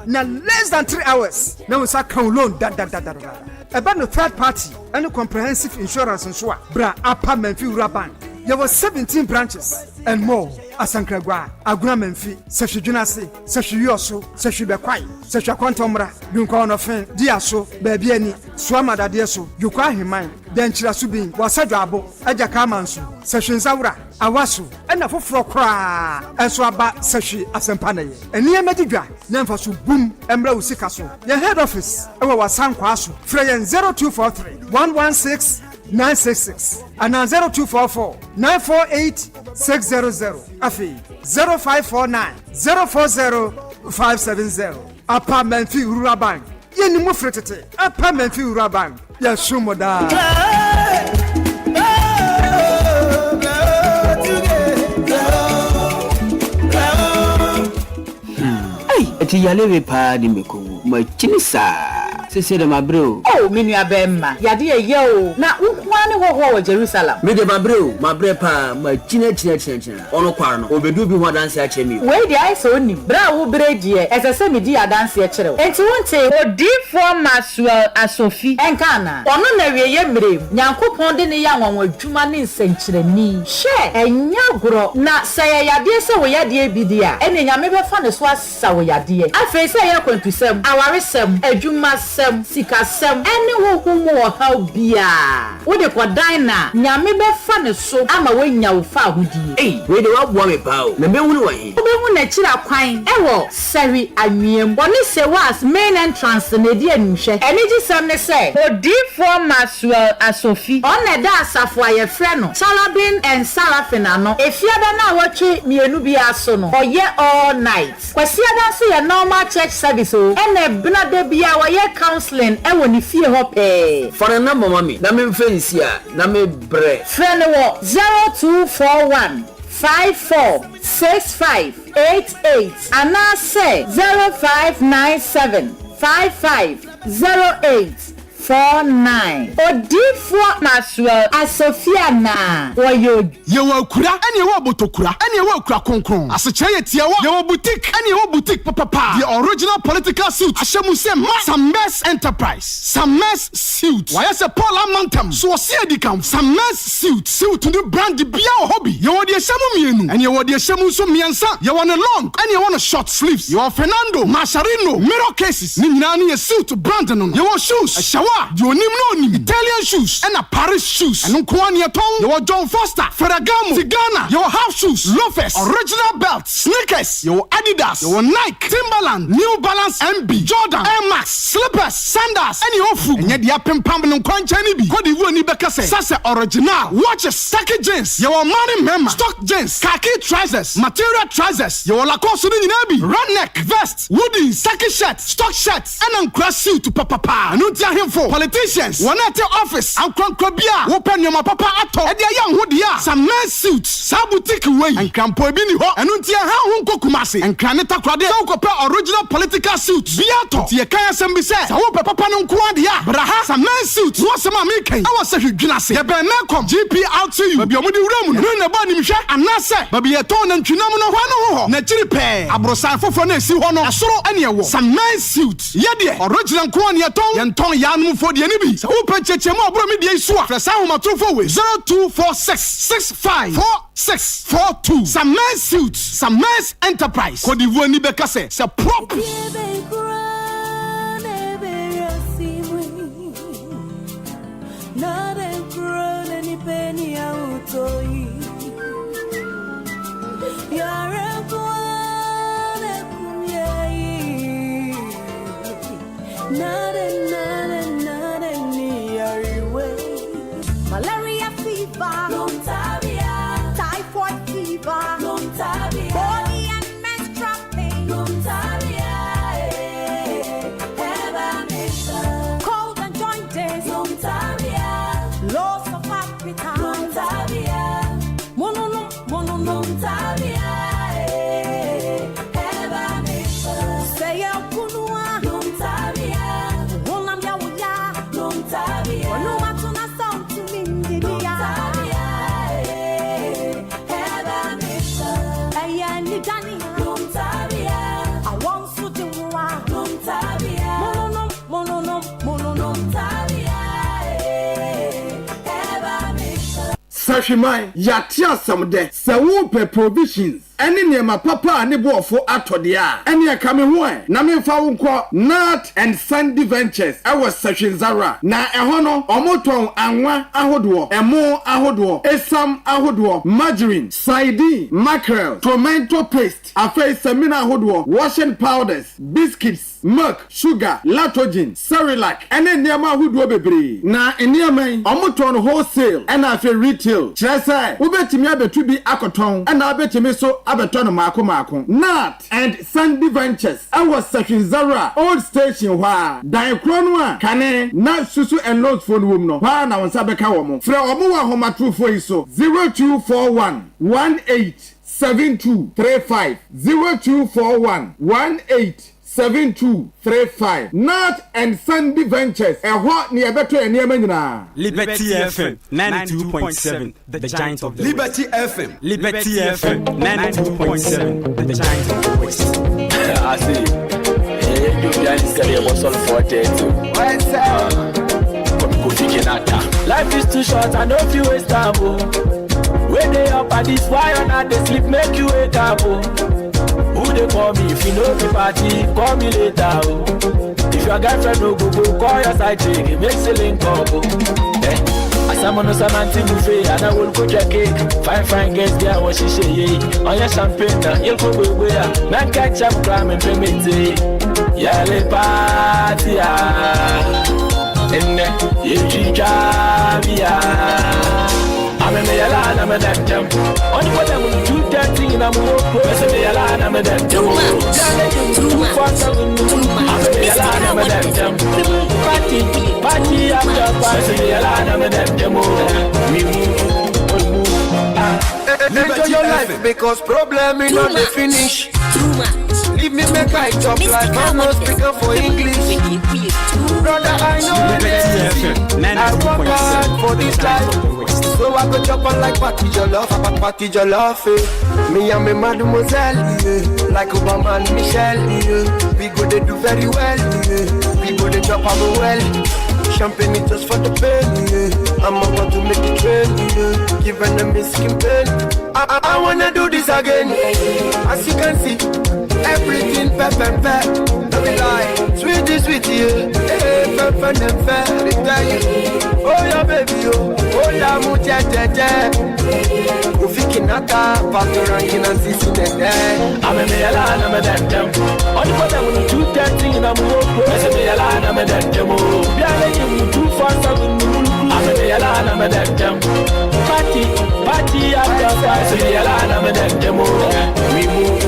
Now less than 3 hours. Now it's a account loan. About the third party and a comprehensive insurance and so on. Bra apartment Fura Bank. There were 17 branches and more. asankragwa aguna memfi sehwedwuna se sehweyoso sehwebekwai sehwekwantomra dunkwa no fen diaso baabi ani suamadade so yukwa heman denchira subin wasadwa abo aja kamanso sehwensawura awaso ena foforo kra enso aba sehwe asempanaye eni emadidwa na mfaso bum emra usika so your head office ewa wasankwa so freyen 0243 116 966 and 0244 948 600 afi 0549 040 570 apartment fi rural bank yeni mu fretete apartment fi rural bank ya shumoda eti yalewe pa di meko ma chinisa sese de mabreo oh minu abemma yade ye o na ukwa ne ho wo Jerusalem me de mabre pa ma china ono kwar no obedu bi ho danse a chemi we di ai so ni bra wo bredie esese me di adanse a kire enti wonte odifo masuel asofi enkana ono na wieye mrem nyankopon de ne ya nwanwa adwuma ne nsankyerani hye enya goro na saye yade se wo yade bidia ene nyame befa ne so asa wo yade afei se ye kwantusem awaresem adwuma sikasem ene wo humo ha bia wo de kodan na nyame be fa ne so ama wanya wo fa hodie we de waboa me pa o na be hunu wahi wo be hu na kira kwan ewo sari anwiem bone se was main entrance na di anhwe ene gi sam ne se odifo masuel asofi ona da asafo aye frɛ no salabin and salafina no efiada na wotwe mienu bi aso no oye all night kwasiada so ye normal church service o ene bna de bia wo ye counseling ewo ni fie ho pe for number mami na me fancy a na me bre friend wo 0241 546588 and I say 0597 550849 odifo masuel asofia na woyo yewo kura ene yewo botokura ene yewo kura konkron asekyere yetiawo yewo boutique ene yewo boutique papa the original political suit ashemu se Sames enterprise Sames suit why say Paul Amantam so se edikam Sames suit the brand bia hobby yewo de ashemu mienu ene yewo de ashemu so miensa yewo ne long ene yewo ne short sleeves yewo Fernando Mascherino mirror cases ni nyina ne suit brand no yewo shoes ashawa the onim Italian shoes and a Paris shoes and Kwani Aton, your John Foster, Ferragamo, Tigana, your half shoes, loafers, original belts, sneakers, your Adidas, your Nike, Timberland, New Balance MB, Jordan, Air Max, slippers, sandals, any ofu, and yet the apem pambin and quanchani be, what do you need Becase, Sasa original, watches, tacky jeans, your money member, stock jeans, khaki trousers, material trousers, your Lacoste in Nabi, run neck, vest, woody, tacky shirt, stock shirts, and uncross suit to Papa, and him for politicians one at your office and Krankobia open your papa ato e dia yan ho dia some nice suits sa boutique way and campo bi ni ho enu ntia ha ho nkokumase and kraneta krade so ko original political suits biato tie kan asem bi se sa wo papa no nko ade ya braha some nice suits wo se ma me kan awo se hwedwina se ye ben mekom GP out to you baby omudi wura mu no na ba ni hwe anase baby ye ton na ntwinam no ho no na chiri pe abrosan fofo na esi ho no asoro ane ye wo some nice suits ye de original nko ane ye ton ya no for the enemy so who pay chechemo obro me dey so after say homa trofo we 0246654642 some nice suits some nice enterprise ko divu ani beka say prop malaria fever, typhoid fever, body and menstrual pain, cold and joints, loss of appetite, say a kunua, Sashimai, Yatia some de, Sawu per provisions. ene niema papa ne boofo atode a ene aka me ho na me fa wo nkọ Nut and Sandy Ventures ewo Sahwenzara na eho no omoton anwa ahodo emo ahodo esam ahodo margarine sardine mackerel tomato paste afei semina ahodo washing powders biscuits milk sugar lactogen Cerelac ene niema ahodo bebre na niema omoton wholesale ena afei retail chese ubetimi abetu bi akoton ena abetimi so abeton maako Nut and Sandy Ventures ewo Sahwenzara old station hwa dan krono a kane na susu and loads phone wom no hwa na wonsa beka wo mo frɛ omo wa homa trufo iso 0241 187235 0241187235 Nut and Sandy Ventures eho ne ebeto eniema nyina Liberty FM 92.7 the giant of the Liberty FM Liberty FM 92.7 the giant of the West. I see. You guys carry a muscle for it. Life is too short, I know if you waste time. When they up at this wire, not they sleep, make you wake up. Who they call me if you know the party, call me later. If your girlfriend no go, call your side chick, it makes a link up. Someone knows I'm anti-buffet and I will cook your cake. Fine girls there, what she say, on your champagne, you'll go where man catch up, climb and permit it. Yeah, le party, and you Abia. I'm a Mayala, I'm a damn. Only what I will do that thing in a more person, I'm a damn. I'm a Mayala, I'm a damn. Party after party, I'm a damn. Enjoy your life because problem is not the finish. Leave me make I talk like I'm not speaking for English. Brother, I know I work hard for this life. So I go jump on like party jollof, Me and my mademoiselle, like Obama and Michelle, We go they do very well, We go they jump on well. Champagne is just for the pain, I'm about to make it train, Giving them a skin pain. I wanna do this again. As you can see, everything pepper. Don't be lying, sweet, hey, pepper and fair. They tell you, oh yeah baby, oh yeah mucha. Ufikinata, Patorangin and Sissi. I'm a Mayala, I'm a damn. Only for them when you do that thing in a move. I'm a Mayala, I'm a damn. You too fast, I'm a Mayala, I'm a damn. Party after party, I'm a damn. We move.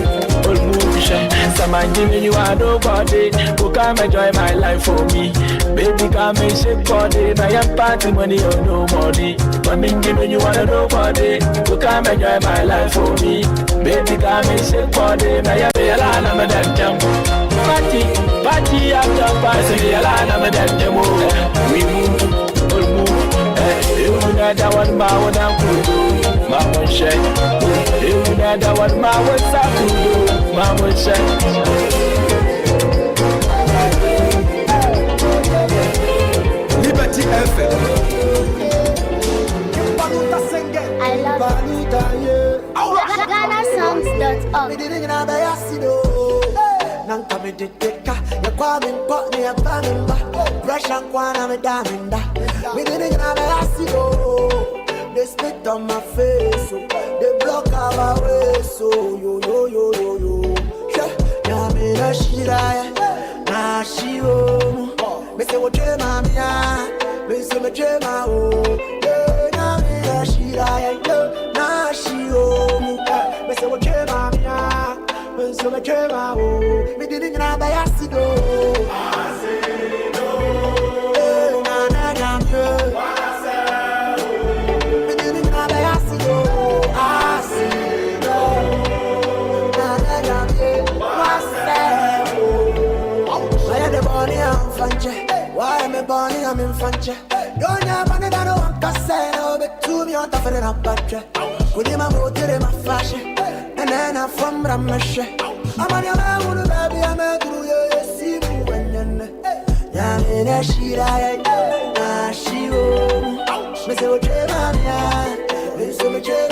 Someone give me you are nobody who come enjoy my life for me. Baby come and shake body. I am party money or no money. Mommy give me you are nobody who come enjoy my life for me. Baby come and shake body. I am a yala, I'm a damn. Party after party, I'm a damn. We move. You that one my one my one shake. You that one my one my one shake. Liberty FM. I love They spit on my face, so they block our way, so yo. Yeah, me na shira, na shiro. Me say what you mamia, me say me chema o. Yeah, me na shira, na shiro. Me say what you mamia, me say me chema o. Me didn't na buy a cido. Why am I born I'm in Fancha? Don't have money that I want to say, no, but to me on top of the budget. Could you my motor in my fashion? And then I'm from Ramashe. I'm on your man, who baby, I'm a guru, you see me when I'm in a shira, she will. Miss what you're Miss what you're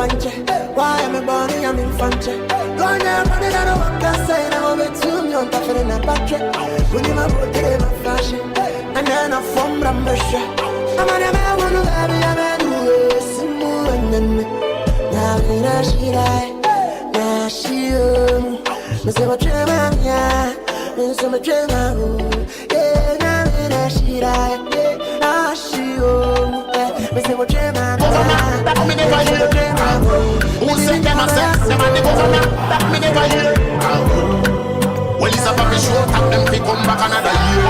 manche. Why am I born I'm in fanche? Don't have money that I want to say. I'm over 2 million tougher than a battery. When you my boat, I'm flashing. And then I'm from Rambush. I'm on a man, one of every other do is more than me. Now, she died. Now, she, Miss Emma, Miss Emma, yeah, now, she died. Now, she, Miss Emma, who said them a sex? Them and the government that me never hear. Well, it's a very short time. Them fi come back another year.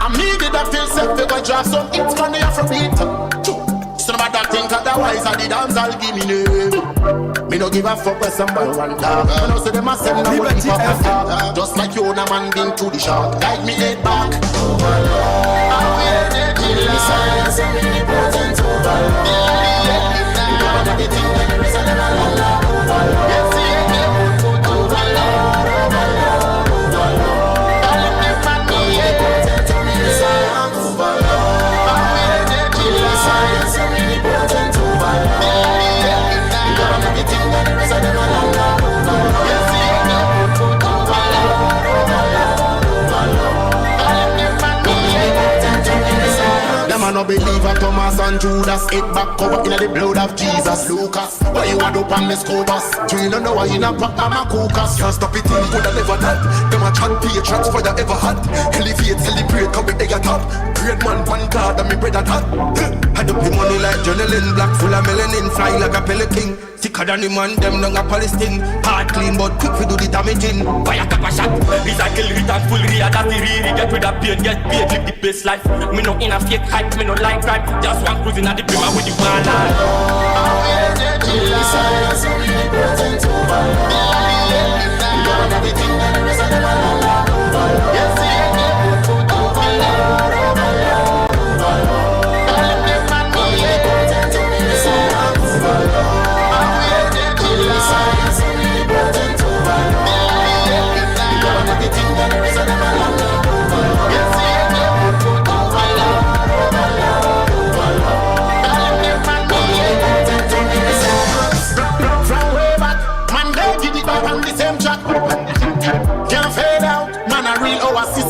I mean the doctor said they go drop some hits from the Afrobeat. Some of that think otherwise I the dance I'll give me name. Me no give a fuck where somebody want talk. I know say them a send no one for a talk. Just like you own a man been to the shark. Guide me head back. I'm with the killer. Science and important overlord. Everything that there is a overlord. Yes, I no believe a Thomas and Judas. Head back cover in the blood of Jesus. Lucas, why you add up on me scopus? Do you know why you not pop mama cocas? Can't stop it in, would I never that? Them a chat patrons for you ever had. Elevate, celebrate, come with the top. Great man, one card and me bread at that. Had up the money like journaling, black full of melanin, fly like a pelican. Sicker than the man, them down a Palestine. Hard clean, but quick we do the damaging. Fire cap a shot, recycle it and full read that we really get rid of pain, get paid, live the best life. Me no in a fake hype, me no like crime. Just one cruising at the prima with the one line. Science and important overlord. Everything that there is a overlord. Yes,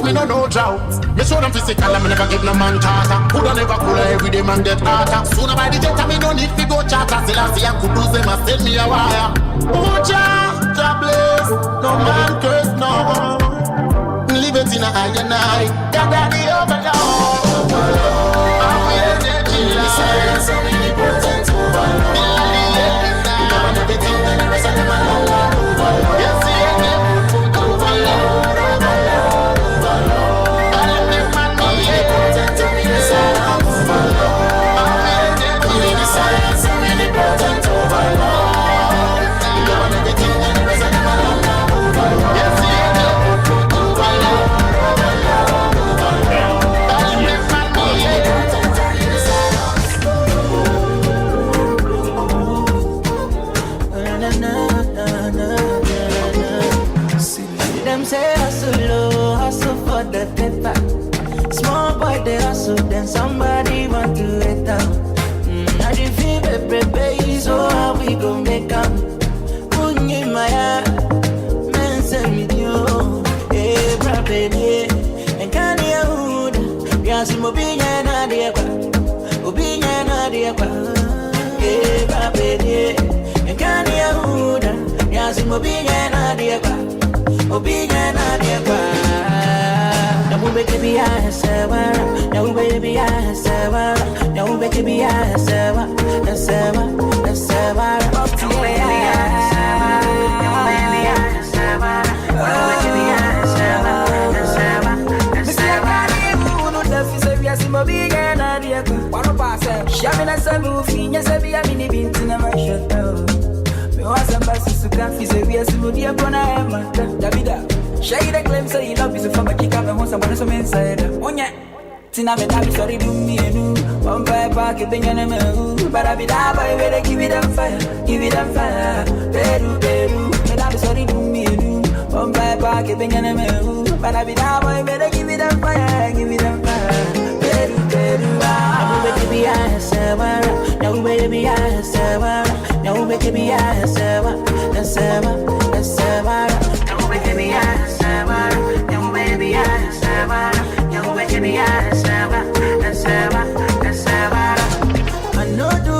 me no drought. Me show them physical, I never give no man charter. Who don't ever cool every day man get harder. Sooner by the jet, me no need to go charter. Still I see I could lose them, I send me a wire. Oh Jah bless, no man curse, no. Live it in a high and high. God daddy overlord. I'm with the killer. Science and important overlord. Everything that there is a overlord. Yes, then somebody want to let down. I didn't feel baby, so how we gon' make up? Putting in my eye, man send me you. Hey, baby, and can't hear hood. Yes, I'm being an idea, being an idea. Hey, baby, and can't hear hood. Yes, I'm being an idea, being an idea. No baby I sawa, no baby I sawa, no baby I sawa, no sawa, no sawa. No baby I sawa, no baby I sawa, no baby I sawa, no sawa, no sawa. No dafi se via si mobi na dia ko. Wano pasa, shami na sabu fi nya se via mini binti na mashata. Me wasa basi suka fi se via si modia kona ema. Davida. Shade the claim say you love is from a kick up and want someone some inside. Onya, Tina me tabi sorry do me and one fire back in the but I be that boy where they give it them fire, give it them fire. Peru, me tabi sorry do me and one fire back in the but I be that boy where they give it them fire, give it them fire. Peru, no baby I sawa, no baby I sawa. give me a sewa. Don't wake me a sewa. Don't wake me a sewa. Don't wake me a sewa. I know do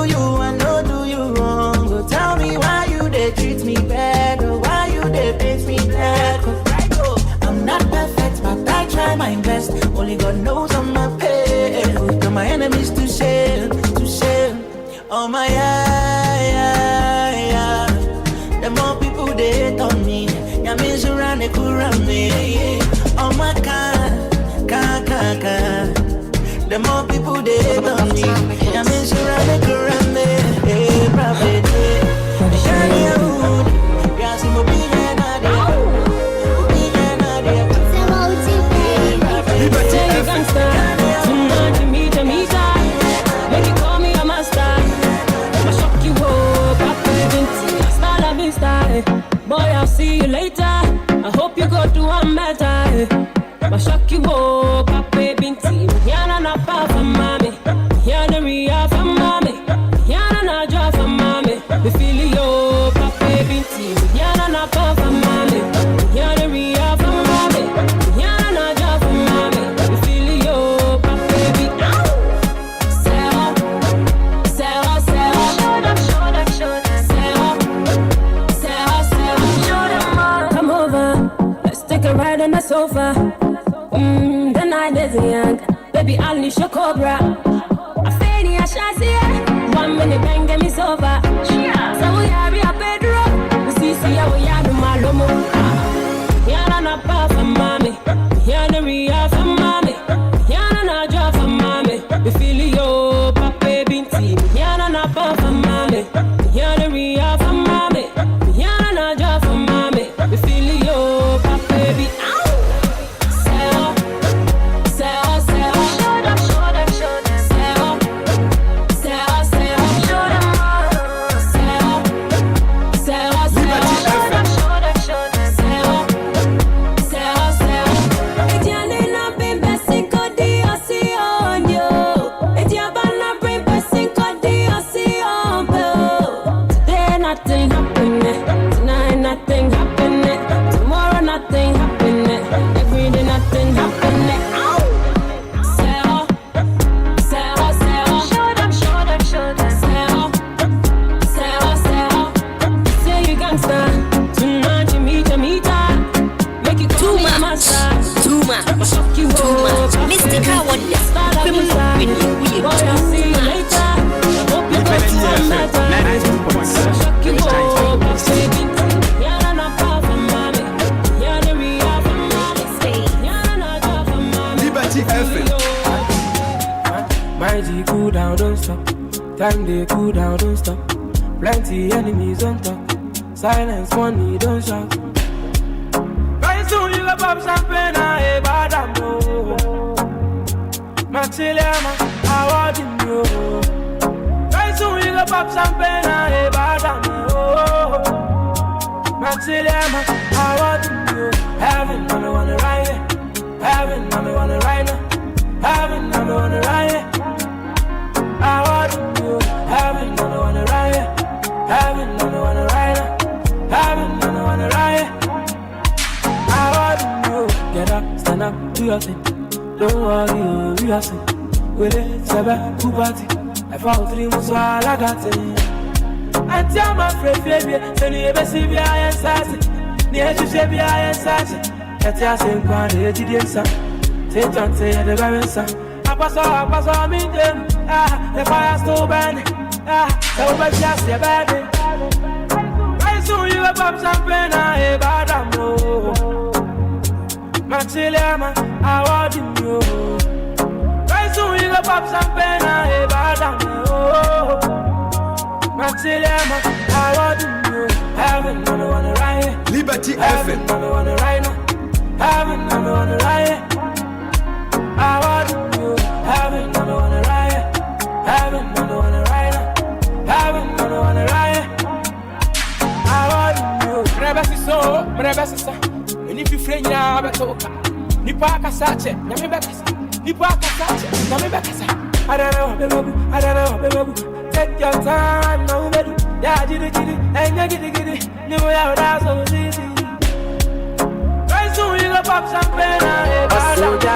you wrong. Go tell me why you they treat me bad, or why you they paint me bad. I'm not perfect, but I try my best. Only God knows I'm not pain. Put my enemies to shame. Oh my yeah. The more people they hate on me, yeah, me surround they could run me. Oh my God. The more people they hate on me, yeah, me surround they could run me. Hey, prophet, yeah, see my big boy, I'll see you later. I hope you go to one better. I shock you up, Papa Binti. Yana na pa for mommy. Yana Ria for mommy. Yana na draw for mommy. We feel you, Papa Binti. Yana na pa for mommy. Yana Ria for mommy. Yana na draw for mommy. We feel you, Papa Binti. Sarah. Come over, let's take a ride on the sofa. The night is young, baby, I'll unleash your cobra. I feel ya shazia, 1 minute bang get me sober. So we are a bedroom, we see we are the malomo. Yana na pa for mommy, yana Ria for mommy, yana na draw for mommy. We feel yo, Papa Binti, yana na pa for mommy, yana Ria for mommy, yana na draw for mommy. We feel yo, Papa Binti. Time they cool down, don't stop. Plenty enemies on top. Silence, money, don't shout. Very soon you go pop champagne and a bad ammo. Maxiliama, I want you. Very soon you go pop champagne and a bad ammo. Maxiliama, I want you. Heaven, I'm the one to ride it. Heaven, I'm the one to ride it. Heaven, I'm the one to ride it. I want you, heaven, I'm the one to ride it. Heaven, I'm the one to ride it. Heaven, I'm the one to ride it. I want you, get up, stand up, do your thing. Don't worry, we are sing. With it, Seba, who party? I found 3 months while I got it. And tell my friend, baby, send you a message, I am sassy. Near to Shabby, I am sassy. That's your same part, the GDS. Take on, say the balance. I pass on me, them. The fire's still burning. So much just your baby. Very soon you go pop champagne and a bad ammo. Maxiliama, I want you. Very soon you go pop champagne and a bad ammo. Maxiliama, I want you. Heaven, I'm the one to ride it. Liberty FM. Heaven, I'm the one to ride it. Heaven, I'm the one to ride it. I want you. Heaven, I'm the one to ride it. Heaven, I'm the one to ride it. Heaven, I'm the one to ride it. I want you. Rebesi so, rebesi sa. And if you friend ya, betoka. Nipa kasache, nyame bekasa. Nipa kasache, nyame bekasa. I don't know, baby. Take your time, no baby. Yeah, yeah, giddy giddy, and ya giddy giddy. You know that's so easy. Very soon we go pop champagne and Soja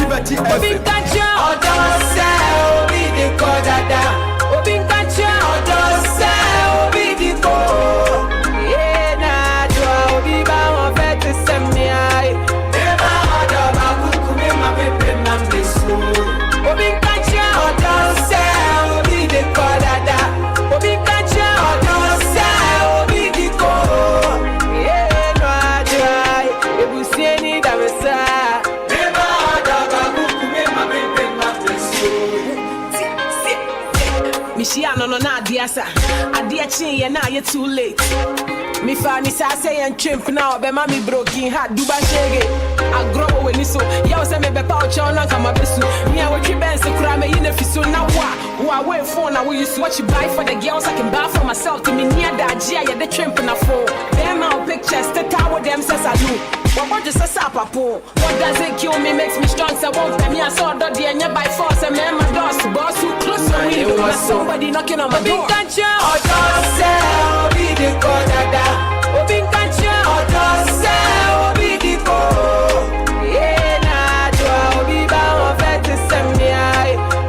Liberty Michiano no na Adiasa. Adeakyea na you too late. Me fa say and chimp now be mami broken heart duba shege. I grow when you so ya say me be pouch on na kama besu. Me a watch ben se kura me yin afiso na wa wait for na we use what you buy for the girls I can buy for myself to me near that Gia ya the chimp na for. Them out pictures the tower them says I do. What just a sapapo? What does it kill me? Makes me strong. So won't me. I saw the day and by force. And man, my doors to boss who close to me. But somebody knocking on my door. Can't you? Oh, don't say, be the god that. Oh, big can't you? Oh, don't say, be the god. Yeah, nah, do be bound of it to send me.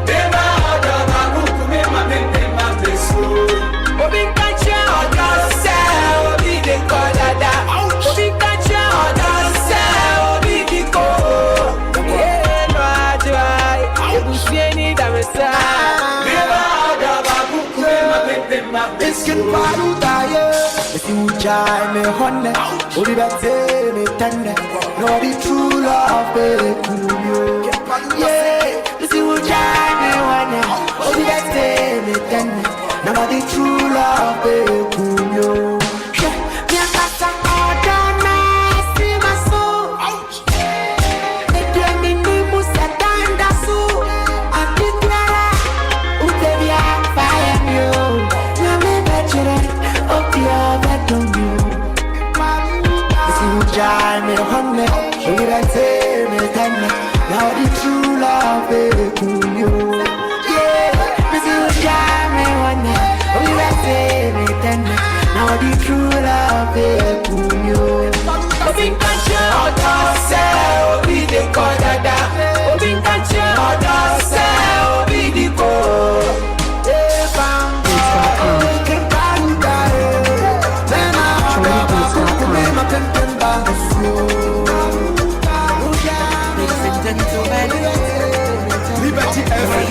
Never heard of a book to me, my baby, my best. Oh, big can't you? Oh, don't say, be the god that. Oh, big can't you? Biscuit Parudaye, if you try me honey, would you better me tender? No, the true love, baby, yeah, if you try me honey, would you better me tender? Now, the true love, baby, me honey, we got say me tender. Now the true love is you. Yeah, me see me honey, we got say me tender. Now the true love is you. Obin kanche, oda se obi de kodada. Obin kanche, oda se obi de ko. Liberty FM.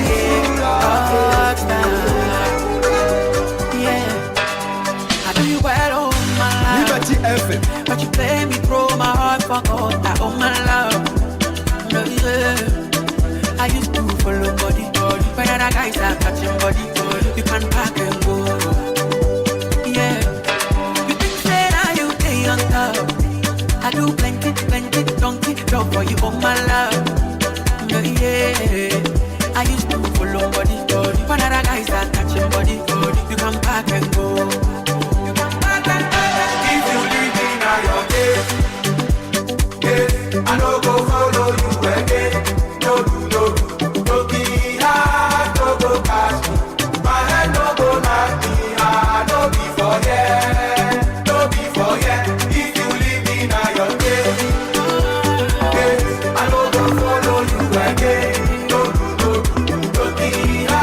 I do you well all my life. Liberty FM. But you play me through my heart for all that all my love. Yeah. I used to follow body. When other guys are catching body, you can pack and go. Yeah. You think that you stay on top. I do plenty, donkey, job for you all my love. Yeah, I used to follow body. When other guys are catching body, you can pack and go. You can pack and go. If you leave me now your day, I no go follow you again. No be hard, no go catch me. My head no go knock me hard, no be forget. If you leave me now your day, I no go follow you again. No be hard.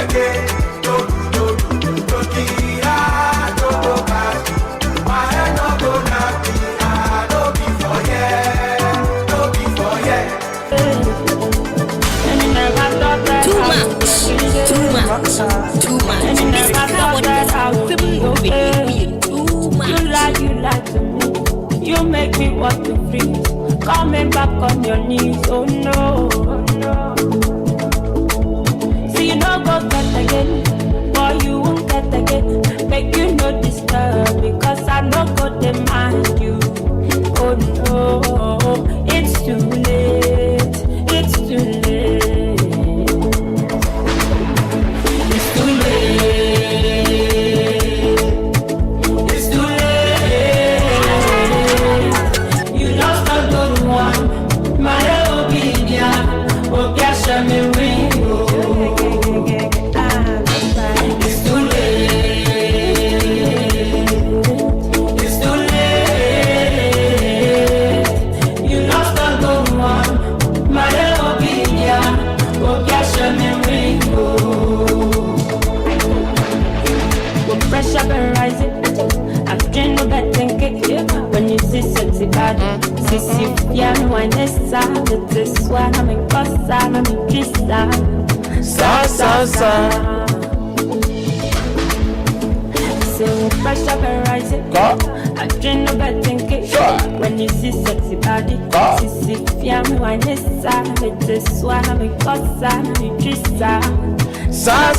again. Don't kira, don't go back. My head no go knock me, don't be for yeah, don't be for yeah. Too much. You lie to me. You make me want to freeze. Coming back on your knees, oh no. See you no go get again, boy you won't get again. Make you no disturb because I no go demand you. Oh no, it's too late. It's too late. It's too late. It's too late. You lost a good one. My Obia, Obia me ring. It's too late. It's too late. You lost a good one. My Obia, Obia me ring. With pressure been rising, I've dreamed no better cake. When you see sexy body, sissy piano and this one I'm in Costa, I'm in Krista. Sa. So with pressure been rising, I've dreamed no better cake. When you see sexy body, sissy piano and this one I'm in Costa, I'm in Krista. Sa.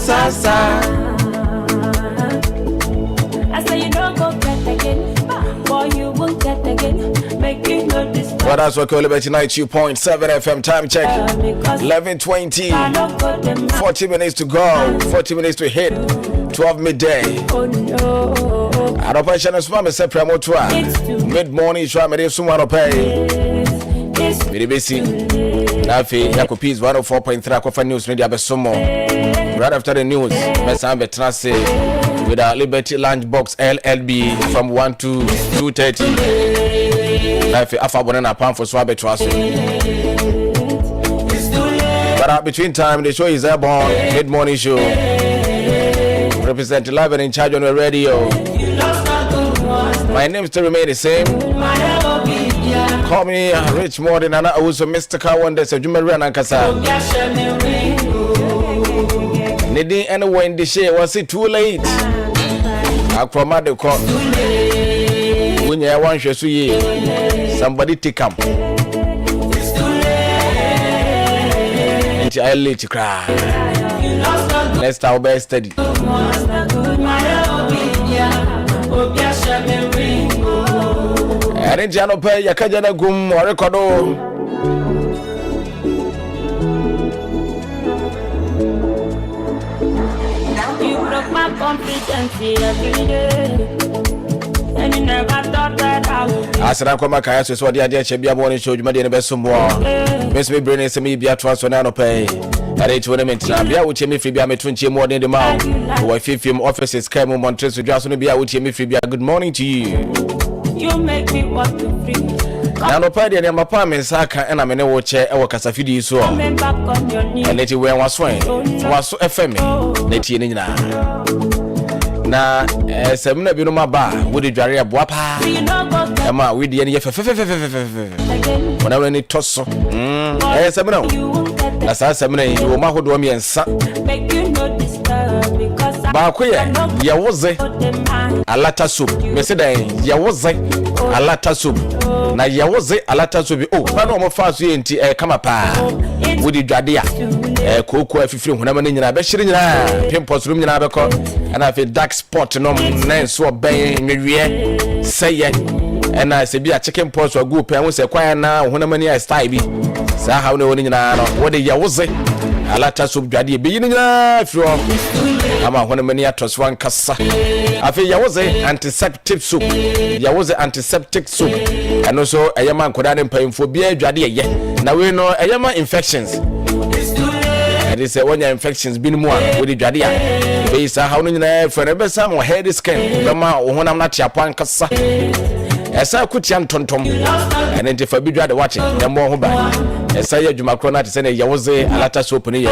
I say you don't go get again, boy you won't get again. Make you know this. Well, that's what Call Liberty 92.7 FM time check. 11:20. 40 minutes to go. 40 minutes to hit 12 midday. Oh no. I don't pay channel spam se promotoa. Mid morning show me dey sumo no pay. Me dey besi. Na fe Yakopis 104.3 akofa news media be sumo. Right after the news, Mesa be transe with our Liberty Lunch Box LLB from 1 to 2:30. Life after na pan for swabe twaso. But between time the show is airborne mid morning show. Represent live and in charge on the radio. My name still remain the same. Call me Rich more than I was a mystical one that's a Jumari and Ankasa. Needing anywhere in the shade was it too late? I promote the call. When you want to see somebody take come. I let you cry. Let's start by steady. I didn't pay your Kajana Gum or Recordo. You broke my confidence every day. And you never thought that I would. As I come back, Kayaso is what the Adeakyea Abia morning show. You might be the best some more. Miss me bringing some media transfer now pay. At each tournament, Abia would me free. Be a 20 more than the mouth. Who I film offices came on Montres to just be a would me free. Good morning to you. You make me want to free. Now no party and my apartment Saka and I'm in a watch a Casafidi so. And let you wear one swing. Was so FM. Let you in na semna bi no maba wo de dware aboapa ama we de ne ye wona we ni toso semna na sa semna yi wo ma hodo mi ensa ba ko ye woze alata soup me se dan ye woze alata soup na ye woze alata soup pa no mo fa so ye nti kama pa wo de dwade a koko afifiri honam ne nyina be hire nyina pimpos room nyina be ko ana fe dark spot no na so oben nwewie seye ana se bi a chicken pots wa go pe won se kwan na honam ne style bi sa ha no woni nyina no wo de ye woze alata soup dwade be yin nyina firo ama honam ne atos wan kasa afi ye woze antiseptic soup ye woze antiseptic soup and also eyama nkoda ne mpamfo bia dwade ye na we no eyama infections. And it's when your infections been more with the Jadia. Base how no for the best or head skin. The ma when I'm not your point cassa. As I could yan tontom. And then if I be watching, the more by. ɛsɛ yɛ adwuma korɔ no ate sɛ ne yɛwoze alata soap no yɛ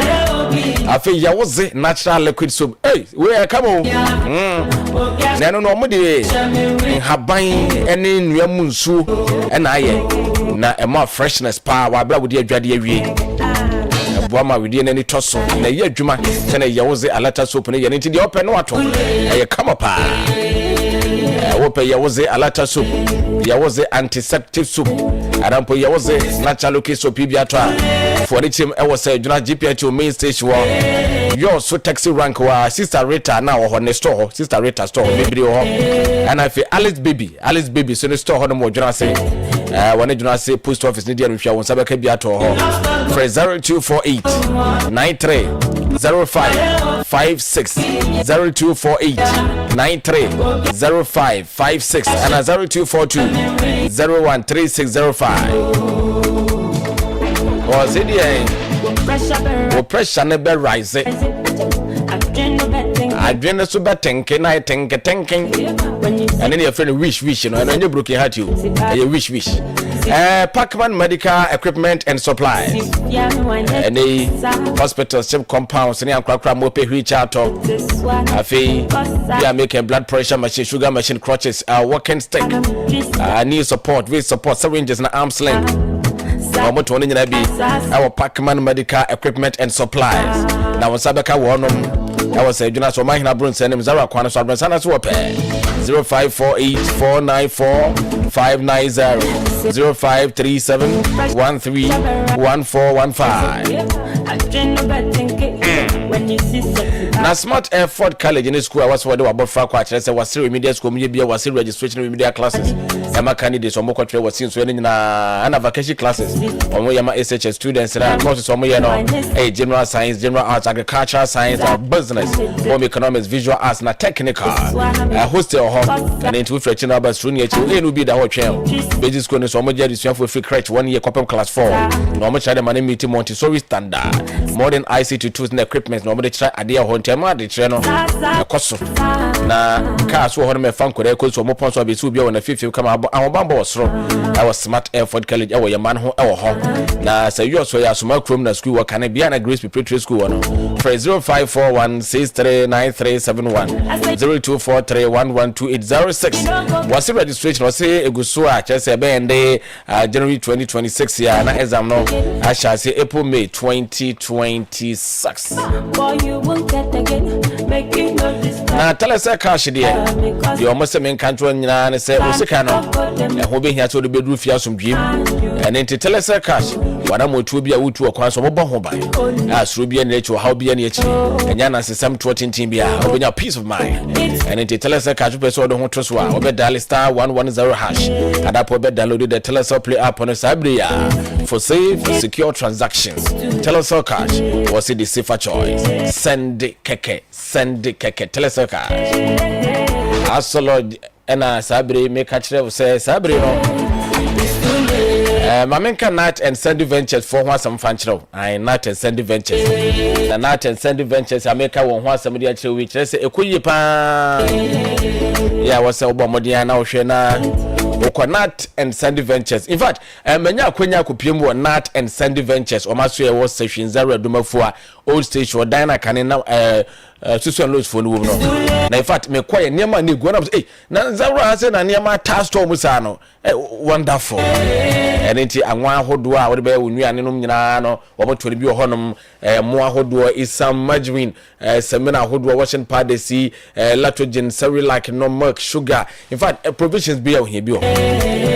afei yɛwoze natural liquid soap wei ɛka mo na ɛno no ɔmo de nhaban ɛne nnua mu nsuo ɛna ayɛ na ɛma freshness paa wabra wode adwade awie ɛboa ma wede n'ani tɔ so na ɛyɛ adwuma sɛ ne yɛwoze alata soap no yɛ ne nti deɛ ɔpɛ no wato ɛyɛ kama paa wope yawoze alata soup yawoze antiseptic soup arampo yawoze natural local soap bi atwa for the team e was adwuna GPH main station yo so taxi rank wa sister Rita na wo ne store sister Rita store bibiri ho and I feel Alice baby so the store ho no mo dwuna say one adwuna say post office ni dia no hwa won sabeka bi ato ho for 0248 93 0556 0248 93 0556 and 0242 013605 was it the pressure never rise I drink the super tank and I tank and then your friend wish you know and you broke your heart you wish Pacman medical equipment and supplies and the hospital ship compounds and the mope reach out of we are making blood pressure machine, sugar machine, crutches, walking stick, knee support, waist support, syringes and arm sling. Our Pacman medical equipment and supplies. Now on Sabaka Warnum. I was saying, Jonas, my Brun send him Zara Quana Sabrana Swap 0548 494 590 0537 13 1415. Now Smart Airford College in the school I was what about Fraquach was media school media was registration media classes. Emma candidates or more was seen so in vacation classes or more SHS students and courses or more general science, general arts, agricultural science, business, home economics, visual arts, and technical. Hostel home and into stretching about soon yet will be the whole channel. Basic school is almost for free crutch 1 year copy class 4. Normal child money meeting Montessori standard. Modern ICT tools and equipment. Normally try idea home tema the channel. Koso na cars who hold me fan could echo so more points of it will be on the 50 come out. Our bamboo was through. I was Smart Airford College. I was a man who our home. Now say you also have small room na school. What can I be? And a Grace Preparatory School. For 0541 639371 0243112806. Was the registration? Was say a good soa? Just say January 2026 year. Na exam no. I shall say April May 2026. Na tell us a cash there. You almost a main country and say Osikano. Who be here to the bedroom for some dream and then to tell us a cash. What I'm to be a wood to a class of a bomb by as Ruby and nature, how be an itch and Yana says some 14 team be open your peace of mind and then to tell us a cash person don't trust one over dial star 110 hash and I put downloaded the tell us play up on a Sabria for safe secure transactions. Tell us a cash was it the safer choice. Send the keke tell us a cash. Absolutely. And Sabri make a trip say Sabri no. Mamenka Nat and Sandy Ventures for one some functional. I Nat and Sandy Ventures. The Nat and Sandy Ventures I make a one somebody actually which I say Ekuyipa. Yeah, was a Bomodiana Oshena. Nat and Sandy Ventures. In fact, Menya Kwenya Kupimu Nat and Sandy Ventures. Omasu was station Zara Dumafua old station or Dina Canina Susan Lose for no. In fact, me quiet near my new grown ups. Na Zara has a near my task to Musano. Wonderful. And it's a one hodua, what about when you are no, what to be a honum, more hodua is some margarine, semina hodua washing pad the sea, latrogen, sorry like no milk, sugar. In fact, provisions be out here.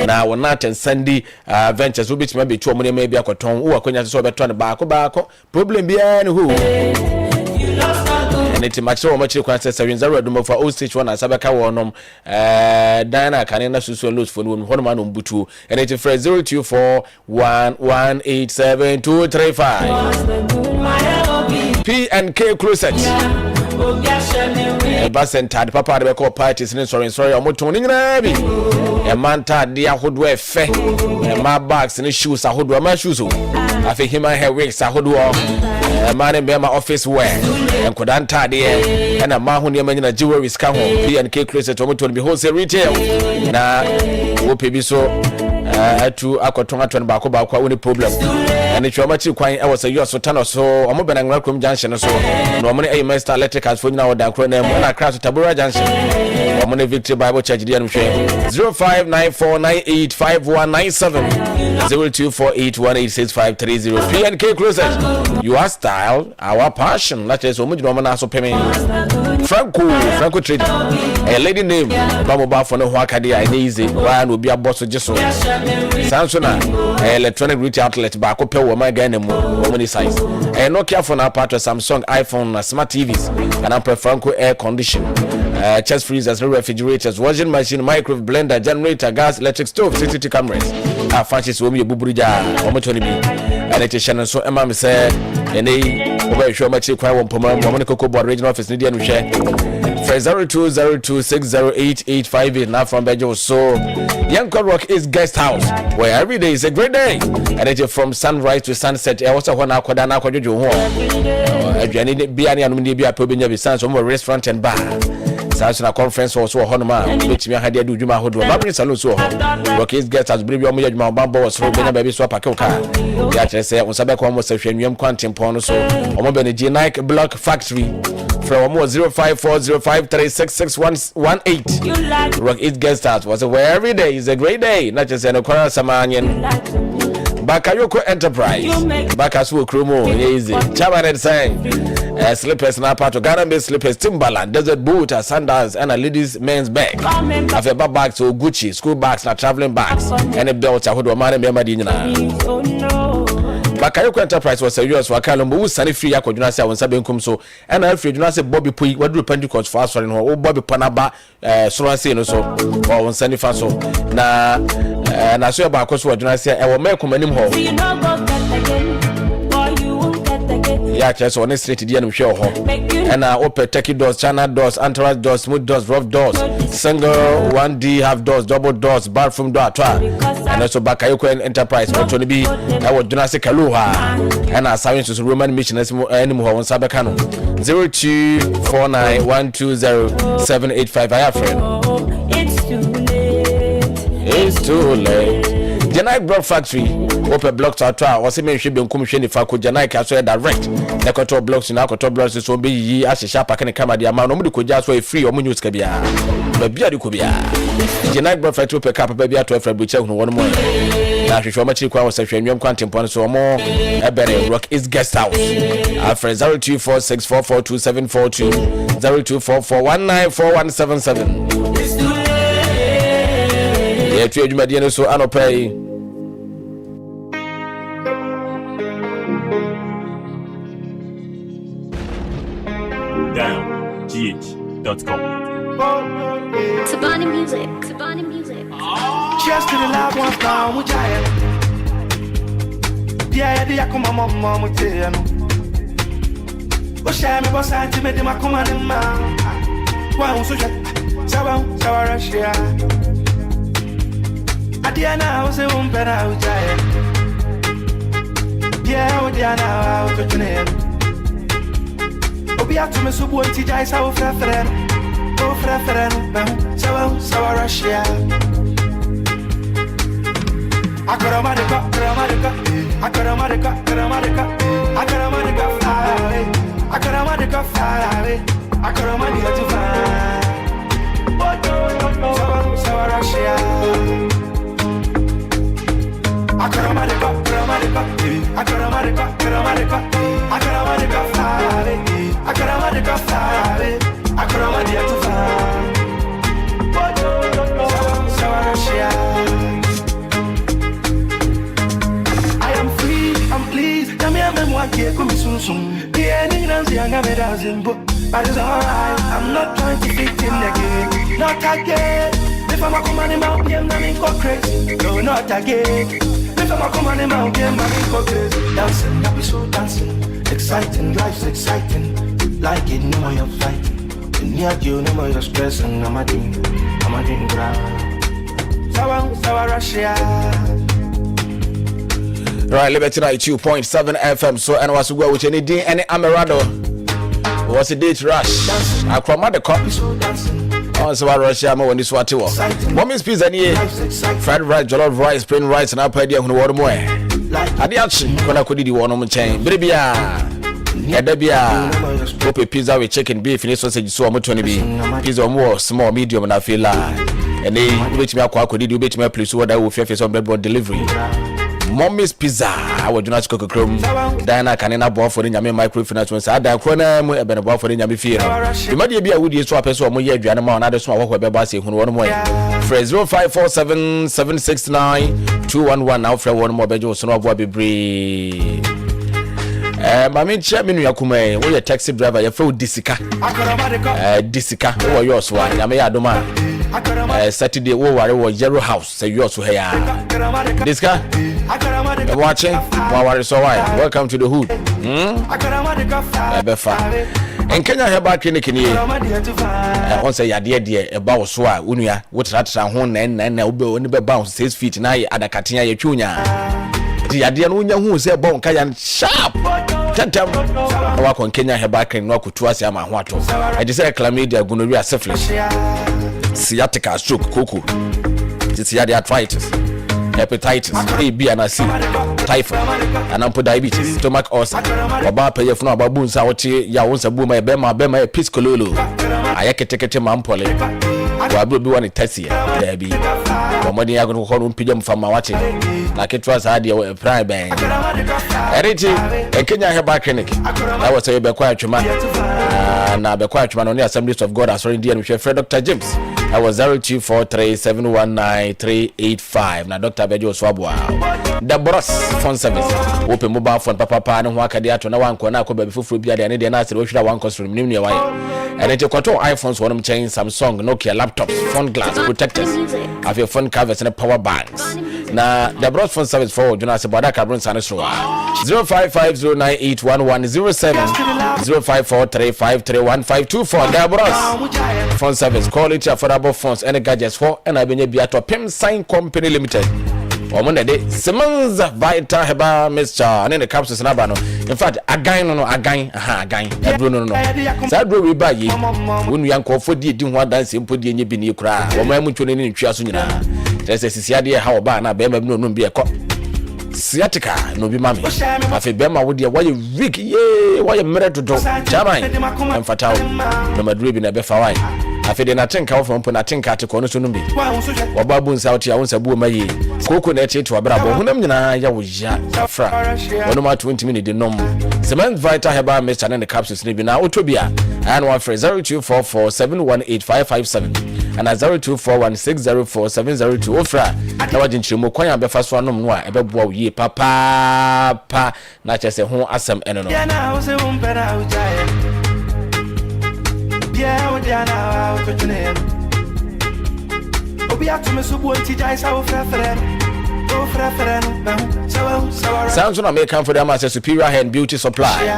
Now, Nat and Sandy Ventures will be maybe 2 money, maybe a cotton, who are going to solve a turn back, problem be who. And it's much so much you can say, Zara Dumo for old stage one as Sabaka Wonum, Diana Canina Susan Lose for one man Butu, and it's a phrase 024 1187235. P&K Closet. Basentad Papa the call parties in sorry I'm motoning rabi. A man tad dear hood wear fe. A my bags and shoes I hood my shoes. I think him and her wigs I hood off. A man in my office wear and could anta there and a man who near many jewelry is come home. P&K Closet to be wholesale retail. Now, whoop be so. atu akotonga ton ba ko woni problem and it choma chi kwan e was a so tano so omo bena ngwa krom junction so no mo ne master electric as for na oda kro na mo na crash tabura junction omo ne victory bible church dia no hwe 0594985197 0248186530 PNK Cruises your style our passion let us omo jino mo na so peme Franco trading a lady name baba for no ho akade I easy wa na obi aboso giso Samsung electronic retail outlet ba ko pe wo ma Ghana mu wo many size Nokia phone apart Samsung iPhone smart TVs and I'm Franco air condition chest freezers refrigerators washing machine microwave blender generator gas electric stove CCTV cameras fancies wo me buburija wo mo toni bi and it channel so emma me say ene over show much kwa wo poma wo ne KOTOKO regional office ni dia no hwe 0202608858 now from Bejo so Young Rock is guest house where every day is a great day and it is from sunrise to sunset I also want akoda na akwadjo ho aduane bia ne anum ne bia pa obenya bi sans so restaurant and bar National conference also honoma which me had do juma hodo babri salon so Rock is guest house bri omo yaduma bambo was ro benya baby so pack car ya kire say on sabe ko omo sahwenwem kwantempon no so omo be ne G Nike Block Factory from 0540536618 Rock is guest house was where every day is a great day not just an okora samanyen Bakayoko Enterprise Bakasu Kromo easy Chabanet saying slippers na part of Ghana based slippers Timberland Desert boot sandals and a ladies men's bag have bags so Gucci school bags na traveling bags and a belt I would man member nyina Bakayoko Enterprise was a US wakalo mu sani free akoduna se wonsa benkum so and na free duna se Bobby Pui wadu Pentecost for us no Bobby Panaba so say no so or wonsa ni fa so na na so ba akoso waduna se e wo mekumanim ho yeah just on street dia no hwe ho and open turkey doors channel doors entourage doors smooth doors rough doors single 1D half doors double doors bathroom door atwa and also Bakayoko Enterprise for Tony B I would do not say Kaluha and assignment to Roman mission anymore on Sabacano 0249120785 I have friend it's too late Janai Block Factory open blocks atwa was me hwe benkum hwe ni fa ko Janai ka so direct the KOTOKO blocks na KOTOKO blocks so be yi ahihya paka ne kama dia ma no mu de ko ja so free o mu news ka bia ba bia de ko bia Janai Block Factory open cap ba bia to efra buche hu won mo na hwehwe ma chi kwa was hwehwem kwantempon so mo ebere Rock is guest house after 0246442742 0244194177 yeah tu adwumadi no so anopay gh.com. Sabani music. Cheers to the love ones now, which I am. Yeah, the Yakuma Mama, Mutano. Oshami was anti-made my command in man. One so Sawa Russia. Adiana was a woman better out. Yeah, Diana out of Junel. Obi atu me subu anti jai sa o frafren sawa Russia akarama de ka fire akarama de tu sawa Russia akarama de ka fire akarama de fire akarama de tu fire sawa Russia I am free I'm pleased tell me moi qui est comme sousum yeah ni nanzi anga me dazimbo but it's alright I'm not trying to fit in again not again if I'm a command mount game na me go crazy no not again if I'm a command mount game na me go crazy dancing happy so dancing exciting life's exciting like it no more you're fighting near you no more you're stressing I'm a dream ground sawa Russia right Liberty 92.7 FM so and was go with any day any Amerado was a date rush akroma the cop On so Russia mo woni so ate wo. Mommy's pizza ni fried rice, jollof rice, plain rice na pa dia hunu wo mo e. Adeakyea kola kodidi wo no mo chen. Brebia. Edabia. Ope pizza with chicken, beef, and sausage so mo to ni bi. Pizza mo small, medium na feel la. And they which me akwa kodidi which me place wo da wo fefe so bread delivery. Mommy's pizza. I would not cook a chrome. Diana canina ball for the Yami microfinance was at the corner, a better ball for the Yami fear. You might be a woody swap as well, more animal, another small walk by Bassi, who one more. Phrase 0547 769 211 now for one more bedroom, so no Bobby Bree. Mammy Chairman Yakume, we a taxi driver, your full Disica. Disica, or yours one, Yami Adoma. Saturday, or Zero House, say yours to here. Disca. Watching, welcome to the hood. And Kenya have back in the Kenya. Once a dear about Swa, Unia, what's that sound and Obo and the bounce 6 feet nigh at a Katia Junior. The idea who said Bon Kayan sharp. Tentam, I walk on Kenya have back in Noku to us, Yama Wato. I desire chlamydia, gonorrhea, syphilis, sciatica, stroke, cuckoo. It's the arthritis. Hepatitis, A, B, and C, typhoid, and ample diabetes, stomach ulcer, Baba pay for no baboons out here, ya once a boom, a bema, a piscololo. I can take a mampole. I will be one in Tessia, there be. For money, I go home pigeon from my watching, like it was idea prime bang. Anything, and Kenya have back clinic. I was a quiet man, and I be quiet man on the Assemblies of God as already with your friend Dr. James. I was 0243719385. Now Dr. Bejo Swabwa. The Bros phone service. Open mobile phone papa and waka dia to na wan kona ko be fufu bia de na say we should one cost from nim why. And it control iPhones one chain Samsung Nokia laptops, phone glass protectors. Have your phone covers and power banks. Now the Bros phone service for Jonas Bodaka Brun Sanisro. 0550981107 0543531524. The Bros phone service call it affordable phones and gadgets for and I been be at a PIM Sign Company Limited. On Monday, Simmons Vita Heba Mr. and in the capsules Nabano. In fact, again, Bruno. Sad we buy ye when we uncle for the doing what dancing put the Nibini cry or my mutual in Chiasuna. There's a Ciadia how about Bema no be a cop. Sciatica, no be mammy. I feel Bema would be why you Rick, yea, why you married to dog. Jamai, and Fatal, no Madrid in a Befawai. I feel I think out from Punatinka to Konosunumbi. Or baboons out here once a boo may coconut to a bravo. Hunamina, Yawja, no more 20 minutes in nom. Cement Vita Heba Mr. and the capsules living now to be and one for 0244718557 and a 0241604702 ofra. Now I didn't you more quiet before one no about ye papa, not just a home assam and no. Yeah, we are now out to name. Obi atume so bo nti jai sa wo frefre no. Sounds on American for the master superior hair and beauty supply.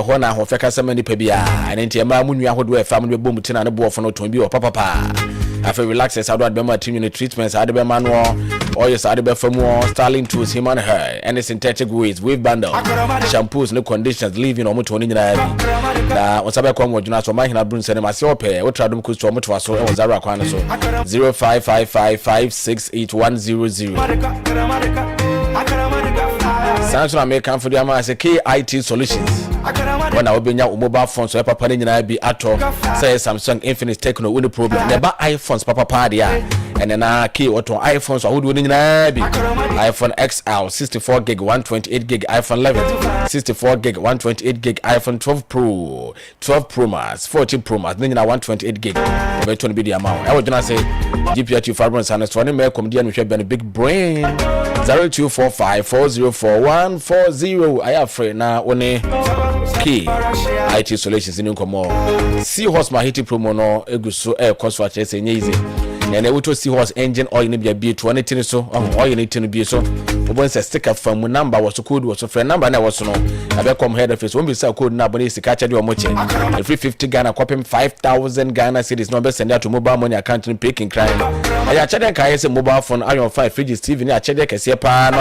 When I have feka some many pebia and enti ma munua hodo e family boom tina na bo for no to bi o papa. I feel relaxes how do be my team treatments how do be manual or yes how do be for more styling tools human hair and synthetic ways wave bundle shampoos no conditioners leaving omo to ni na what's about come with so my hina brun say ma se ope we tradum cost to omo to so e was zara kwan so 0555568100 Samsung American for the Amasa KIT Solutions. When I will be now mobile phones, so papa ni be ato say Samsung Infinix Techno with the problem. Never iPhones papa party and then key auto iPhones so would be iPhone XL 64 gig 128 gig iPhone 11 64 gig 128 gig iPhone 12 Pro 12 Pro Max 14 Pro Max then 128 gig about 20 be the amount. I would just say GPR 5 and so me come there we be big brain 0245404140. I have friend now only key IT solutions in Nkomo. Seahorse Mahiti promo no eguso cost for chase easy. And I would Seahorse engine oil ni be 20 so oil ni tin be so. Obon say sticker from number was code was so friend number na was no. I be come head office when be say code na boni sika charge omo che. Every 50 Ghana copy 5,000 Ghana cedis no be send out to mobile money account in picking crime. I charge can say mobile phone iron 5 fridge TV ni a charge kese pa no.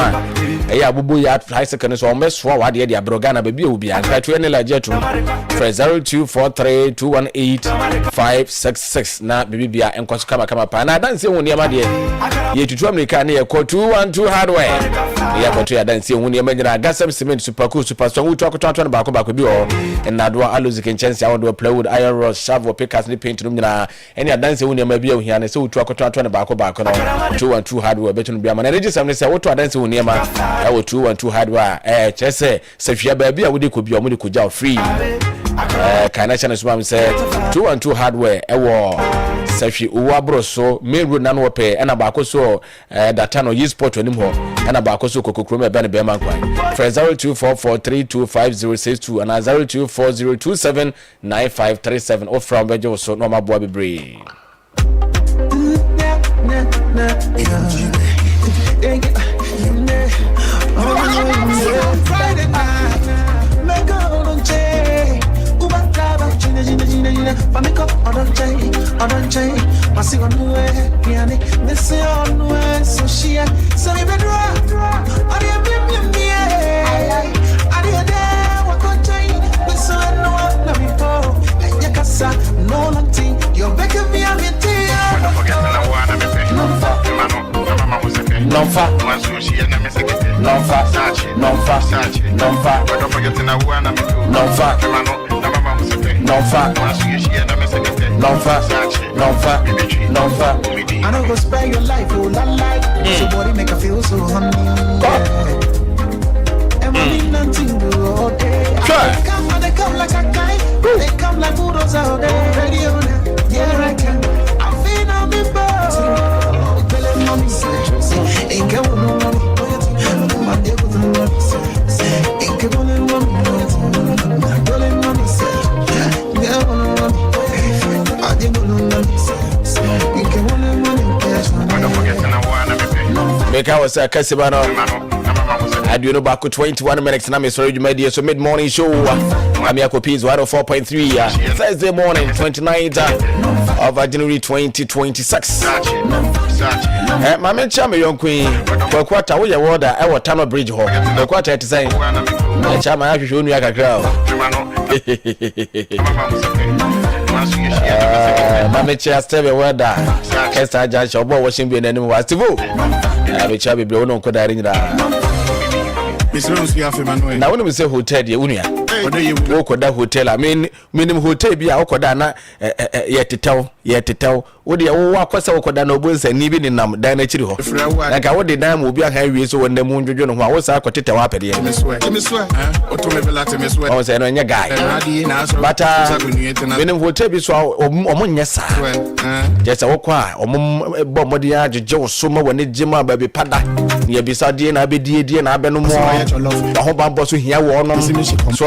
ɛyɛ abubu ya bicycle so ɔmɛsoa wa de abrogana ba bia obi anka to ne laje to 0243218566 na bibia enkoso kama pa na dance hu niam de ye tutu america ne ye ko 212 hardware ye ko to ya dance hu niam nyina gasam cement super cool super strong wutu akoto na ba ko bi o na do alozik chance awodo plywood iron rod shaft pickers ni paint no nyina ene dance hu niam bia ohia ne se wutu akoto na ba ko no 212 hardware betu bia ma na register ne se wutu dance hu niam e wo 212 hardware chese se hwia ba bia wodi ko bia mo de ko ja free kana chana suma say 212 hardware ewo safi uwa broso main road nanu ope ena ba akoso data no yi sport onim ho ena ba akoso kokokro me be man kwan 0244325062 and 0240279537 or from bejo so no maboa bebre I don't go spend your life all like so body make I feel so honey. And money nothing do all day. They come like a guy. They come like bulldogs out there. Ready on it, yeah I can. I feel on me boss. Tell them mommy ain't get no money. My dear with the money. Ain't get no money. Tell them mommy get no money. I did no money. Make our Casibano. I do know back 21 minutes now. Miss Radio Media, so mid morning show. I'm your copies 104.3 Thursday morning, 29th of January 2026. My man, Chamber, young queen. For quarter, we are water. I will turn a bridge home. The quarter to say, my Chama, I should like a girl. Mama just tell me what that cast I just about washing be an was to vote. I will try to be blown on Kodarin. Now, when we say hotel, the Unia, walk with that hotel, I mean, minimum hotel be our Kodana yet to tell. What the walk was our Kodano Bulls and even in them, Danachi. Like I would the dam will be a highway so when the moon, you know, was our Cotita up at the end. I was an young guy. But minimum hotel be so or yes, just a walk or Bomodia, Joe Summer when it Jimma baby Pada, near beside and I be dear and I be no more. The whole boss here won on so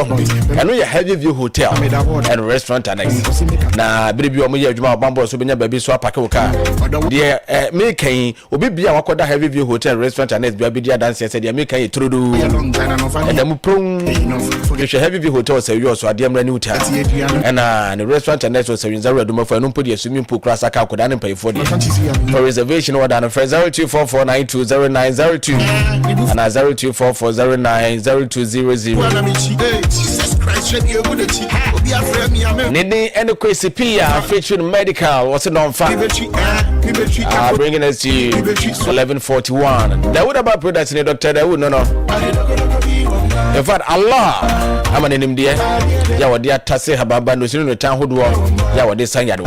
I know you have view hotel and restaurant annex. Now, baby, you Juma Bambo, so baby swap a car. Dear, making will be a Wakoda heavy view hotel restaurant and baby dear dance said, you're making it through and then prone. You should have view hotel, say you also a dear new town. And the restaurant and that's also in Zara for no put your swimming pool class account could pay for reservation order and 0244920902 and 0244090200. Nini and the Crazy Pia featuring medical. What's it on fire? Bringing us to 11:41. That would about products in the doctor. That would no. In fact, Allah, I'm an name dear. Yawa dear Tase Hababa no sinu town hood war. Yawa de Sanyado.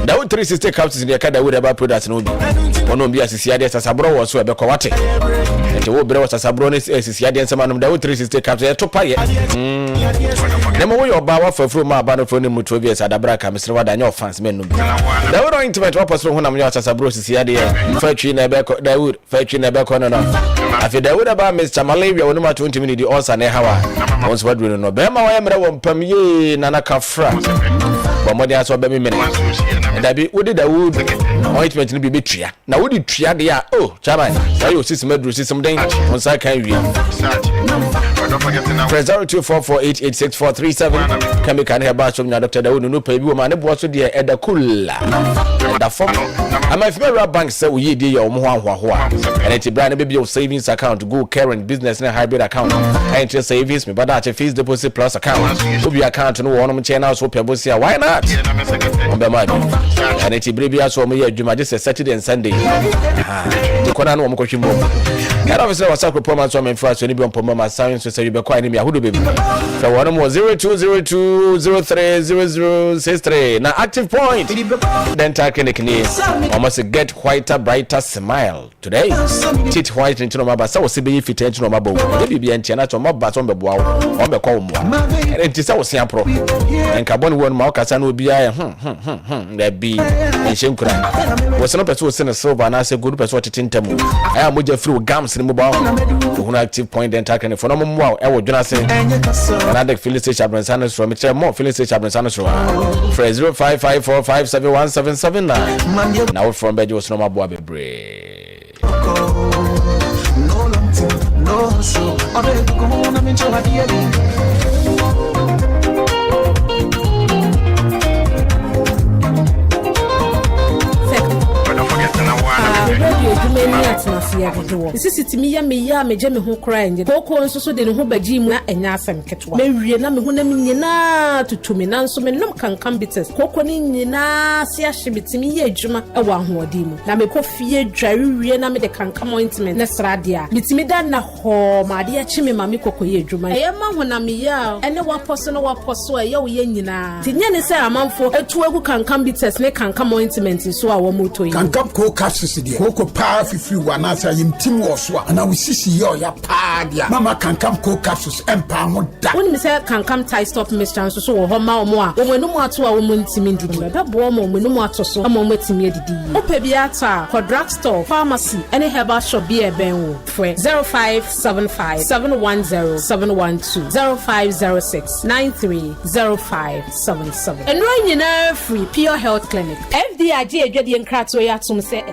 That would 360 capsules in the car that would about products no be. One be as Siade as Sabro was so about what. And to Obro was a Sabronis as Siade and some of them 360 capsules to pay. Nemo your bawa for from my banner for Mutovias at Abraka, Mr. Wadanyo fans men. They were intimate opposite when I'm your Sabros Siade. Fetching a back, they would fetching a back on and on. I feel they would about Mr. Malavia, 20 minutes, also an hour. Once what we don't know. Bema, I am the one Pamie Nana Kafra. But more than I saw baby minute. And I be wooded, I would. ointment no be betria na wo di tria de a oh chairman say your system adru system den on side kan wi press 0244886437 can be can hear about from Dr. Dawood no pay bi wo ma ne bo so de Adeakyea da form am I familiar bank say we dey your mo ho and it brand be your savings account go current business and hybrid account interest savings me bada che fixed deposit plus account obi account no wo no channel so pebo sia why not on be my and it brebi aso mo ye adwuma just Saturday and Sunday the corner no mo ko hwimo get officer was up performance so me for so ni bi on performance science so say you be kwa ni me ahudo be so one more 0202030063 na active point dental clinic ni almost get whiter brighter smile today teeth white into no maba so se be fit into no maba o be bia ntia na to maba so be boa o be kwa o mo and ti say wo sian pro en carbon won ma o kasa na obi a da bi en shen kura wo se no person wo se na silver na se good person titintam aya moja free gums ni mo ba o active point dental clinic for no mo e wo dwuna se another filling station abransan so me tell more filling station abransan so 0554571779 now from bed was no mabo bebre no so abe ko na me chowa dia radio dumeni atnasia gedo sisi mi ya meje me ho kra nje koko nso so de ne ho baji mu na enya asem ketwa mewie na me ho na me nyina tutumi na nso me nom kankan bites koko ni nyina se ahye bitimi ya adwuma e wa hoodi mu na me ko fie dware wie na me de kankan ointment na srade a bitimi da na ho ma de achi me ma me koko ya adwuma e ma ho na me ya ene waposo e ye wo ye nyina tinye ne se amanfo etu agu kankan bites ne kankan ointment so a wo moto yi kankan ko capsules de koko pa free wana sa yimtim wo so ana wo sisi yo ya pa dia mama kankam ko capsules empa ho da woni me say kankam tie stop mixture so wo ho ma o mo a wo menu mo ato a wo mo ntimi ndidi be bo mo menu mo ato so ama mo timi adidi opa bi ata ko drugstore pharmacy any herbal shop bi e ben wo frɛ 0575710712 0506930577 enro nyina free pure health clinic FDI adwade nkrato ya tum se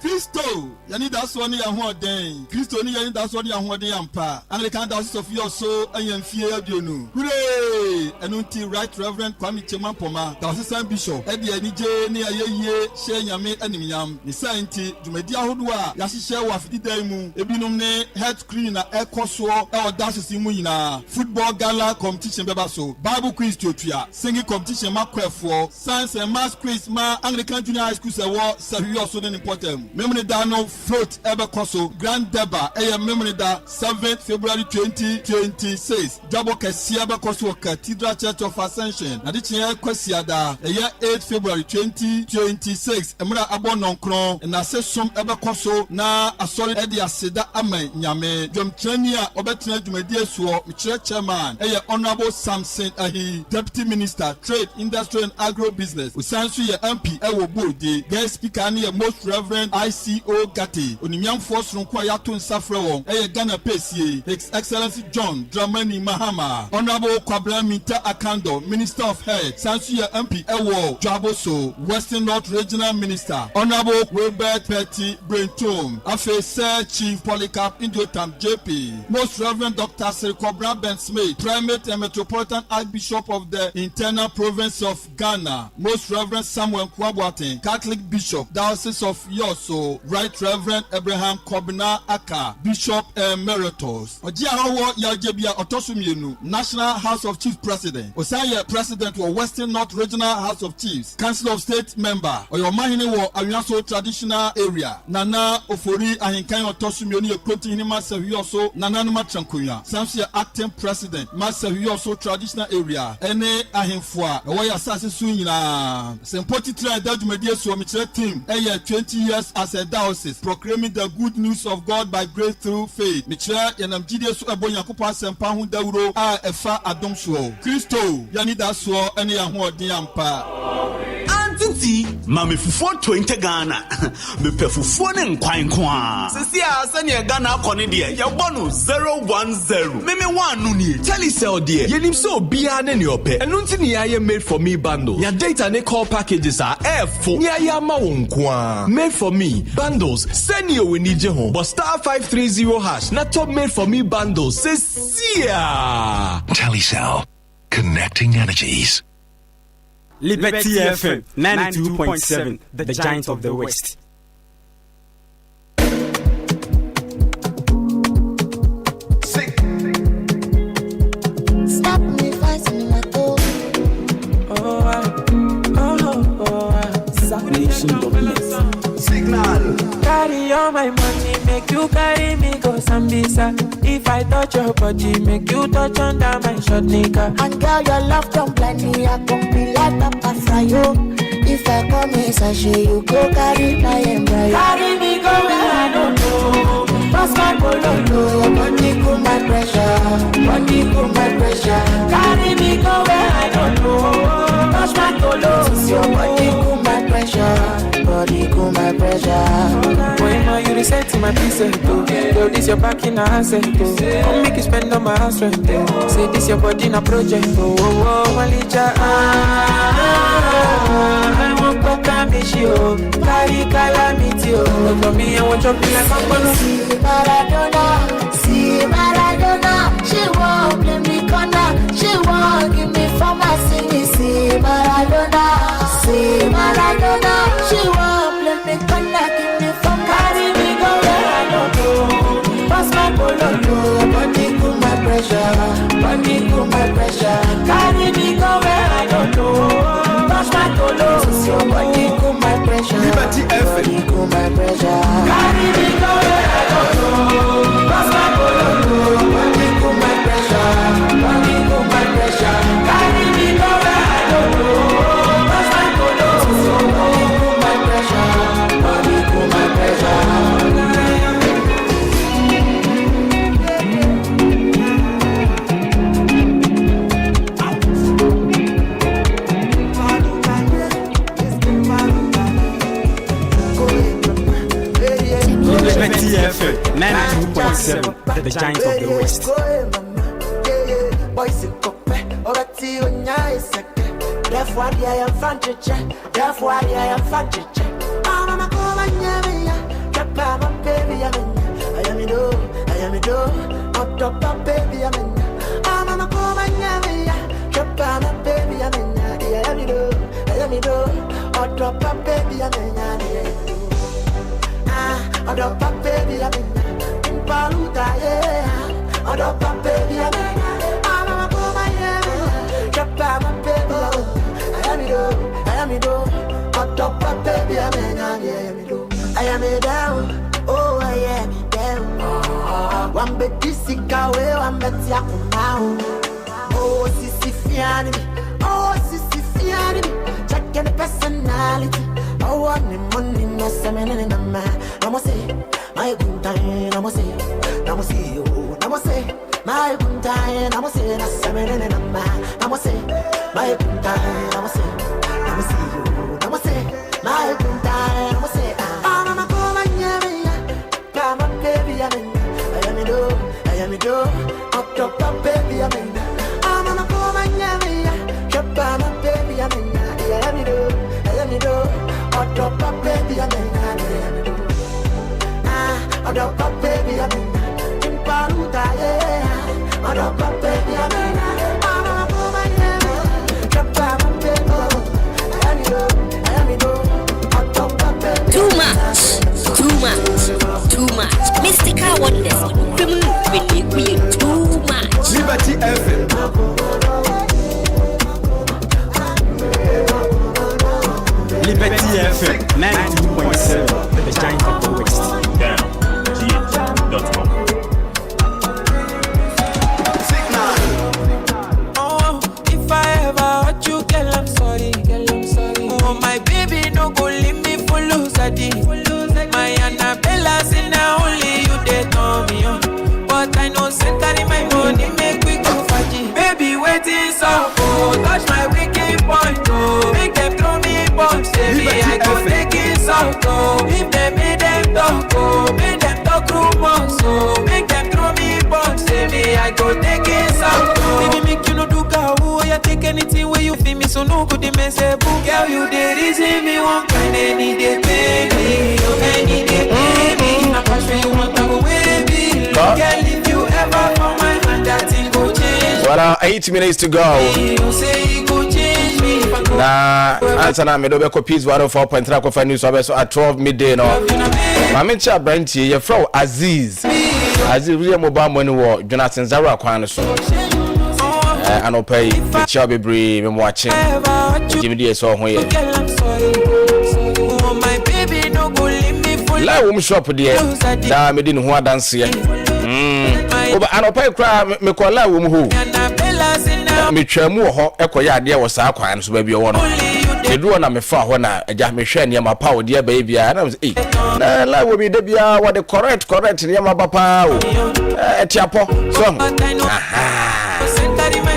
Kristo yani that's one ya ho den Kristo ni yani that's one ya ho den ampa Anglican Diocese of Yoso ayamfie abionu hooray enunti right reverend Kwame Chemampoma Diocesan bishop e de anije ne ayeye hye nyame animyam ni sainti dwumadi ahodo a ya hye wa fididan mu ebinom ne head screen na ekoso e o diocese mu nyina football gala competition beba so Bible quiz tuatua singing competition makwefo science and math quiz ma Anglican Junior High School se wo Yoso ne important memory da no float ebe koso grand deba memory da 7th February 2026 double kesi ebe koso Cathedral Church of Ascension na dichi kwesi ada 8th February 2026 emra abo nonkron na sesom ebe koso na asori edi aseda amen nyame dwomtrani a obetena dwumadi esuo mchire chairman honorable Samson Ahi deputy minister trade industry and agro business usansu ye MP ewo bodi guest speaker ni most reverend ICO Gati onimyamfo soronko ayato nsafre won Ghana pesie His Excellency John Dramani Mahama honorable Kwabla Minta Akando minister of health sansu ye MP ewo Dwaboso Western North regional minister honorable Wilbert Petty Brentom afe Sir Chief Polycarp Indiotam JP most reverend Dr. Serikobra Ben Smith primate and metropolitan archbishop of the internal province of Ghana most reverend Samuel Kwabwaten Catholic bishop Diocese of Yoso Right Reverend Abraham Kobina Aka Bishop Emeritus Ojia Hawo Yajebia Otosumienu National House of Chiefs President Osaya President of Western North Regional House of Chiefs Council of State Member Oyomahine wo Awiaso Traditional Area Nana Ofori Ahinkan Otosumienu Yekroti Hinima Sehuyoso Nana Numa Chankuya Samsia Acting President Masehuyoso Traditional Area Ene Ahimfua Oya Sase Sunyina Sempoti Tra Dadumedie Suomichire team 20 years as a diocese proclaiming the good news of God by grace through faith. Michelle yanamjide so ebo Yakob asempa hu dawuro a efa adom so. Kristo yani da so ene ya ho odin ampa. Enti, mame fufuo 20 Ghana. Me pe fufuo ne nkwan kwa. Sisi a sanya Ghana akone de ya bonu 010. Meme wanu ni. Telecel de. Yenim so bia ne ne ope. Enu nti ne ya made for me bundle. Ya data ne call packages are F4. Nya ya ma wonkwa. Made for me bundles. Send you we need ho. But *530# na top made for me bundles. Sesia. Telecel. Connecting energies. Liberty FM 92.7, the giant of the West. Stop me fighting my toe. Signal. Carry all my money, make you carry me go Sambisa. If I touch your body, make you touch under my short nigga. And girl, your love don't blind me. I gon' be like Papa Fryo. If I come in sachet, you go carry my embryo. Carry me go where I don't know. Pass my bololo, body cool my pressure. body cool my pressure. Carry me go where I don't know. Touch my colo, Your body cool my pressure. Body cool my pressure. Boy, ma, you reset to my preset, oh. Yo, this your back in a asset, oh. Come make you spend on my house rent, oh. Say this your body in a project, oh. Malicha, I won't put a miss you, carry calamity, oh. For me, I won't jump in like I'm gonna see Maradona. She won't play me corner. She won't give me for my city. See Maradona. She won't play me corner. Give me for my carry me go where I don't go. Pass my bololo, body cool my pressure. body cool my pressure. Carry me go where I don't know. Touch my colo, Your body cool my pressure. Liberty FM. Body cool my pressure. carry me go where I don't know. Pass my bololo, Body cool my pressure. body cool my pressure. Carry me go where I don't know. Touch my colo, Body cool my pressure. Body cool my pressure. Liberty FM 92.7, the giant of the West. Boys in Cope, already on your second. That's why I am fantasy. That's why I am fantasy. I'm a call and yeah, Papa, baby, I am in do, hot top, baby, I'm in. I'm a call and yeah, Papa, baby, I'm in. I am in do, hot top, baby, I'm in. Odo pa baby I'm in Paluta yeah. Odo pa baby I'm in. I'm a woman yeah. Chapa my baby I am it do. Odo pa baby I'm in. I am it down. Oh I am it down. One bedi sika we one beti akumau. Oh sisi fiani me. Check the personality. Oh, one money, no semen in the man. I'ma say, my good time, I'ma say, I'ma see you, I'ma say, my good time, I'ma say, no semen in the man. I'ma say, my good time, I'ma say, I'ma see you, I'ma say, my good time, I'ma say, I'm a call and yeah, come on, baby, I'm in. I am it, up top, baby, I'm in. I'm a call and yeah, come on, baby, I'm in. I am it, hot up, baby, I'm in. Hot up, baby, I'm in. In Paluta, yeah. Hot up, baby, I'm in. I'm a woman, yeah. Drop out, baby. I am it, hot up, baby. Too much. Mystical wonders. Too much. Liberty FM. Liberty FM 92.7, the giant of the West. GH.com. oh, if I ever hurt you, girl, I'm sorry. Oh, my baby, no go leave me for losadi. My Annabella say now only you they know me on. But I know say carry my money, make we go faji. Baby, waiting so oh, touch my wicked point, oh, make them throw me bombs. So make them throw me box, say me I go take it out. Baby make you no do cow, you take anything where you feel me so no good. They may say, boo girl, you the reason me want kind any day baby, any day baby. I pass where you want to go baby. Girl, if you ever for my hand, that thing go change. Well, 8 minutes to go. You say you go change me. Na answer na me do be copies 104.3 ko fa news so at 12 midday no. Ma me cha branch ye from Aziz we mobile money wo Jonathan Zaro akwan so. Anopai cha bebre me mo ache. Jimi die so ho ye. My baby no go leave me for la wo shop de da me di no ho adanse ye. Oba anopai kra me ko la wo mu ho. Me twamu ho ekoya ade wo sa akwan so ba bi wo no. Edu na me fa ho na aja me hwe ne ma pa wo de ba bia na say na la wo bi de bia wo de correct ne ma ba pa o etiapo so aha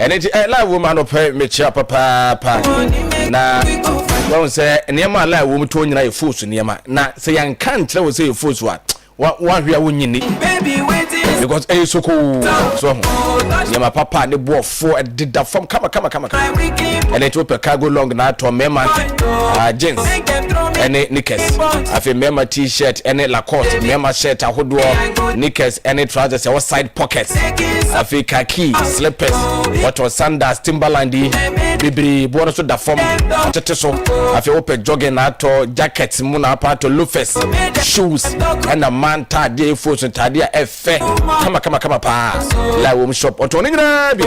ene la wo ma no pe me chia papa na won say ne ma la wo mu to nyina e force ne ma na say yan kan kire wo say e force wa hwia wo nyini because e so cool so ne ma papa ne bo fo e dida from kama and it will cargo long na to mema jeans any knickers afi mema t-shirt any Lacoste mema shirt ahodo knickers any trousers or side pockets afi khaki slippers what was sandals Timberland bibiri bo so da form tete so afi open jogging na to jackets mu na pa to loafers shoes and a man tade fosu tade efe kama pa la wo shop oto ni gra bi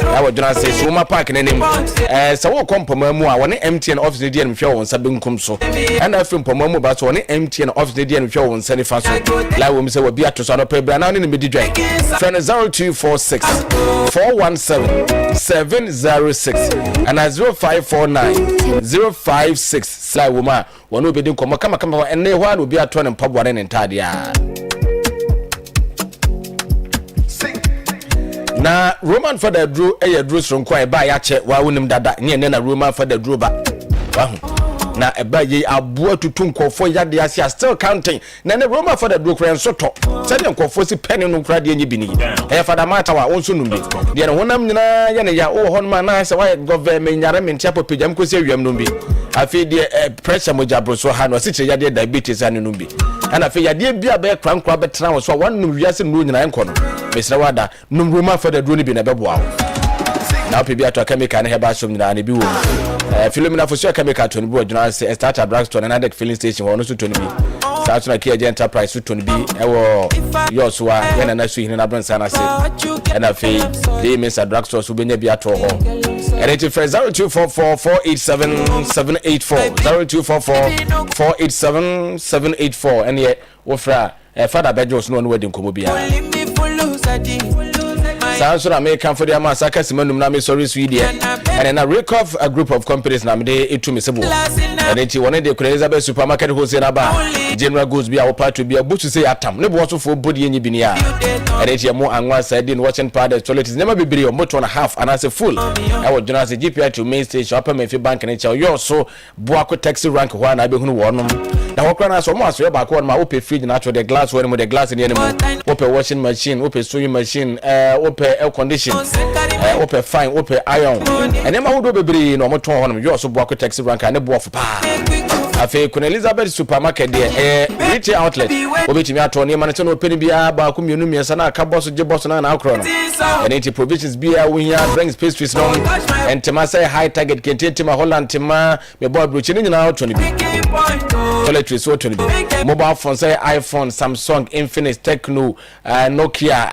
I was just say so my park name so wo kompoma mu a woni MTN office dey and hwe won sabe nkum so and I film poma mu ba so woni MTN office dey and hwe won sani fa so la wo mi say wo bi ato so no pe bra na ni me di dwan friend 0246 417 706 and 0549 056 la wo ma wono be di nkomo kama enne ho an obi ato ne mpaboare ne ntade a na Roman father drew drew from kwa ba ya che wa wonim dada nye ne na Roman father drew ba wa na eba ye abo atutu nkofo yade ase still counting na ne Roman father drew kran so to se de nkofo si penny no kra de nyi bini father mata wa onso num bi de ne honam nyina ye ne ya o hon ma na se wa government nyare men tia popejam ko se wiam no bi afi de pressure mo jabro so ha no se che yade diabetes anu no bi ana afi yade bia be krankra betra wo so wan num wiase no nyina enko no mesra wada num Roman father drew ni bi na beboa now people are talking chemical and heba shop na bi wo Philomena for sure chemical to bi original say start a drugstore and another filling station wo no so to bi start na Kia enterprise to bi e wo yo so a yana na so hin na brand sana say and afi dey miss a drugstore so benya bi ato ho and it is 0244487784 0244487784 and ye wo fra father bedros no wedding komo bia Sanso na me kan for the Masaka Simanum na me sorry Sweden and na Recover a group of companies na me dey etu me sebo and then one dey Elizabeth supermarket wholesale ba general goods be our part to be able to say atam ne bo so for body enyi bi nia and then mo anwa side in watching powder toilet never be biri o motor and a half and as a full I was journal say GPI to main station upper me bank na cha yo so boako taxi rank ho na be hunu wo no na wo kra na so mo aso ba ko ma wo pe fridge na to the glass wo the glass in anymore wo pe washing machine wo pe sewing machine wo pe air condition open fine open iron and them how do bebre no mo ton hono yo so boako taxi rank and bo of pa afi kun Elizabeth supermarket there retail outlet obetimi ato ne man no open bia ba ko mienu miensa na aka boss je boss na akro no and it provisions bia we here brings pastries no and tema say high target kentima Holland tema me board brochi ni nyina auto ni bi toiletries auto ni bi mobile phone say iPhone Samsung Infinix Tecno Nokia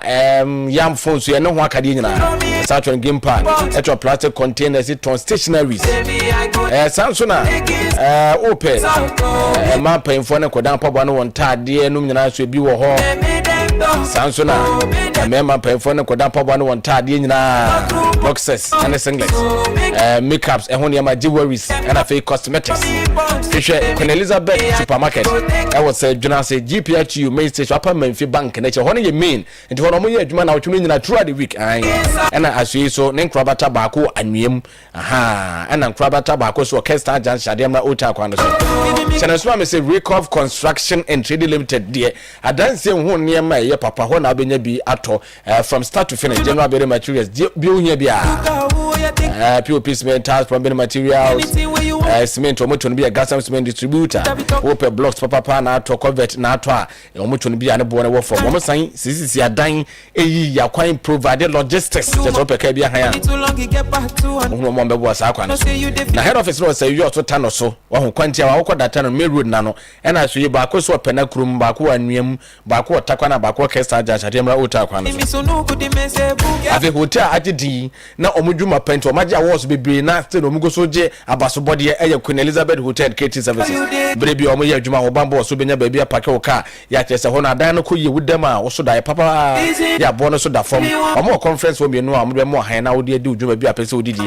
Yam phones so no ho akade nyina Saturn game pad etro plastic containers it on stationaries Samsung na open ma painfo ne kodan pabo no won tade no nyina so bi wo ho Samsung na me ma painfo ne kodan pabo no won tade nyina boxes and singlets makeups ho ne ma jewelries and afi cosmetics hwe Queen Elizabeth supermarket I was say journal say GPHU main station upper Memphis bank na che ho ne ye main nti ho no mo ye adwuma na otwe nyina throughout the week and asui so ne nkrabata ba ko anwiem and nkrabata ba ko so orchestra jan shadem na ota kwando so chana so me say Recover Construction and Trading Limited there adanse ho ne ma ye papa ho na abenya bi ato from start to finish general building materials bi ohia bia POP cement tiles plumbing materials cement omoto no bia gas cement distributor open blocks papa na ato covet na ato a omoto no bia ne bo ne wo from omo san sisi adan eyi yakwan provide logistics just open ka bia han ya omo mo mbebo asa akwa na head office no say you to tano so wo ho kwantia wa wo data no main road na no na so ye ba ko so pena krum ba ko anwam ba ko takwa na ba ko kesta ja chade mra ota akwa no ave hotel agedi na omudwuma pento maji awards bebre na still omugo so je abaso body e Queen Elizabeth Hotel KT services brebi omo ye adwuma ho bambo so benya ba bia pake wo ka ya chese ho na dan no ko ye wudam a wo so da papa ya bo no so da form omo conference wo mienu a mo be mo han na wo de adwuma bia pese odidi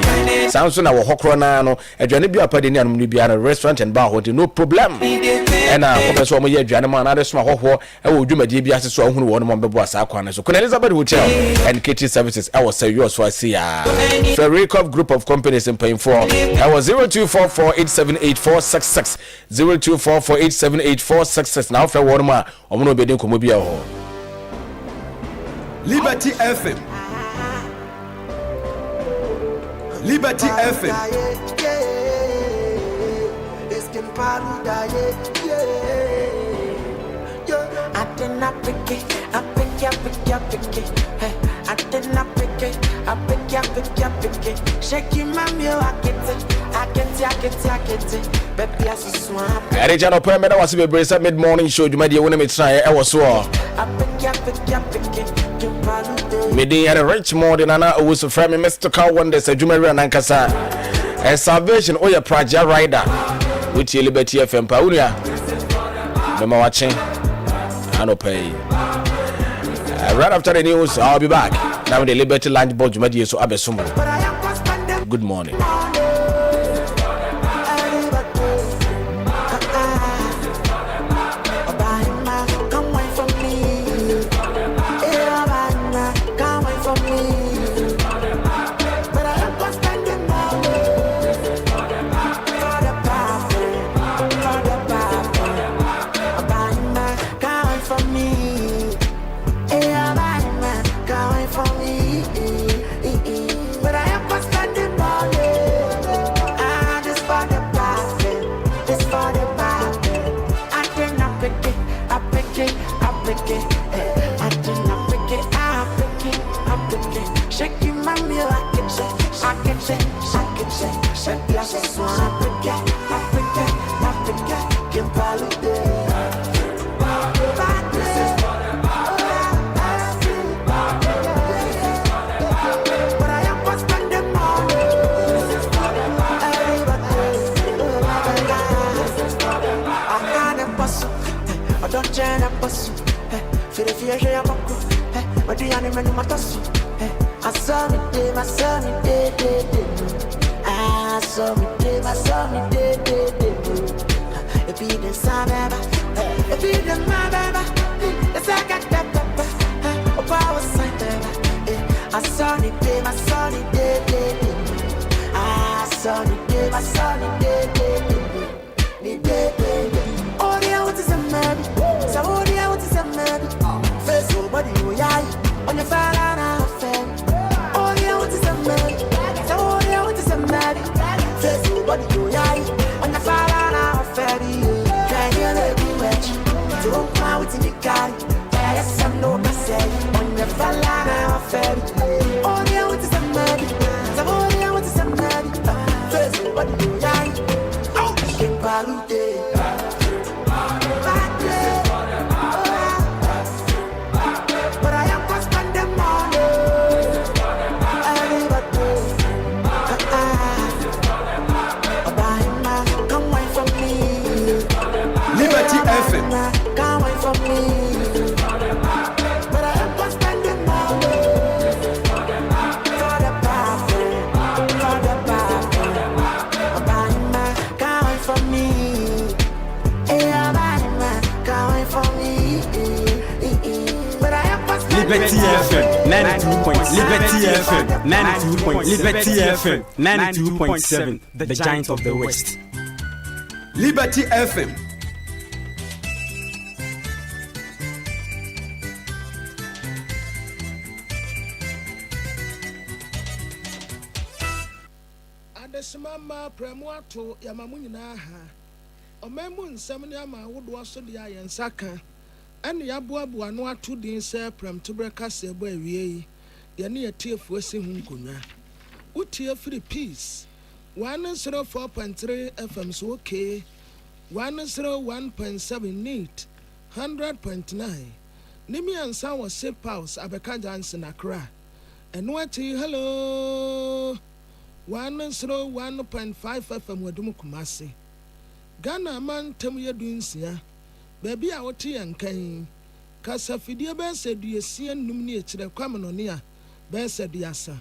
sanso na wo hokro na no adwane bia pa de ni anum bia na restaurant and bar hotel no problem ena ko pese omo ye adwane ma na de so hoho e wo dwuma bia ase so ahunu wo no mo bebo asa akwa na so Queen Elizabeth Hotel and KT services I was say yours so I see ya Ferricov group of companies in paying for I was 0244878466 0244878466 now for one more omo be den komo bia ho Liberty FM Liberty FM Adeakyea Abia was be brace mid morning show you made when me try e was so Midi and a rich more than ana was from Mr. Car one day Jumari and Ankasa and salvation or your project rider with Liberty FM Paulia Mama watching I no pay right after the news I'll be back now the Liberty Lunch Board you made so abesumo good morning Liberty FM 92.7 the giant of the west Liberty FM Messimama Premuato Yamamunina ha. Omemun Semina would was the iron saka. And Yabuabu no 2 days, sir, Prem to breakfast a boy. Yani a tear for him kuna. Utia free peace. 104.3 FM's okay. 101.7 neat. 100.9. Nimi and San was safe house Abeka Johnson Accra. And what hello 101.5 FM Wadumu Kumasi. Ghana man Tamuya Dunsia. Baby I would and cane. Casafidia Ben said you see and nominate the Quamanonia. Ben said Yasa.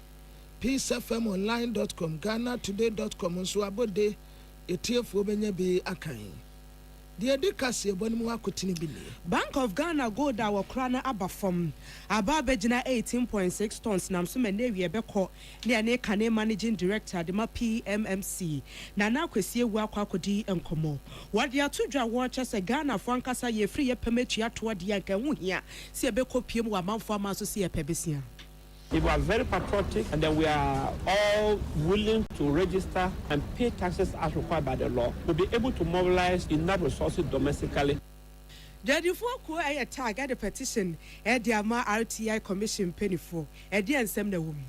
peacefmonline.com GhanaToday.com and so about day a tear for Benya be Akain. The Adeakyea Abia Bank of Ghana gold our crana abafom. Ababejina 18.6 tons namsume newie beko ne ne kane managing director de ma PMMC. Nana kwesie wa kwakodi enkomo. Wade atudwa watch say Ghana fo ankasa ye free ye permit ato de anka hu hia. Se ebeko piem wa manfo amaso se ye pebesia. If we are very patriotic and then we are all willing to register and pay taxes as required by the law, we'll be able to mobilize enough resources domestically. Daddy for a tag at the petition, Ediama RTI Commission penny for, Eddie and Sem the woman.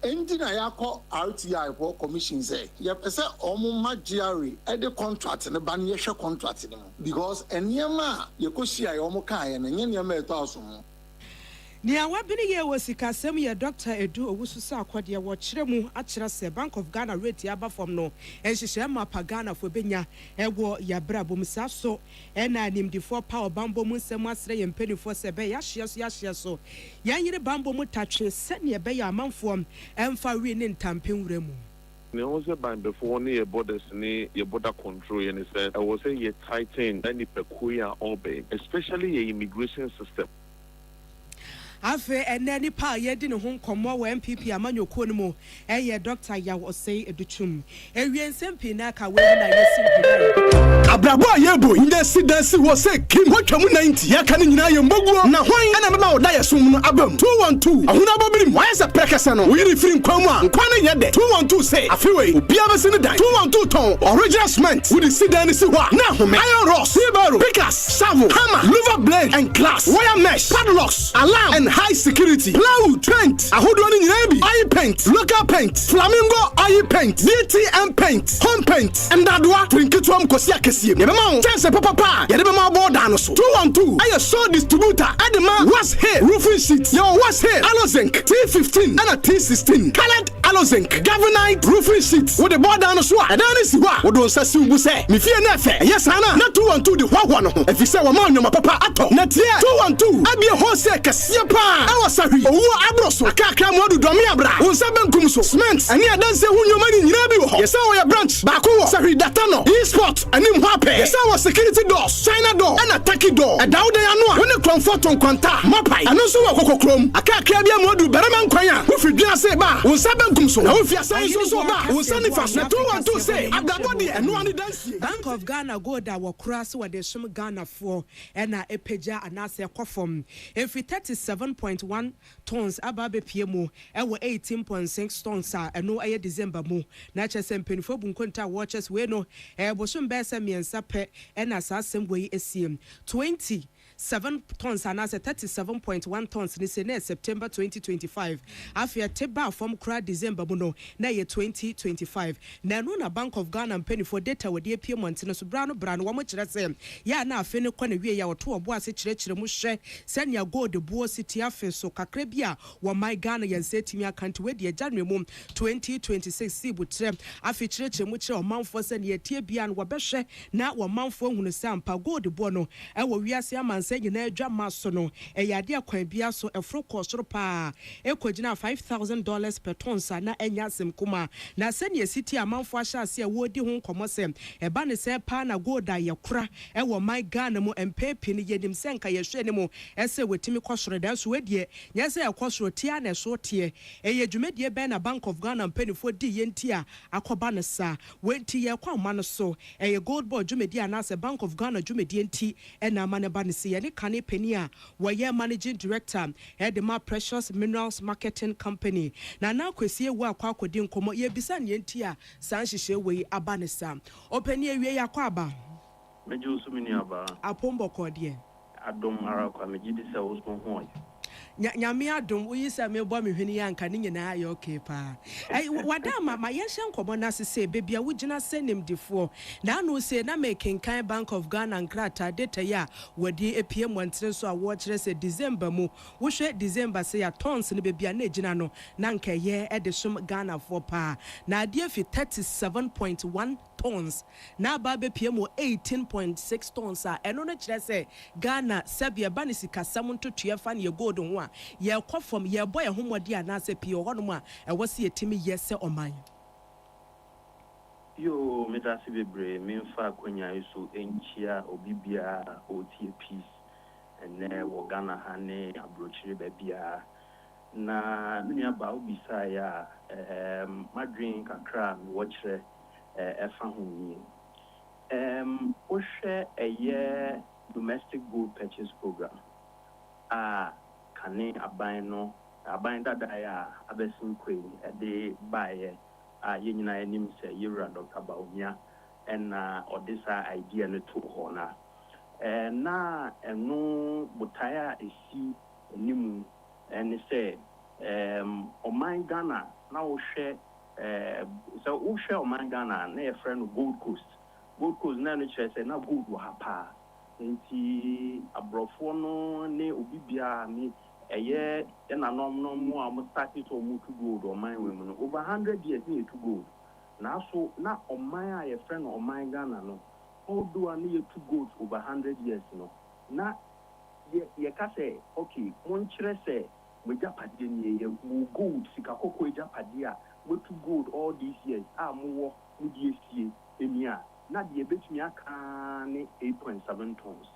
Engine I call RTI for commission say, yep, I say, Omuma GRE, at the contract and the Banyesha contract because any yama, you could see I omokai and any yama 1,000. Nia wabini ye wasika semu ya Dr. Edu Owususa akwadia wachiremu achira se Bank of Ghana rate yaba from no enshishe mapa Ghana fo benya ewo ya brabo msaso ena nimdifo power bambo mu nsemu asire ye mpenifo se be yahye so yanyire bambo mu tatwe sene be ya amanfo emfa wi ne ntampewure mu. Ne also by before near borders near your border control and said I was say you tighten any peculiar obey, especially your immigration system. Afe enani pa yedi ne ho nkomo wa MPP amanyoko no mu eye Dr. Yaw Osei Educhum ewiensem pina ka we na yesim abrabo ayebo indesi dansi wo se kim hotwamu 90 ya kan nyina ye mboguo na hwan ana mema wo da yesum no abam 212 ahuna bobirim why se prekese no wo yiri firi nkwamu a nkwane yede 212 say afewe obia bese ne dan 212 ton original cement with the sidan si ho na home iron rods sibaro pickers shovel hammer lover blade and glass wire mesh padlocks alarm and high security plywood paint ahodo ni nyina bi oil paint local paint flamingo oil paint DTM paint home paint and dadwa trinketwa mkosi akese ye bema wo chance papa ye de bema border no so 212 aye so distributor adema was here roofing sheet yo was here alozinc T15 and T16 colored alozinc galvanite roofing sheet with the border no so adani si wa wodo nsasi ubu se me fie na fe yes ana na 212 de hwahwa no ho efise wo ma nyoma papa ato na tie 212 abia wholesale kase pa awasahwi owo abroso akaka modu domi abra unsa benkum so cement ani adanse hu nyoma ni nyina bi ho yesa wo ya branch ba ko wo sahwi data no e-sport anim hape yesa wo security doors china door and attack door adawde anu a woni comfort on kwanta mapai anu so wo kokokrom akaka bia modu berema nkwan a wo fidua se ba unsa benkum so na wo fia sai so ba unsa ni fast na 212 say agabodi enu ani danse Bank of Ghana gold a wo kura so wo de shim Ghana for ena epeja anase kofom efi 37.1 tons ababe piemu ewo 18.6 tons a eno eye December mu na chese mpenifo bunkonta watches we no bosom bese miensa pe ena sa asem we esiem 7 tons and as 37.1 tons ni se September 2025 afia teba from kra December muno na ye 2025 na no na Bank of Ghana penny for data we dey pay month no so brano wo mo kire se ya na afi ne kwane wie ya woto obo ase kire mu hwe senia gold buo city afi so kakra bia wo my Ghana yen setimi account we dey January mu 2026 sibu kire afi kire mu kire o manfo se ne tie bia no wo behwe na wo manfo hunu se ampa gold buo no e wo wiase amanse nyina adwa maso no eyade akwan bia so efro kosoro pa ekogina $5,000 per ton sa na enya sem kuma na se ne city amanfo ahya ase e wodi ho komose eba ne se pa na gold ayekura e wo my Ghana mu empepi ne yedim se nka yehwe ne mu ese wetimi kosoro dan so wedie nyese ekosoro tia na so tie eye dwumedie be na Bank of Ghana mpanifo di yenti a akoba ne sa wenti ye kwa ma no so eye gold board dwumedie anase Bank of Ghana dwumedie enti e na ma ne ba ne se yɛne kane pani a wɔyɛ managing director Edema Precious Minerals Marketing Company na na kwesie wo akwa akodi nkomo yɛbisa ne enti a san hyehyɛ wei aba ne sa opani awie yakɔ aba meju sumini aba apombo kɔdeɛ adom ara kwa megidi sɛ wo so ho nyame adom wo yi sɛ mebɔ me hwene yɛ anka ne nyinaa yɛ okay pa ai wada ma yɛhyɛ nkɔmmɔ no ase sɛ bebia wogyina sɛ nimdifoɔ na ano sɛ na mekenkan Bank of Ghana nkrata data yɛ a wɔde apie mmɔntere so a wɔkyerɛ sɛ December mu wohwɛ December sɛ ya tons no bebia na egyina no na nkɛyɛ de som Ghana for pa na adeɛ fi 37.1 tons na aba bepie mu 18.6 tons a ɛno no kyerɛ sɛ Ghana sɛbia ba ne sikasɛm ntotoɛ fa ne gold ho a yɛkɔ fam yɛbɔ yɛ homɔde anaasɛ pii hɔnom a ɛwɔ sɛ yɛtimi yɛ sɛ ɔman yo medase bebre memfa akonya iso enchia obibia otie peace ene wo Ghana ha ne abrochire babia na nua ba obisa ya madwin kakra wo kyerɛ ɛfa ho ni wo hwɛ ɛyɛ domestic gold purchase program kane aban dada ya abesin queen de baye yenyina anim sɛ yewura Dr. Baumia ɛna odisa idea no to ho na ɛno botaya esi anim ɛne sɛ oman Ghana na wo hwɛ so wo hwɛ oman Ghana na yɛ frɛ no Gold Coast na no kyerɛ sɛ na gold wɔ ha pa nti abrɔfo no ne obibia ne ɛyɛ ɛnanom no mu a mo start to mu to gold oman we mu no over 100 years ne to gold na so na oman a yɛ frɛ no oman Ghana no although an ye to gold over 100 years no na ye ka say okay mon kyerɛ sɛ mo japade ne ye mo gold sika kokko japade a mo to gold all these years mo wo mo die sie emia na de betumi aka ne 8.7 tons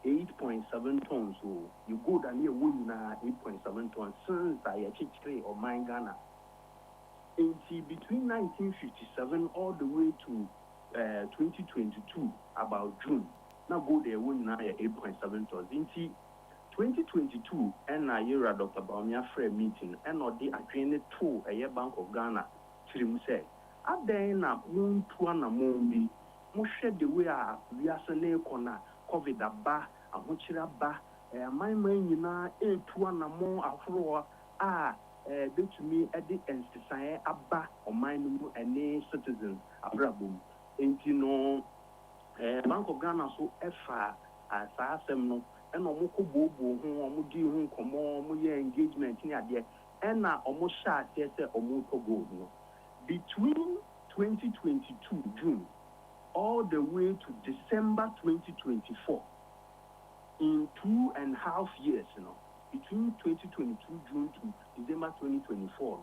8.7 tons so you go down here win na 8.7 tons since I actually or my Ghana between 1957 all the way to 2022 about June now go there win na 8.7 tons into 2022 and I hear Dr. Baumia Frey meeting and or the agreement to a Bank of Ghana to say aden na mun tuwa na mun bi mo hwɛ the way a wiase ne kɔna covid aba ahokyere aba man nyinaa etuwa na mon ahoroɔ a betumi de ensisan aba ɔman no mu ɛne citizens abrabom enti no Bank of Ghana so ɛfa saa asɛm no ɛna ɔmo kɔ bobo ho ɔmo di ho nkɔmɔ ɔmo yɛ engagement ne adeɛ ɛna ɔmo hyɛ aseɛ sɛ ɔmo tɔ gold no between 2022 June all the way to December 2024 in 2.5 years between 2022 June to December 2024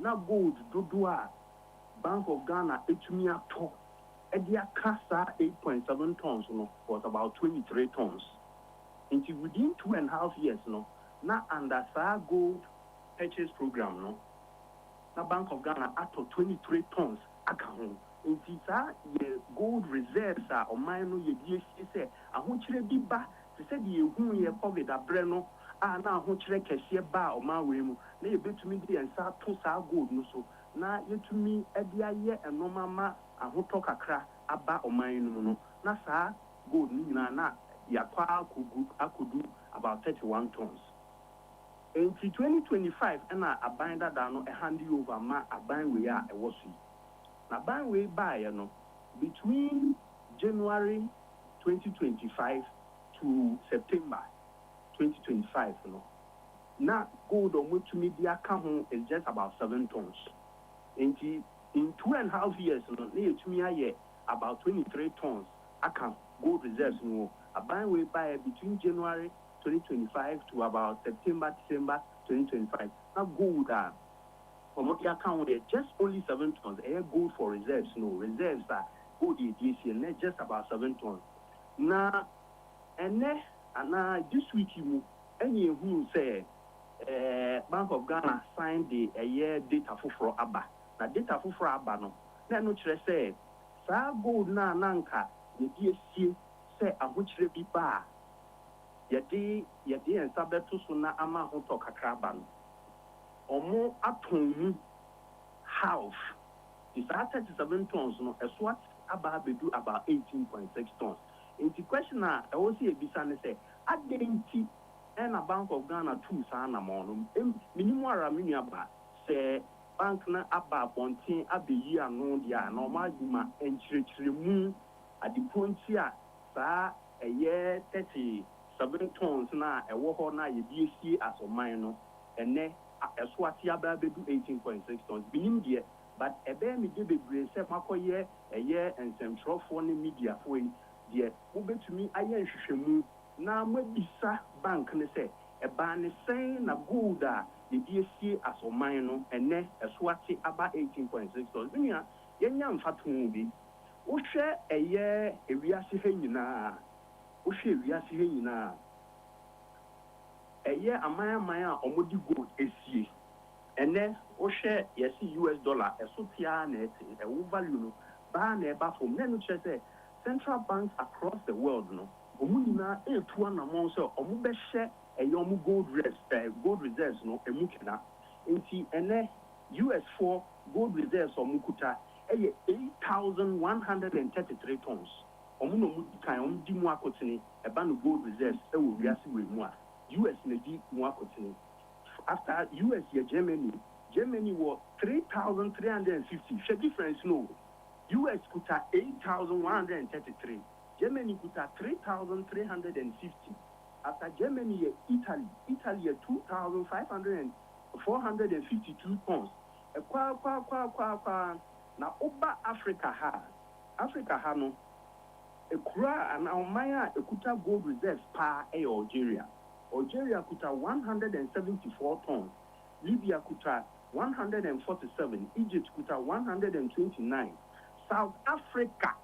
now gold dodoa Bank of Ghana etumi ato edia kasa 8.7 tons was about 23 tons until within 2.5 years now under sa gold purchase program na Bank of Ghana ato 23 tons account nti sa ye gold reserves a oman no ye die se ahokyere bi ba se se de ehu ye covid abre no na ahokyere kese ba oman we mu na ye betumi de ensa to sa gold no so na yetumi e de aye enoma ma ahotɔ kakra aba oman no no na sa gold ni nyina na yakwa akodu about 31 tons. In 2025, and aban dada no hand over ma aban we a was na aban we buy between January 2025 to September 2025 na gold on which media account is just about 7 tons. In 2.5 years near about 23 tons account gold reserves aban we buy between January 2025 to about September, December 2025. Now gold from what you account there, just only 7 tons. Air gold for reserves, reserves are gold this year, not just about 7 tons. Now, and this week you any who say Bank of Ghana signed the a year data for Abba. Now data for Abba no. Now no say sa gold na nanka the DSC say a which be bar. yɛde nsa bɛto so na ama ho tɔ kakra ba no ɔmo atɔn mu half the 37 tons no ɛso aba abɛdu about 18.6 tons nti question a ɛwɔ sɛ yɛbisa ne sɛ adɛn nti ɛna Bank of Ghana tuu saa anamɔ no minimum ara me nuaba sɛ bank na aba abɔnten abɛyi ano deɛ a na ɔmo adwuma nkyerɛkyerɛmu adepo nti a saa ɛyɛ 37 tons na ɛwɔ hɔ na yɛde esie asɔman no ɛnɛ ɛso ate aba abɛdu 18.6 tons binim deɛ but ɛbɛyɛ me de bebree sɛ makɔyɛ ɛyɛ nsɛmtwerɛfoɔ ne mediafoɔ yi deɛ wobɛtumi ayɛ nhwehwɛmu na mabisa bank ne sɛ ɛbaa ne sɛn na gold a yɛde esie asɔman no ɛnɛ ɛso ate aba 18.6 tons nua yɛnya mfatoho bi wohwɛ ɛyɛ ewiase ha nyinaa ɛyɛ aman a ɔmodi gold esie ɛnɛ wohwɛ yɛsi US dollar ɛso tia na ɛwo value no baa na ɛba fam na no kyerɛ sɛ central banks across the world no ɔmo nyinaa etu anamɔ sɛ ɔmo bɛhyɛ ɛyɛ ɔmo gold reserves no emu kena nti ɛnɛ US for gold reserves ɔmo kuta ɛyɛ 8,133 tons ɔmo na ɔmo kan ɔmo di mu akotene ɛba no gold reserves ɛwɔ wiase wɔ mu a US na di mu akotene after US yɛ Germany was 3,350. The difference no. US kuta 8,133. Germany kuta 3,350. After Germany Italy 2,452 tons. Na oba Africa ha no. Ekura and Almaya ekuta gold reserves pa Algeria. Algeria kuta 174 tons. Libya kuta 147, Egypt kuta 129, South Africa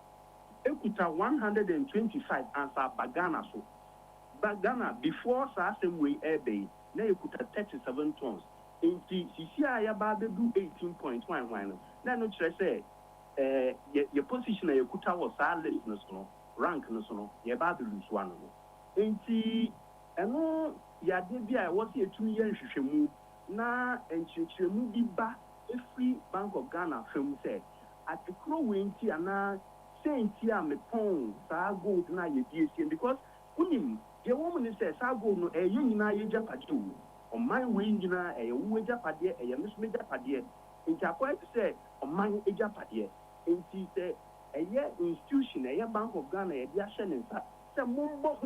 ekuta 125, and Bagana so. Bagana before same way airway na ekuta 37 tons. Inti sisi ya ba do 18.11. Na no kyerɛ sɛ your position na ekuta was list no so rank no so no ye ba do lose one no. Inti ɛno yade bi a wɔse etumi yɛ nhwehwɛmu na enkyerɛkyerɛmu bi ba every Bank of Ghana film say at the crow wenti ana senti a mepon saa gold na yɛdi esie because unim ye woman say saa gold no ɛyɛ nyina yɛ japade o ɔman wei nyina ɛyɛ wo japade ɛyɛ mesome japade nti akɔyɛ sɛ ɔman japade nti sɛ ɛyɛ institution ɛyɛ Bank of Ghana yɛde ahyɛ ne nsa sɛ mombɔ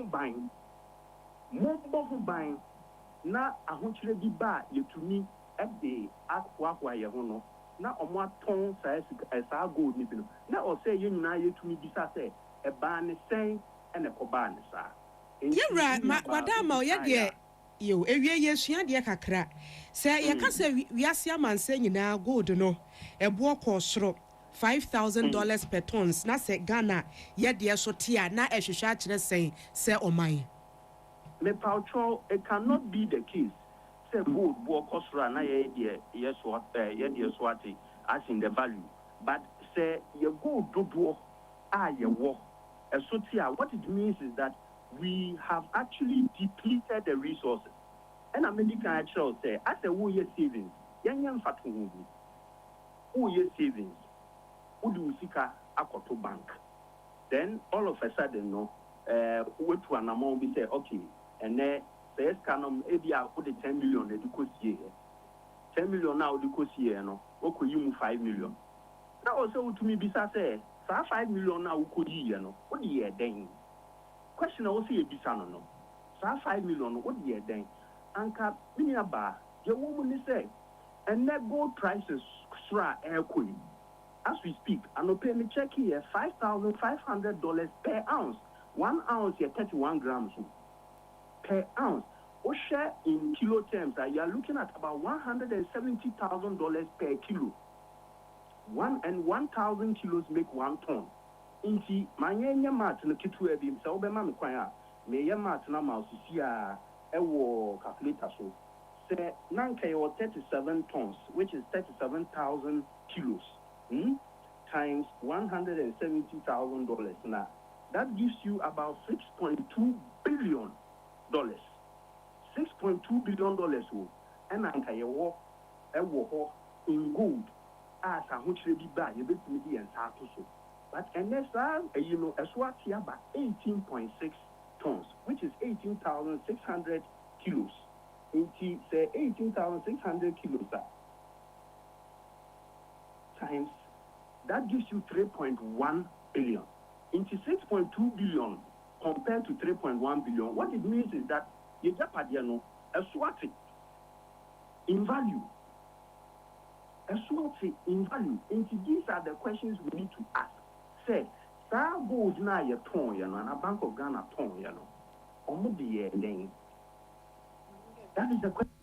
ho ban na ahokyere bi ba yɛtumi ɛde akwaakwa yɛ ho no na ɔmo atɔn saa gold ni bi no na ɔsɛ yɛ nyinaa yɛtumi bisa sɛ ɛbaa ne sɛn ɛna ɛkɔbaa ne saa yɛwura wadama ɔyɛ deɛ yo ewie yɛsua deɛ kakra sɛ yɛka sɛ wiase amansa nyinaa gold no ɛboɔ kɔ soro $5,000 per tons na sɛ Ghana yɛdeɛ so tia na ɛhwehwɛ akyerɛ sɛ ɔman me paucho it cannot be the case say gold bo kosra na ye so swati as in the value but say ye gold dodo ye wo esotia what it means is that we have actually depleted the resources and American actually say as a wo ye savings yan fatu hu wo ye savings udu sika akoto bank then all of a sudden no we to an amount we say okay and then the canon ABR put the 10 million educosie 10 million now educosie no oko yimu 5 million now also to me bisa say 5 million now oko yi no what the den question also e bisa no 5 million what the den anka minia ba ye wo mu say and net gold prices sra aircoin as we speak and pay me check here $5,500 per ounce 1 ounce here 31 grams per ounce. Or share in kilo terms, you are looking at about $170,000 per kilo. 1,000 kilos make 1 ton. Inti manya mat no kitu ebi msa obema me kwan a me ye mat na ma osisia ewo calculator so. Say nanka ye 37 tons, which is 37,000 kilos. Times $170,000 now. That gives you about 6.2 billion. $6.2 billion wo and anka ye wo ho in gold as a hochre bi ba ye betumi di ensa to so but next you know eswati aba 18.6 tons which is 18,600 kilos into say 18,600 kilos times that gives you 3.1 billion into 6.2 billion compared to 3.1 billion. What it means is that you Japadiano eswati in value. Eswati in value. And these are the questions we need to ask. Say, sir gold na ye ton you know, and a Bank of Ghana ton you know. Omo the then. That is the question.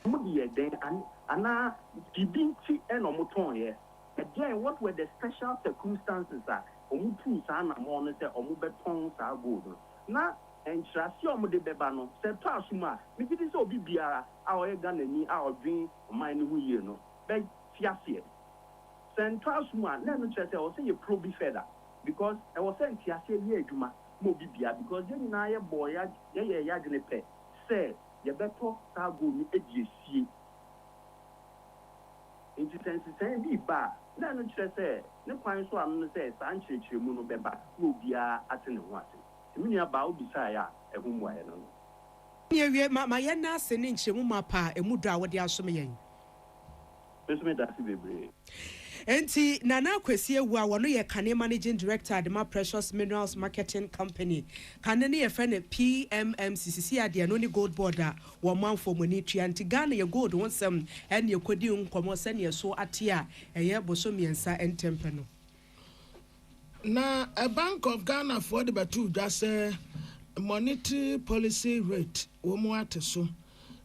Omo the then and na dibinti and omo ton ye. Again, what were the special circumstances that omu tu sa na mo no se omu beton sa gold na entrasi omu de beba no se to asuma me ti se obi biara a o ye Ghana ni a odwin oman ni hu ye no be fiase se to asuma na no chese o se ye probi feda because e was say fiase ye adwuma mo bi bia because ye na ye boy ya gene pe se ye beto sa gold ni ediesie in sense say bi ba na no chese ne kwan so am say san chirechiremu no beba no bia atene ho ate timi nia ba obisa ya ehum wa ye no ye ma ye na se ne nchemu mapa emudu a wode asom yen besme da si bebre enti Nana Kwesi Ewu a wono ye Kane Managing Director Adema Precious Minerals Marketing Company Kane ne ye friend PMMCCC ade no ni gold border wo manfo moni tua nti Ghana ye gold wonsem en ye kodi nkomo se ne so ate a eye boso miensa entempe no na a Bank of Ghana for the batu just monetary policy rate wo mu ate so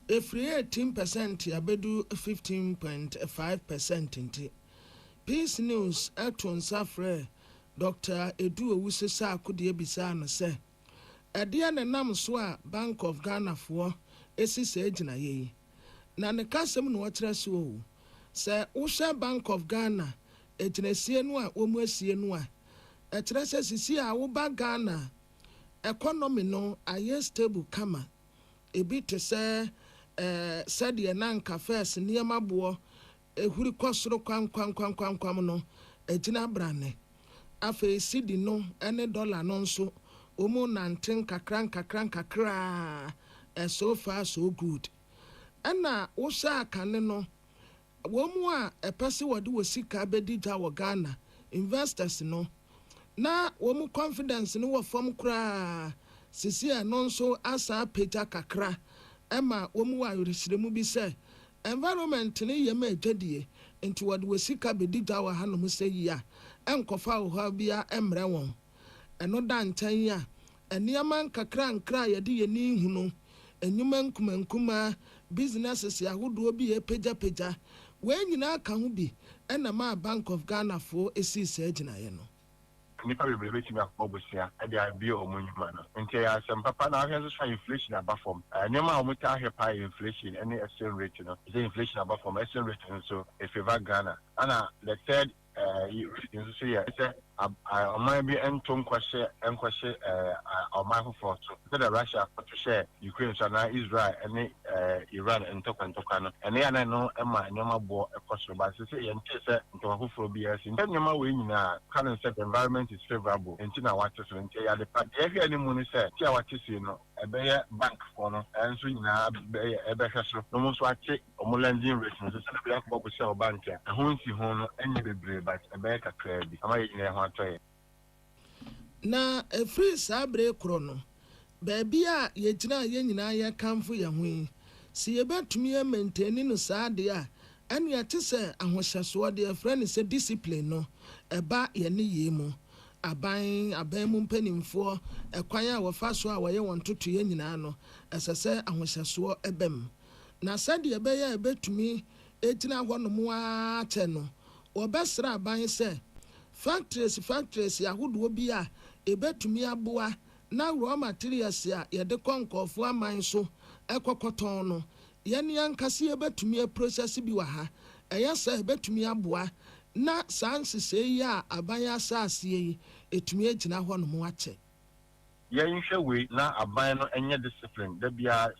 efri 18% abedu 15.5% nti Peace News Atun Safre Dr. Edu Owusesa akudie bisa no se ade na nam so a Bank of Ghana for esise agina ye na ne kasem no wotre so o se wo Bank of Ghana aginasie no a wo mu asie no a etre se sisi a wo ba Ghana economy no aye stable kama ebi te se said ye nanka first niema bo ehuri kwasoro kwam no ejina brane afa sidi no ene dollar no nso omo nanten kakran so far so good ena wo sha akane no wo mu a epese wode wo sika bedi ja wo Ghana investors no na wo mu confidence no wo fam kra sisi no nso asa peja kakra ema wo mu wa yoresiremu bi se environment ne yema adwadie enti wode wasika bedi dawa hanom se yia enkofa wo ha bia emre won eno dantan ya eniaman kakra nkra yede ye ni hunu enyuma nkumankuma businesses yahodo bi e peja we nyina ka ho bi ena ma Bank of Ghana for esi se agina ye no nipa be be timi akọbọsia ade abi omunyuma no nti ya asem papa na ahwe so inflation abafom nema omuta ahwe pa inflation any exchange rate no is inflation abafom exchange rate so if favor Ghana ana the third so yeah it's a might be entom kwashe oman for so the Russia to share Ukraine so na Israel and Iran and tokan no and ya no ema nyoma bo ekoso ba say yente say ntom for BS nyoma we nyina can say the environment is favorable enti na what so enti ya the part e hwe ni mu ni say tia what see no ebe bank for no enso nyina ebe hwe so no so ache omo lending rate so say the bank bobo say bank ya ho nsi ho no enye bebre but ebe kakra bi ama nyina ho atoye na free sabre kro no baby a ye gina ye nyina ye kamfo ye ho si ye betumi e maintain no saade a ene ya tese ahohyaso de friend say discipline no eba ye ne ye mu aban mu mpanimfo ekwan a wofa so a woye won toto ye nyina no esese ahohyaso ebem na sade ebe ya ebetumi egina ho no mu a che no obesra aban say factories yahodo bi a ebetumi aboa na raw materials a yede konkofo aman so ekokoton no yene yankase ebetumi process bi wa ha eyesa ebetumi aboa na sansese yi a aban asase yi etumi agina ho no mo ache yɛnhwɛ wei na aban no ɛnyɛ discipline da bia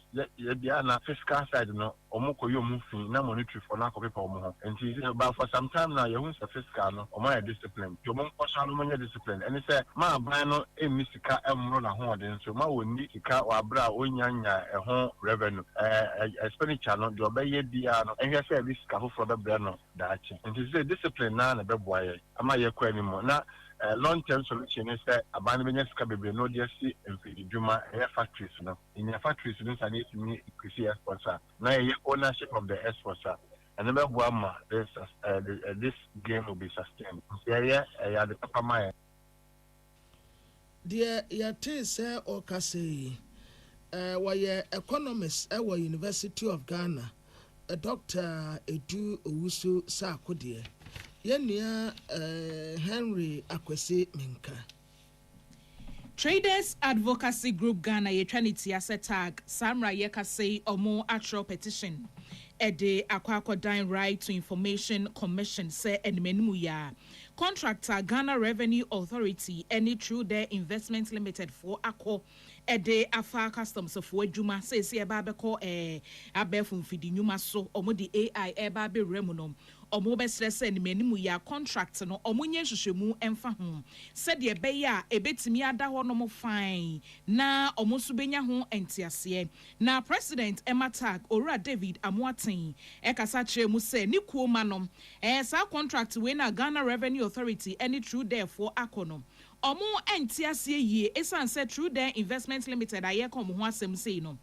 na fiscal side no ɔmo kɔyɛ ɔmo fi na monetary for na akɔpepa ɔmo ho nti but for some time na yɛhu sɛ fiscal no ɔmo ayɛ discipline nti ɔmo nkɔsa no nyɛ discipline ɛne sɛ ma aban no ɛmmi sika ɛmmoro n'ahoɔden so ma wɔnni sika wɔ abere a ɔnyanya ɛho revenue expenditure no deɛ ɔbɛyɛ biara no ɛhwɛ sɛ ɛde sika foforɔ bɛbrɛ no daakye nti sɛ discipline na bɛboa yɛ ama yɛkɔ anim na long-term solution is that a band of sika bebree no just see in Juma factories no. In your factories, no, I need to meet Chrissy sponsor. Now your ownership of the sponsor. And number one, this game will be sustained. Yeah, the Papa Maya. Dear Yate or Kase, why economist at University of Ghana, a Dr. Edu Owusu Sarkodie. Yenia Henry Akwesi Minka. Traders Advocacy Group Ghana Yetraniti Asset Tag Samra Yekase Omo Actual Petition Ede Akwako Dine Right to Information Commission say Enmenuya Contractor Ghana Revenue Authority any through their investment limited for Akko Ede Afa Customs of Wejuma says Ababeko Abefum Fidi Numa so Omo the AI Ebabe Remunum Omo stress and menimu ya contract no omunye hwehwemu emfa ho said ye be ya ebetimi ada ho no mo fine na omo so benya ho entiase na president Emma Tag Ora David Amoaten ekasa kire mu se ni kuoma no sa contract we na Ghana Revenue Authority any true therefore akono omo entiase yie esan se true there investment limited aye kom ho asem sei no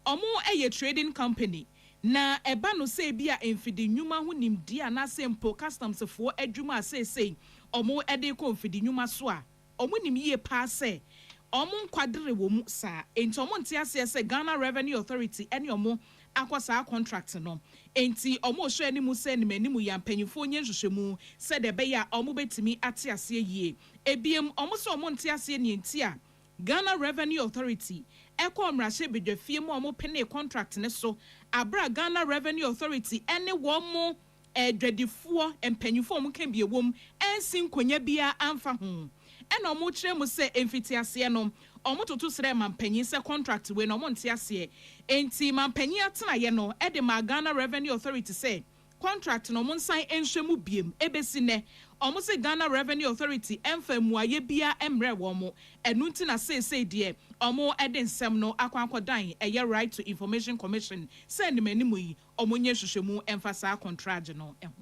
omo eye trading company na eba no se bia emfidi nyuma ho nimdi ana sempo customs fo adwuma sei omo ede ko emfidi nyuma so a omo nim yie pa se omo nkwadere wo mu sa enti omo ntiase se Ghana Revenue Authority ene omo akwasa contract no enti omo hwe animu se ne manimu ya mpanyifo nye hwehwemu se de be ya omo betimi atiase yie ebiem omo se omo ntiase ne enti a Ghana Revenue Authority eko mrahye bedwafie mu omo pene contract ne so abra Ghana Revenue Authority ene wo mo dwadifuo empanyifo omo kan bie wom ensin konya bia amfa ho ena omo kire mu se emfitiase no omo toto sere mampanyi se contract we no omo ntiase enti mampanyi atena ye no ede ma Ghana Revenue Authority se contract no omo nsan enhwemu biem ebesi ne omo se Ghana Revenue Authority emfamu aye bia emre wo mo enu nti na say de omo ede nsem no akwankodan eye Right to Information Commission se nimanimu yi omo nye hwehwemu emfasa contract no eho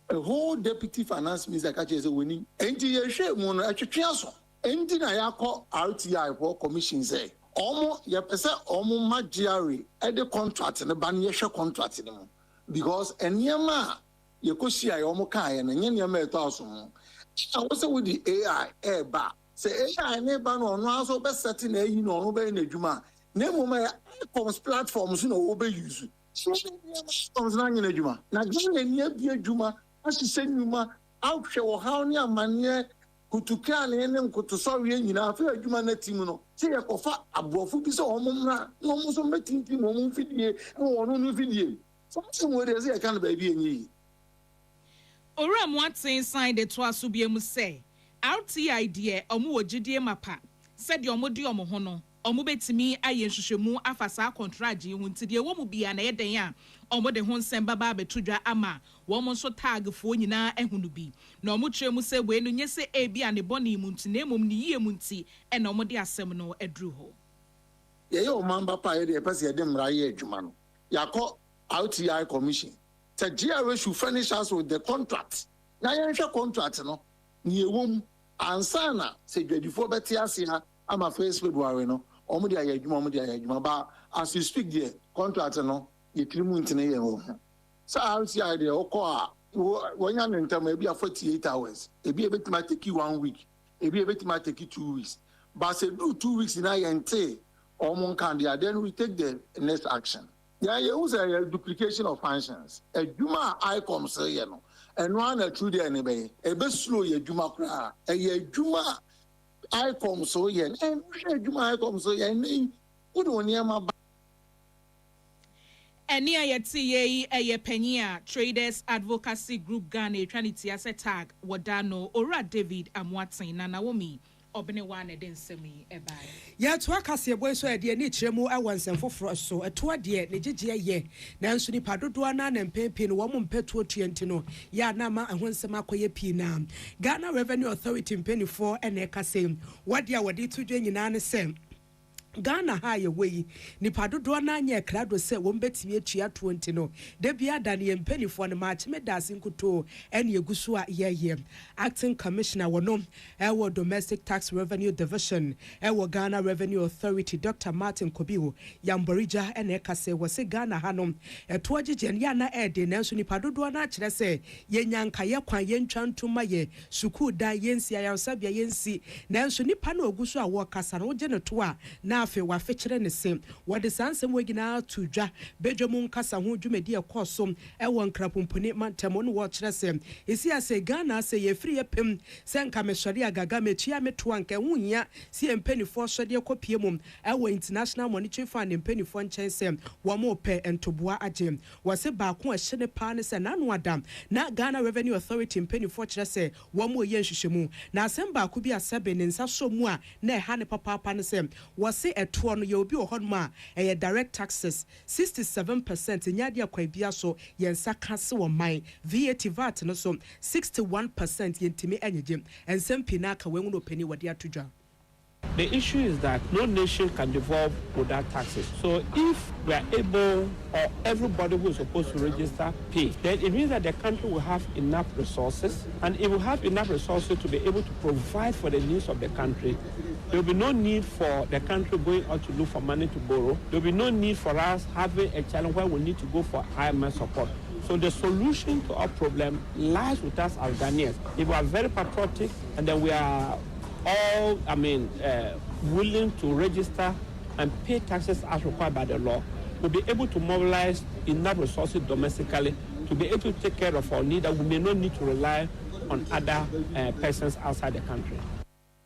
a whole deputy finance minister catch as a winning enti ye hwe mu no atwetwe aso enti na yakọ RTI for commission say omo ye pese omo magiari ede contract ne ban ye hwe contract ne mu because enyema ye kosi aye omo kan ye na nyema eto aso mu I was with the AI eba say AI ne ba no no aso be set na yi no be na adwuma na moma coms platforms no wo be use so coms na nyina adwuma na gana ni abi adwuma asise nyuma ahwe wo haw ne amane kutuka ne ne nkutusɔre nyina afa adwuma na tim no se ye kofa abofo bi se omumra no mo so metinti mo mo fidie no no fidie so mo de se kan ba bi enyi Ora Moaten signed the twaso biemu say RTI de omo wogidie mapa said the omo de omo ho no omo betimi aye hwehwemu afasa contract yi hunti de wo mu bia na yeden a omo de ho nsem baba betudwa ama wo mo so tag fo nyina ehunu bi na omo kire mu se we no nye se e bia ne boni mu nti na emom ne yie mu nti e na omo de asem no edru ho ye yo mamba pa ye de pese ye de mra ye adwuma no yakọ RTI commission the GRA should furnish us with the contract. Now, you contract, no? Near womb, ansana, say, before Betiasia, I'm a face with Warreno, Omodia Yajuma, but as you speak, dear, contract, no, you clean in a year. So I'll see idea, Okoa, when you're in time, maybe 48 hours. It be a bit might take you 1 week, it be a bit might take you 2 weeks. But say, do 2 weeks in INT, or Moncandia, then we take the next action. Yeah, you use a duplication of functions. A Juma icon say, you know, and one a true day anyway. A best slow ye Juma cra. A Juma icon so ye, and Juma icon so ye name. Good one near my Eni ayeti ye eye penya Traders Advocacy Group Ghana Trinity Asset Tag Wadano Ora David Amoaten na Naomi Obenewa ne den semi eba. Ya to akase boy so de ni kiremu awon nsem foforo so to de ne gigye ye nanso ni padodo na na mpempe no wo mpeto tuenti no ya na ma ahonsem akoye pi na Ghana Revenue Authority mpenifo ene kase wade a wade tudwe nyina ne sem Ghana ha ye we ni padodo na anya krado se wo mbetimi atua 20 no de bia da ne mpenifo ne ma chime dase nkuto ene egusu a ye acting commissioner wono ewo domestic tax revenue division ewo Ghana Revenue Authority Dr. Martin Kobiwo Yamborija ene kase wo se Ghana hanom eto agege ya na ede nanso ni padodo na kire se ye nyanka ye kwan ye ntwantuma ye suku da yensi ayawsabia yensi nanso ni pa na ogusu a wo kasa no je ne to a na afe wa fekere ne sem wode sansem wagina to dwa bedwom nkasa ho dwumedi ekosom ewo nkrapomponi mantemo no wo kire sem esi ase Ghana se ye free epem se nka mesori agaga metua meto anka hunya si empenifo sode ekopie mum ewo International Monetary Fund empenifo nchen sem wo mo pe entoboa agem wo se ba ko ahye ne pa ne se nanu adam na Ghana Revenue Authority empenifo kire se wo mo ye nhwehwemu na asem ba ko bi asebe ne nsa so mu a na ha ne papa ne se wo se eto no ye obi ohonma e direct taxes 67% nyade akwa bia so yensa kase wo man VAT VAT no so 61% yentimi anyegem ensem pina ka wenwu no pani wade atodwa. The issue is that no nation can devolve without taxes. So if we are able, or everybody who is supposed to register pay, then it means that the country will have enough resources, and it will have enough resources to be able to provide for the needs of the country. There will be no need for the country going out to look for money to borrow. There will be no need for us having a challenge where we need to go for IMF support. So the solution to our problem lies with us as Ghanaians. If we are very patriotic and then we are all, willing to register and pay taxes as required by the law, we'll be able to mobilize enough resources domestically to be able to take care of our needs that we may not need to rely on other persons outside the country.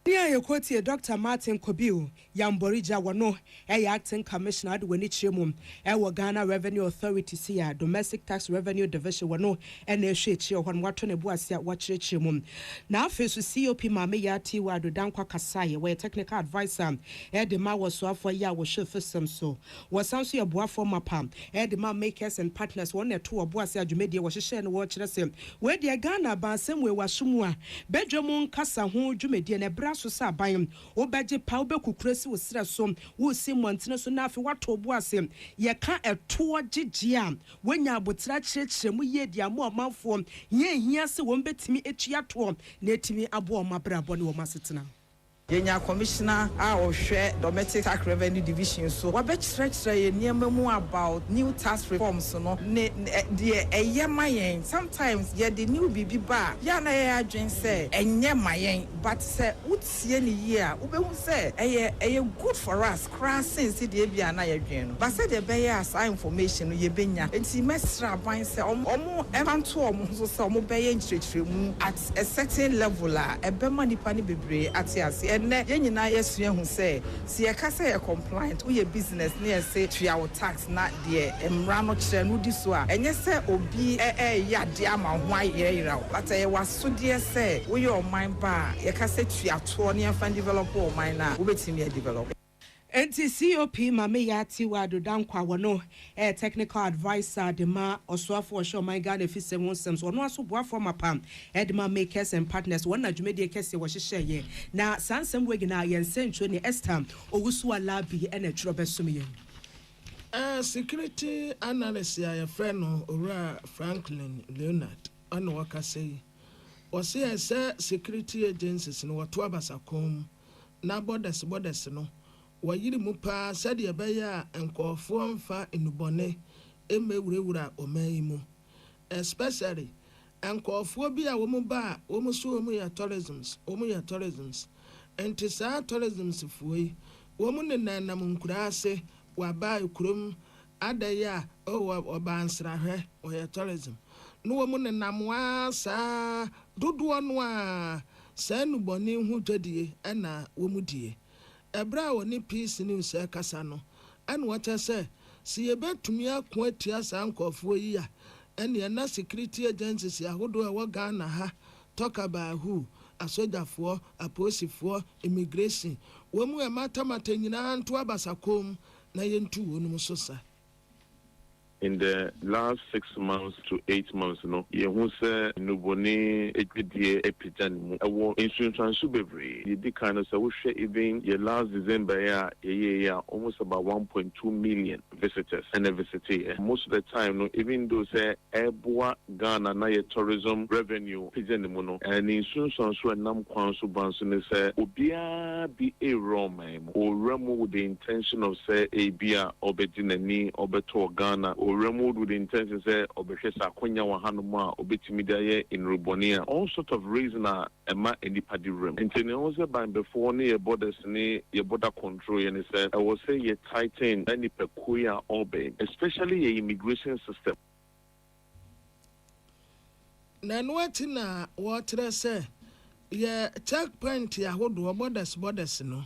Nia yekoti Dr. Martin Kobiu Yamborija wano acting commissioner adu weni chiremu ewo Ghana Revenue Authority siya domestic tax revenue division wano ene ehwe chie hon wato ne buasia wachire chiremu na afesu COP mame ya ti wado dankwa kasaye we technical advisor de ma woso afo ya wo hwe system so wasanso ye boafo mapam de ma makers and partners won ne to obuasia dwumedie wo hye ne wo kire sem we de Ghana bansem we wasum a bedwom nkasa ho dwumedie ne bra so sa ban obeje pa obekukuresi wo sira so wo si montene so na afi wato obuase ye ka eto gigye a wanya abotira kyerɛkyerɛ mu ye dia mo amanfo ye hia se wo mbetimi etua to na etimi abo omabrabo ne wo masetena. Yenya commissioner our share domestic tax revenue division so wabɛkyerɛkyerɛ ye niemamu about new tax reforms no ne de eyemayen sometimes ye the new bibi ba ya na ye adwen sɛ enyemayen but sɛ utie ne ye a wobɛhu sɛ eye good for us crossing see de bia na ye dwen no but sɛ de bɛyɛ as information no ye benya enti mesra ban sɛ omo emanto omo so sɛ omo bɛyɛ nkyerɛkyerɛmu at a certain level a ebema nipa ne bebree ate ne yenyina yesua hu say si ye ka say compliant we business na ye say tua tax na de emra no kire no di so a enye say obi ya de ama ho ayira but ye waso de say we your mind ba ye ka say tua to ne fan develop o mind na we betimi e develop. Enti COP mame ya ti wado dankwa wono technical advisor de ma oswafo osho my Ghana fisem wonsem so no aso boafo mapam de ma makers and partners wona dwumedi kese wo hyehye na sansem wegina yensentwe ne Esther owusu alabi ene twro besum ye security analyst ya friend no Ora Franklin Leonard ana waka say o say security agencies no wato abasakom na borders no wayiri mu pa sade ebeya enkofo mfa enubone emewurewura oman mu especially enkofo bi a wo mu ba wo mu so wo mu ya tourisms enti sa tourisms fuoi wo mu ne nanam nkurase wa ba ekurom adaya obansrahwe o ya tourism no wo mu ne namwa sa dodo no a sa enubone hu twadie na wo mu die ebra woni peace news kasa no an wata say si ebetumi akwa atia sankofo yi a ene na security agencies ahodo e wo Ghana ha talk about who asojafoɔ apolisifoɔ immigration wɔn mu ɛmatamata nyinaa nto abasakom na yɛntu wɔn mu so sa. In the last 6 months to 8 months, you say nobody equity epidemic. Insurance bebre. You did kind of say even your last December almost about 1.2 million visitors and a visitor. Most of the time, even though say Eboa Ghana na your tourism revenue epidemic and insurance so nam kwanso banso say obia be a Rome or remo with the intention of say Abia obedinani obeto Ghana. Or removed with the intention say obeshesa konya wahanuma obetimidaye in Rubonia. All sort of reason ema in the party room. And then also by before near borders ni your border control and say I will say you tighten any peculiar obey, especially your immigration system. Na nwatina water say ye checkpoint ya hodo borders no,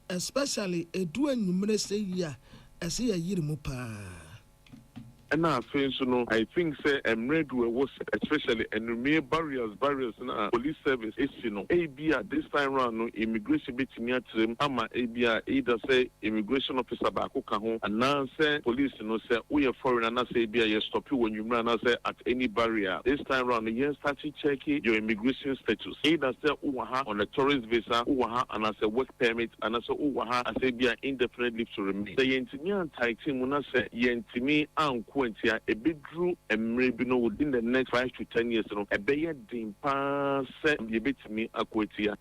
especially edu enyumre say ya ese ya yiri mu pa. And I think say Emredu was especially and barriers na police service is Abia this time round no immigration bit near trim ama Abia either say immigration officer back ho and now say police say we are foreigner and say Abia you stop you when you run say at any barrier. This time round you start checking your immigration status. Either say uwaha on a tourist visa, uwaha and as a work permit and as a uwaha as Abia indefinite leave to remain. The yentimi anti-team muna say yentimi a big drew and maybe no within the next 5 to 10 years. A bear dim pass a bit me a quotia.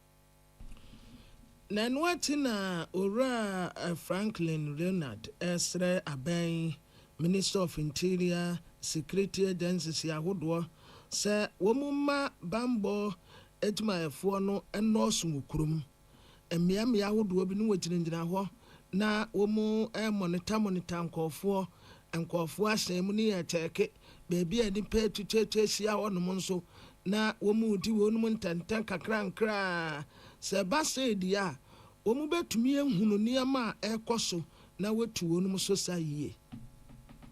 Nanwatina Ora Franklin Leonard, Esre Aben, Minister of Interior, Security Agency, Yahudwa, Sir Womuma Bambo, Edma Fono, and Nosum and Miami Yahudwa been waiting in Jinawa, na womu monitor call for. And call for a ceremony attack it, baby, I didn't pay to church on the monso. Na woman do one and tank a crank cry. Sir Basse, dear, woman bet to me and who near my air cosso, now we're to one society.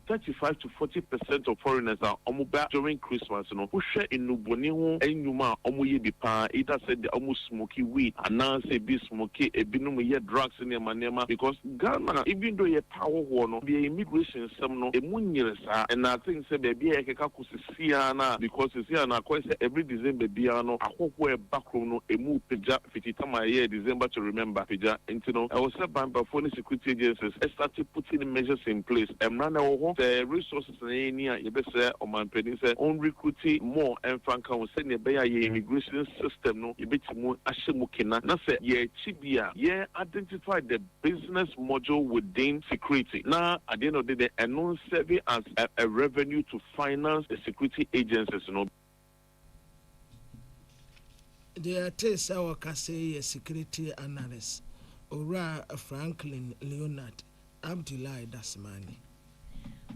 35 to 40% of foreigners are back during Christmas, who share in Nuboniho and Numa, Omuye Bipa, either said the almost smoky weed, and now say be smoky, a binum yet drugs in your manema, because Ghana, even though you're power one, be immigration, some no, a moon years, and I think say baby, I can't Siana, because it's here and I quite say every December, Biano, I hope we're back room, a move Pija, Fititama year, December to remember Pija, and you know, I was said by phone security agencies, I started putting measures in place, and run our the resources in here, you better say, or my penny say, on recruiting more and Franca was saying, a immigration system, no, you bet more Ashimukina, not say, yeah, Chibia, yeah, identify the business module within security. Now, at the end of the day, and non serving as a revenue to finance the security agencies, you know. There is our Kase security analyst, Ora Franklin Leonard, Abdullah Dasmani.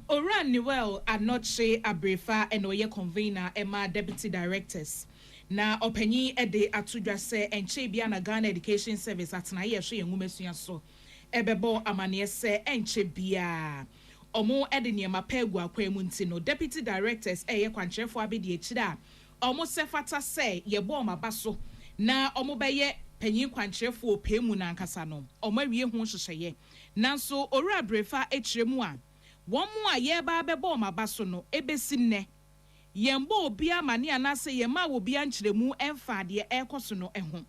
Ora Newell Anoche Abrefa and Oye convener Emma deputy directors. Na openyi ede atudwa se enche bia na Ghana Education Service atna ye hwe yenwumesua so. Ebebo amane se enche bia. Omo ede niema pegu akwemu nti no deputy directors eye kwankyerefo abedi ekira. Omo se fata se ye bo mabaso na omo beye panyin kwankyerefo opemu na nkasa no. Omo awie ho hyehyeye. Nanso Ora Abrefa ekiremu a one more year babe bomb abaso no ebesine. Yembo bia mani anase yema will be anchiremu and fad ye air cosono ehon.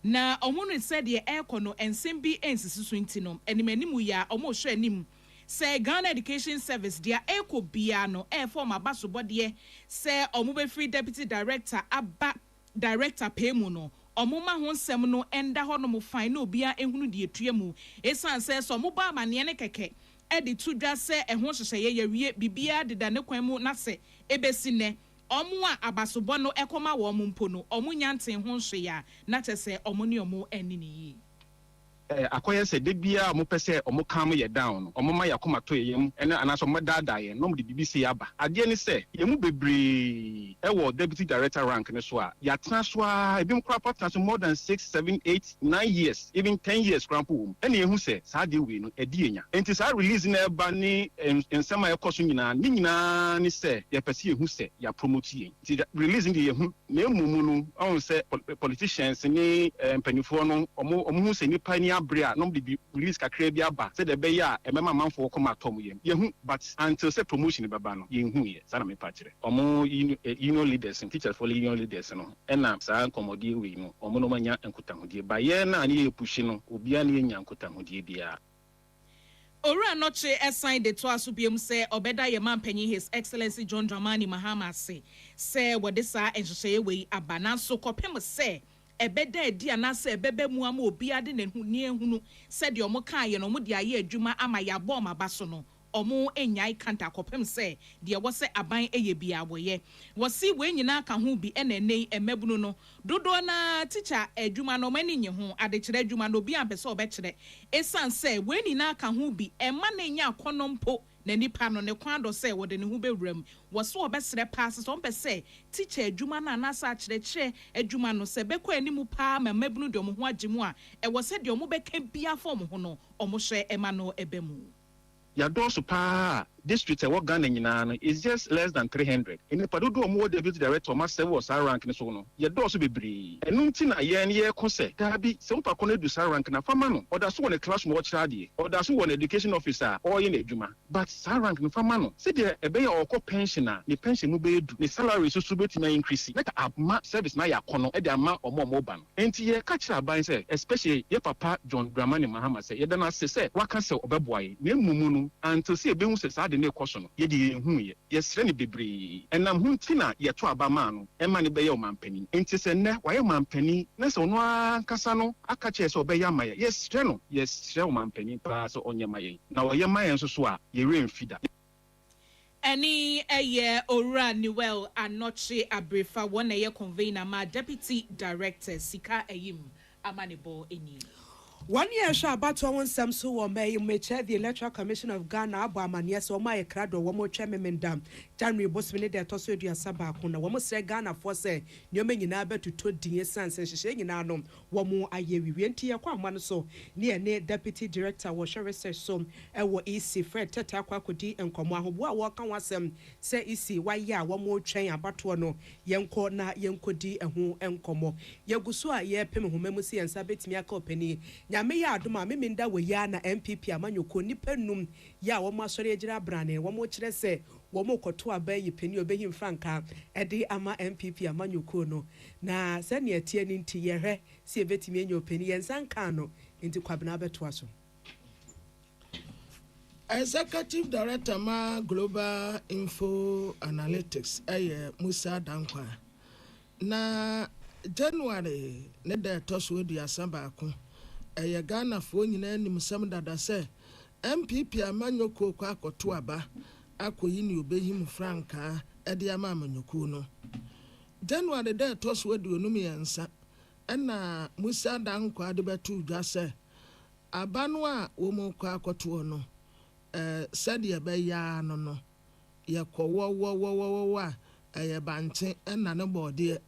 Na omun said ye air cono and simbi ensiswintinum and menimu ya almost nim. Say Ghana Education Service dia echo biano air form abaso body say omube free deputy director abba director pemuno. Omuma hon semno enda honomu fine no bia ehunu die tuemu. Esan says omuba maniane keke. Edi tudwa se ehon hyehyeye yawie bibia deda ne kwan mu na se ebesine omo a abasobɔ no ekoma wo mo mpo no omo nyanten ho hyeya na kyese omo ne omo anini yi. akoye se de bia mo pese omo kam ye down omo ma yakoma to yem ene anaso mo dada ye no mo de BBC aba ade ni se ye mu bebre deputy director rank ne so a ya transfer ebi mkra partners more than 6 7 8 9 years even 10 years crampo ene ehu se sa de we no edi enya enti sa release na eba ni ensema ye koso nyina ni nyina ni se ye pese ehu se ya promote ye enti releasing the ehu na emumu no on se politicians ni mpanifo no omo hu se nipa ni abrea no be release kakra bi aba se de be ya emema manfo koma atom ye hu but until say promotion baba no ye hu ye sana me pa kire omo union leaders and teachers for union leaders no ena sa nkomodie we no omo no manya nkutahodie ba ye na ani ye pushi no obia na enya nkutahodie bia Ora noche assign the to asubiem say obeda ye man penny His Excellency John Dramani Mahama say what this are and say we abana so kopem say ebeda edi anase ebebe mu ama obi ade ne hunu said your moka ye no mu de aye adwuma ama ya bom abaso no omo enyai kanta kopem say de wo se aban eye bia woye wo si we nyina ka ho bi enenei emebunu no dodo na teacher adwuma no mani nye ho ade kire adwuma no bi ampese obekire esan say we nyina ka ho bi ema na nya akonompo na nipa no ne kwan do say wo de ne ho bewuram wo so obesere pass so mpese teacher adwuma na anasa kire adwuma no se bekọ animu pa ma mebunu de omo ho agimu a e wo se de omo beka bia form ho no omo hwe ema no ebemu ya dosu pa district what Ghana nyina is just less than 300 in the padodo omo deputy director ma se was rank ni so no ya dosu bebre enu nti na ye ne ye kose dabi se mpa kono du sa rank na fama no oda so won class mo chade oda so won education officer or ye na adwuma but sa rank ni fama no se de ebe ya okọ pensioner ni pension no be edu ni salary so so betima increase like abma service na ya kono e de ama omo ba no enti ye ka kira ban se especially ye papa John Dramani Mahama se ye da na se waka se obeboaye na emumu no until se ebe hu se sa de ne koso no ye de hu ye yesre ne bebre enam hu ntina ye to abama no ema ne be ye omampani enti se ne wa ye omampani na se ono akasa no aka che se obe ye amaye yesre no yesre omampani pa so onye maye na wo ye maye nso so a ye remfida Any eye ora Newell Anoche Abrefa one eye convener ma deputy director Sika Eyim Amanebo Eni 1 year sha bato won sam so wo may meche the Electoral Commission of Ghana abo amane so ma ye krado wo mo tweme mendam January bosmine de to so aduasa ba ko na wo mo sre Ghana fo se nyoma nyina betuto din sanse hyehyɛ nyina no wo mo aye wiwie nti ye kwa amano so ne ne deputy director wo share research so e wo EC Fred Teta kwakodi enkomo ahobo a wo ka wasem se EC waye a wo mo twen abato no yenko na yenkodi eho enkomo yeguso a ye pem homemu si yensa betimi aka opani nyame ya adoma meminda we ya na MPP amanyoko nipa num ya wo masori egira brane wo mo kire se wo mo koto abayi peni obehim franka ede ama MPP amanyoko no na se ne etie ni nti ye hwe se ebetimi enyo peni yensanka no nti kwabena beto aso Executive Director ma Global Info Analytics Musa Dankwa na January ne da toso di asamba ko Ghana fo nyina nim sam dada se MPP amanyoko kwa akoto aba akoyi ni obehim franka ede ama amanyoko no January da toso di onum yensa na Musa Dankwa de betu dwa se abano a wo mo kwa akoto no said ye be ya no ye ko wo ye bante na ne bode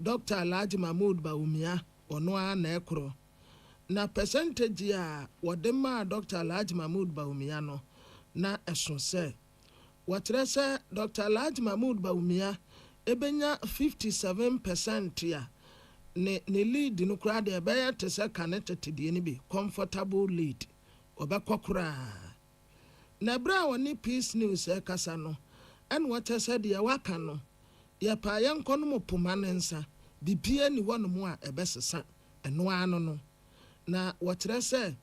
Dr. Alhaji Mahmoud Bawumia ono a na ekro na percentage a wode ma Dr. Alhaji Mahmoud Bawumia no na eso se watre se Dr. Alhaji Mahmoud Bawumia ebenya 57% ya ne lead no kra de be ya tese connected de ni bi comfortable lead obekokura na bra woni Peace News kasa no en wate said ya waka no ya pa yenko no mopoma nensa bibia ni wono mu a ebesesa eno ano no na watre se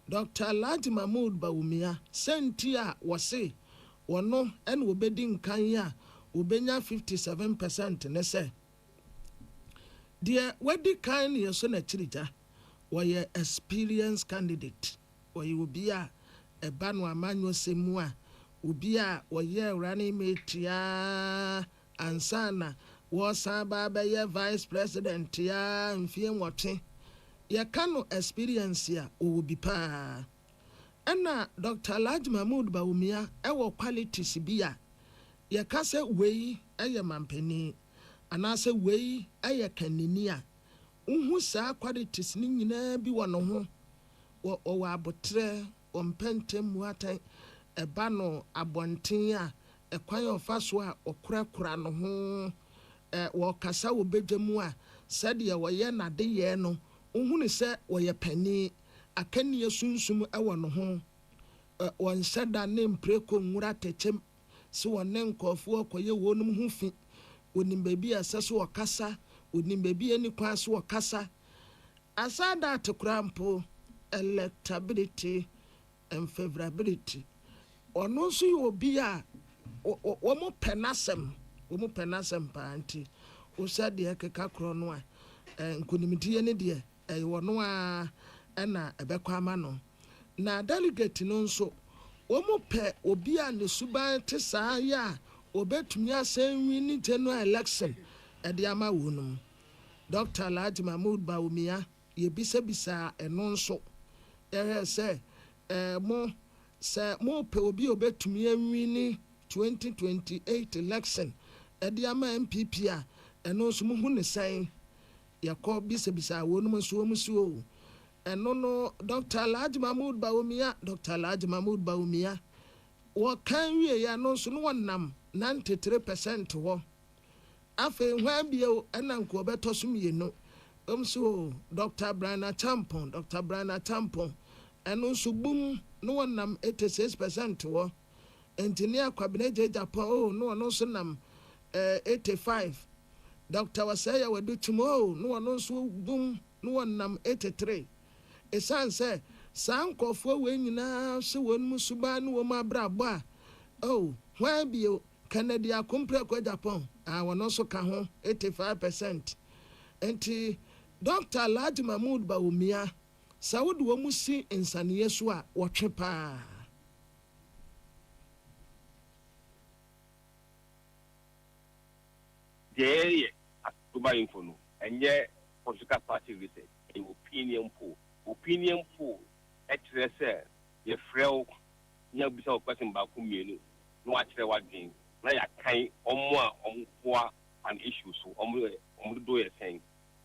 Dr. Alhaji Mahmoud Bawumia senti a wose wono en obedi nkan ya obenya 57% ne se de wedi kan ye so na chirija woye experienced candidate woye obia ebanu amanyo semu a obi a woye urani metia ansana wo saba ba ye vice president ya mfie nwote yɛka no experience a ɔwɔ bi paa ɛna Dr. Alhaji Mahmood Bawumia ɛwɔ qualities bi a yɛka sɛ wei ɛyɛ mampani anaasɛ wei ɛyɛ kanini a wohu saa qualities ne nyinaa bi wɔ no ho ɔwɔ abotrɛ ɔmpɛntɛm mu atan ɛba no abɔnten a ɛkwan ɔfa so a ɔkorakora no ho wɔkasa wɔ bedwa mu a sɛdeɛ wɔyɛ n'adeyɛ no wohu ne sɛ wɔyɛ pani akanniɛ sunsum ɛwɔ no ho wɔnhyɛ da ne mpreko nwura tɛkyɛm sɛ wɔne nkɔɔfoɔ kɔyɛ wɔnom ho fi onim baabi a ɛsɛ so wɔkasa onim baabi ani kwan so wɔkasa asa da ate koraa mpo electability and favorability ɔno nso yɛ obi a wɔmo pɛ n'asɛm paa nti wosa deɛ keka korɔ no a nkonimdiɛ ne deɛ ɛyɛ wɔno a ɛna ɛbɛkɔ ama no na delegate no nso wɔmo pɛ obi a ne suban te saa yɛ a obetumi asɛn wi ne general election ɛde ama wɔnom Dr. Alhaji Mahmood Bawumia yɛbisabisa ɛno nso ɛhɛ sɛ mo pɛ obi obetumi anwi ne 2028 election ɛde ama MPP a ɛno nso mo hu ne sɛn yɛkɔ bisabisa wɔnom nso wɔn si o ɛno no Dr. Alhaji Mahmood Bawumia wɔkan wie ya no nso no wɔnam 93% hɔ afei hwan bio ɛna nko bɛtɔ so mmienu so Dr. Brian Champon ɛno nso bum no wɔnam 86% hɔ engineer Kwabena Japan no wɔno nso nam 85 Dr. Wasaya Wadutumo no wɔno nso bum no wɔnam 83 esan sɛ saa nkɔfoɔ wei nyinaa sɛ wɔn mu suba no wɔn abrabɔ a hwan bio Kennedy Akumpre kwa Japan wɔno nso ka ho 85%. Enti Dr. Alhaji Mahmood Bawumia sa wode wɔn mu si nsaneɛ so a wɔtwe paa. Deɛ atuba info no ɛnyɛ political party research opinion poll ɛkyerɛ sɛ yɛfrɛ wo nya bisa wo question baako mmienu na wakyerɛ wadwen na yɛakan ɔmo a ɔmofoa an issue so ɔmo dodo yɛ sɛn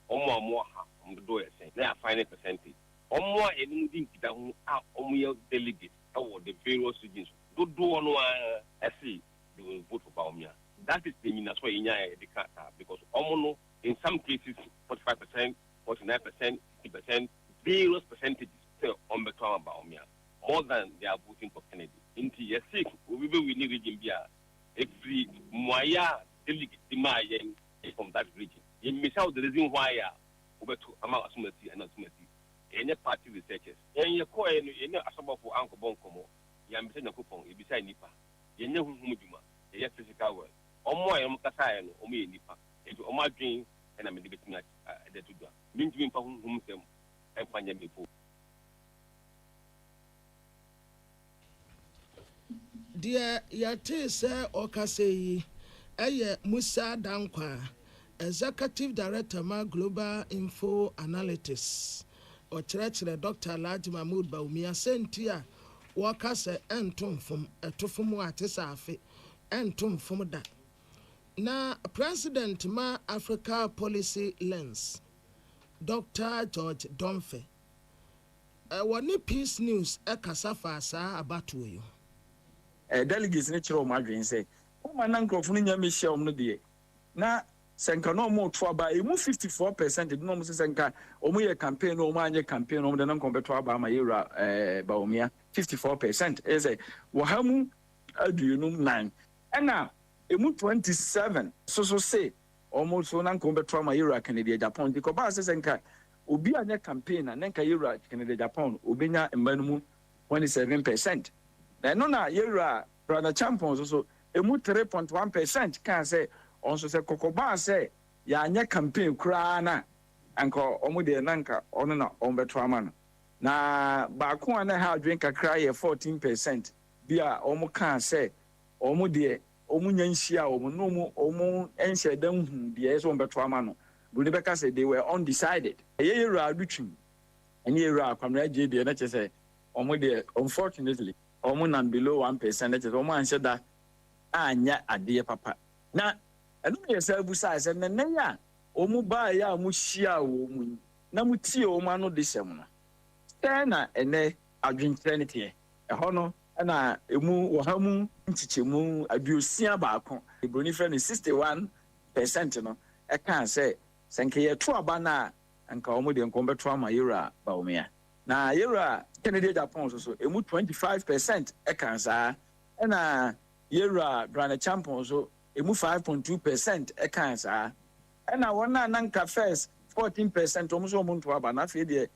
ɔmo a ɔmo ha ɔmo dodo yɛ sɛn na yɛafan ne percentage ɔmo a ɛnum di nkita ho a ɔmo yɛ delegate ɛwɔ the various regions dodoɔ no a ɛsi they will vote for Bawumia. That is the meaning. That's why because ɔmo in some cases 45%, 49%, 50%, various percentages say on Bawumia more than they are voting for Kennedy. Inti yes, we need region bia every moya delegate from that region. You miss out the reason why over to among asumati and asumati. Any party researchers. And you call any asaba for Uncle Bonkomo. Yam send a coupon, you beside Nipa. You know who Muduma, a physical world. Omo ayam kasaya no omo nipa eto omo adwen na me de betumi ade to do mintumi mpa hum sem empanya mepo deɛ yɛte sɛ ɔkasa yi ɛyɛ Musa Dankwa Executive Director ma Global Info Analytics ɔkyerɛkyerɛ Dr. Alhaji Mahmood Bawumia senti a wɔkasa ɛntomfom ɛtofom ate saafe ɛntomfom da na President ma Africa Policy Lens Dr. George Domfe wɔne Peace News ɛkasa fa saa abatoɔ yi delegates ne kyerɛ ɔmo adwen sɛ ɔmo na nkurɔfo no nya mehyia ɔmo no deɛ na sɛnka no ɔmo to aba emu 54% de no ɔmo sɛ sɛnka ɔmo yɛ campaign no ɔmo anyɛ campaign no ɔmo de na nkɔmɔ bɛto aba ama yɛwura Bawumia 54% ɛyɛ sɛ wɔha mu aduonum 9 ɛna emu 27 so say almost so na nkɔmɔ bɛto ama yɛwura Kennedy Japan de kɔba sɛ sɛnka obi anyɛ campaign na nka yɛwura Kennedy Japan obenya mba no mu 27%. Na no na yɛwura brother champion so emu 3.1% kan sɛ ɔnso sɛ kɔkɔba sɛ yɛanyɛ campaign koraa na anka ɔmo de nanka ɔno na ɔmbɛto ama no na baako a na ha adwen kakra yɛ 14% bi a ɔmo kan sɛ ɔmo de ɔmo nya nhyia ɔmo no ɔmo ɛnhyɛ dan hu deɛ ɛsɛ ɔmbɛto ama no buni bɛka sɛ they were undecided yɛwura adutwim ɛnyɛ ewura akwamra gye deɛ na kyerɛ sɛ ɔmo deɛ unfortunately ɔmo nam below 1% na kyerɛ sɛ ɔmo anhyɛ da anya adeɛ papa na ɛno yɛ sɛ abusa sɛ nnɛ a ɔmo baa yɛ a mo hyia wɔ mu na mo tie ɔmo ano de hyɛ mo no sɛ na ɛnɛ adwenkyerɛ ne teɛ ɛhɔ no ɛna emu wɔ ha mu nkyekyɛmu 61 ebroni fɛ no 61% no ɛka sɛ nka yɛto aba no a nka ɔmo de nkɔm bɛto ama yɛwura Bawumia na yɛwura Kennedy Japan so emu 25% ɛka saa ɛna yɛwura Brane Champon so emu 5.2% ɛka saa ɛna wɔn a nanka first 14% ɔmo so ɔmo nto aba na afei deɛ